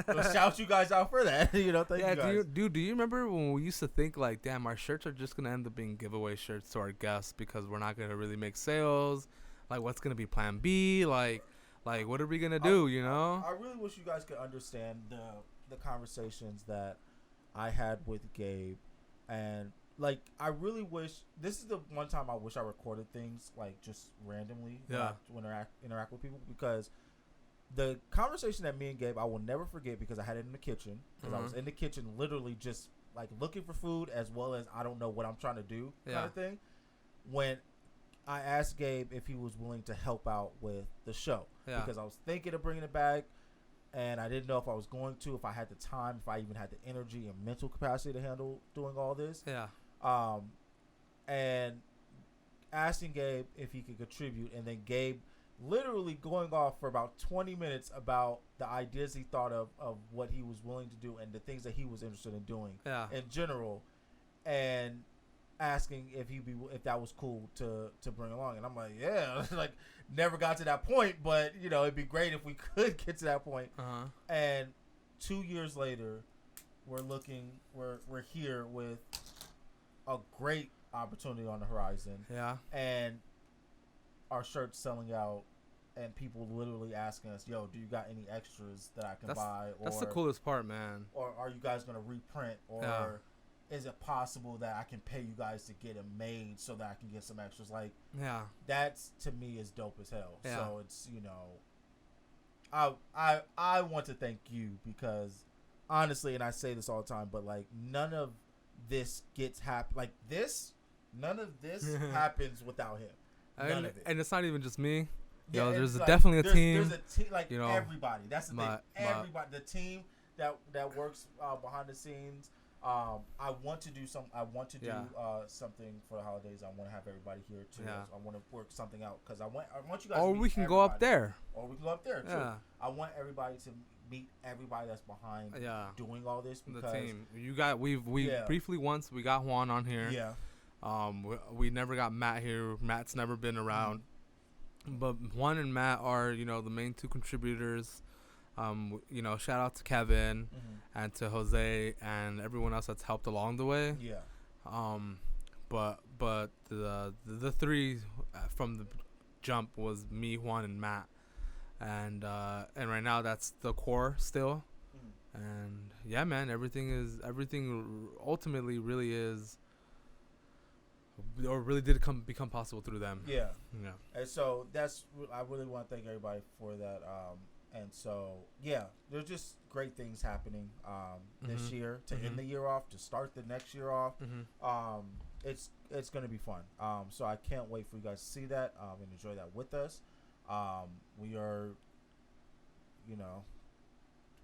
Well, shout you guys out for that. Thank you guys. Do you remember when we used to think like, damn, our shirts are just gonna end up being giveaway shirts to our guests because we're not gonna really make sales? Like, what's gonna be Plan B? Like what are we gonna do? I really wish you guys could understand the conversations that I had with Gabe, and like I really wish this is the one time I wish I recorded things like just randomly when I interact with people, because the conversation that me and Gabe I will never forget, because I had it in the kitchen because I was in the kitchen literally just like looking for food as well as I don't know what I'm trying to do kind of thing, when I asked Gabe if he was willing to help out with the show because I was thinking of bringing it back. And I didn't know if I was going to, if I had the time, if I even had the energy and mental capacity to handle doing all this. Yeah. And asking Gabe if he could contribute, and then Gabe literally going off for about 20 minutes about the ideas he thought of what he was willing to do and the things that he was interested in doing in general, and asking if that was cool to bring along. And I'm like, yeah, like never got to that point, but it'd be great if we could get to that point. And 2 years later, we're here with a great opportunity on the horizon. Yeah. And our shirt's selling out, and people literally asking us, yo, do you got any extras that I can buy? Or that's the coolest part, man. Or are you guys gonna reprint? Or is it possible that I can pay you guys to get them made so that I can get some extras? Like, that's to me is dope as hell. Yeah. So it's I want to thank you, because honestly, and I say this all the time, but like none of this none of this happens without him. None of it. And it's not even just me. Yeah, there's like, definitely a team. There's a team, like everybody. That's the thing. Everybody, the team that works behind the scenes. I want to do something for the holidays. I want to have everybody here too. Yeah. I want to work something out because I want you guys. Or we can go up there. Or we can go up there too. I want everybody to meet everybody that's behind doing all this. Because the team. We briefly once we got Juan on here. Yeah. We never got Matt here. Matt's never been around. But Juan and Matt are the main two contributors. Shout out to Kevin and to Jose and everyone else that's helped along the way. Yeah. But the three from the jump was me, Juan, and Matt, and right now that's the core still. And yeah, man, everything ultimately really is, or really did become possible through them. Yeah. And so I really want to thank everybody for that. And so, yeah, there's just great things happening this year to end the year off, to start the next year off. It's going to be fun. So I can't wait for you guys to see that and enjoy that with us. We are,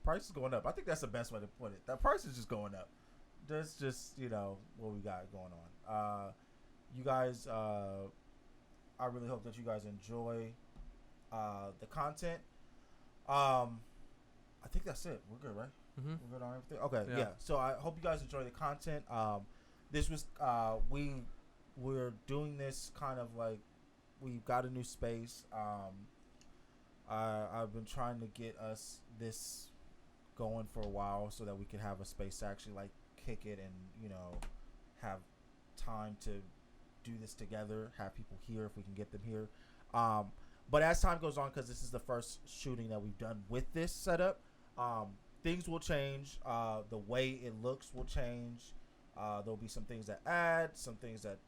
price is going up. I think that's the best way to put it. That price is just going up. That's just, what we got going on. You guys, I really hope that you guys enjoy the content. I think that's it. We're good, right? We're good on everything. Okay, yeah. So I hope you guys enjoy the content. This was we're doing this kind of like we've got a new space. I've been trying to get us this going for a while so that we can have a space to actually like kick it and, you know, have time to do this together, have people here if we can get them here. But as time goes on, because this is the first shooting that we've done with this setup, things will change. The way it looks will change. There'll be some things that add, some things that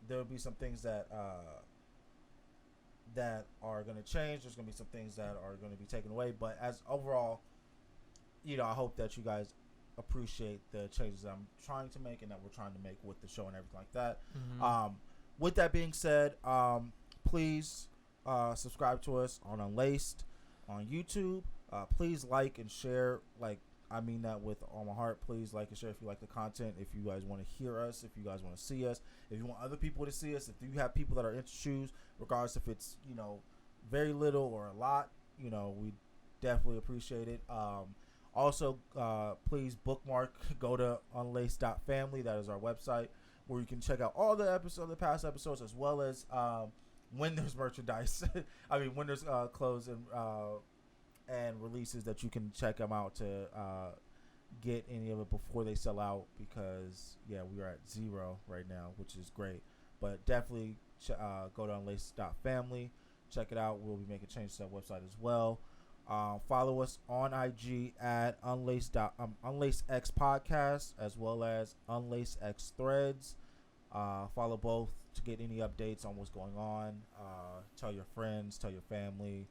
there'll be some things that that are going to change. There's going to be some things that are going to be taken away. But as overall, you know, I hope that you guys appreciate the changes that I'm trying to make and that we're trying to make with the show and everything like that. Mm-hmm. With that being said, please subscribe to us on Unlaced on YouTube. Please like and share. Like, I mean that with all my heart. Please like and share if you like the content. If you guys want to hear us, if you guys want to see us, if you want other people to see us, if you have people that are into shoes, regardless if it's, you know, very little or a lot, you know, we definitely appreciate it. Also, please bookmark, go to unlaced.family. That is our website where you can check out all the past episodes, as well as when there's merchandise. I mean, when there's clothes and releases that you can check them out to get any of it before they sell out, because yeah, we are at 0 right now, which is great. But definitely go to unlaced.family, check it out. We'll be making changes to that website as well. Follow us on IG at UnlacedX Podcast, as well as UnlacedX Threads. Follow both to get any updates on what's going on. Tell your friends, tell your family,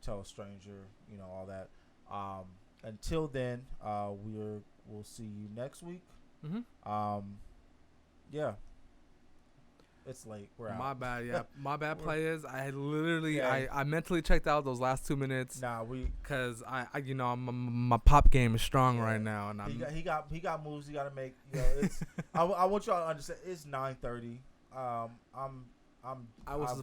tell a stranger, you know, all that. Until then, we'll see you next week. Mm-hmm. Yeah. It's late. We're out. My bad. Yeah, my bad. Players. I literally, I mentally checked out those last 2 minutes. Because I you know, my pop game is strong right now, and he got moves he got to make. You know, it's I want y'all to understand. It's 9:30. I was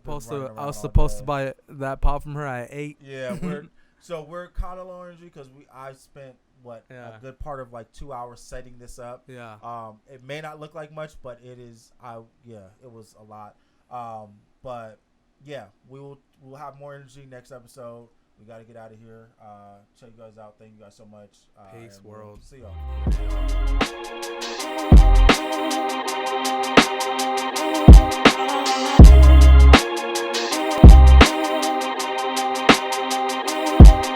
supposed to buy that pop from her at 8. Yeah, we're kind of low energy because I spent a good part of like 2 hours setting this up. Yeah. It may not look like much, but it is. It was a lot. But yeah, we'll have more energy next episode. We got to get out of here. Check you guys out. Thank you guys so much. Peace, world. See y'all.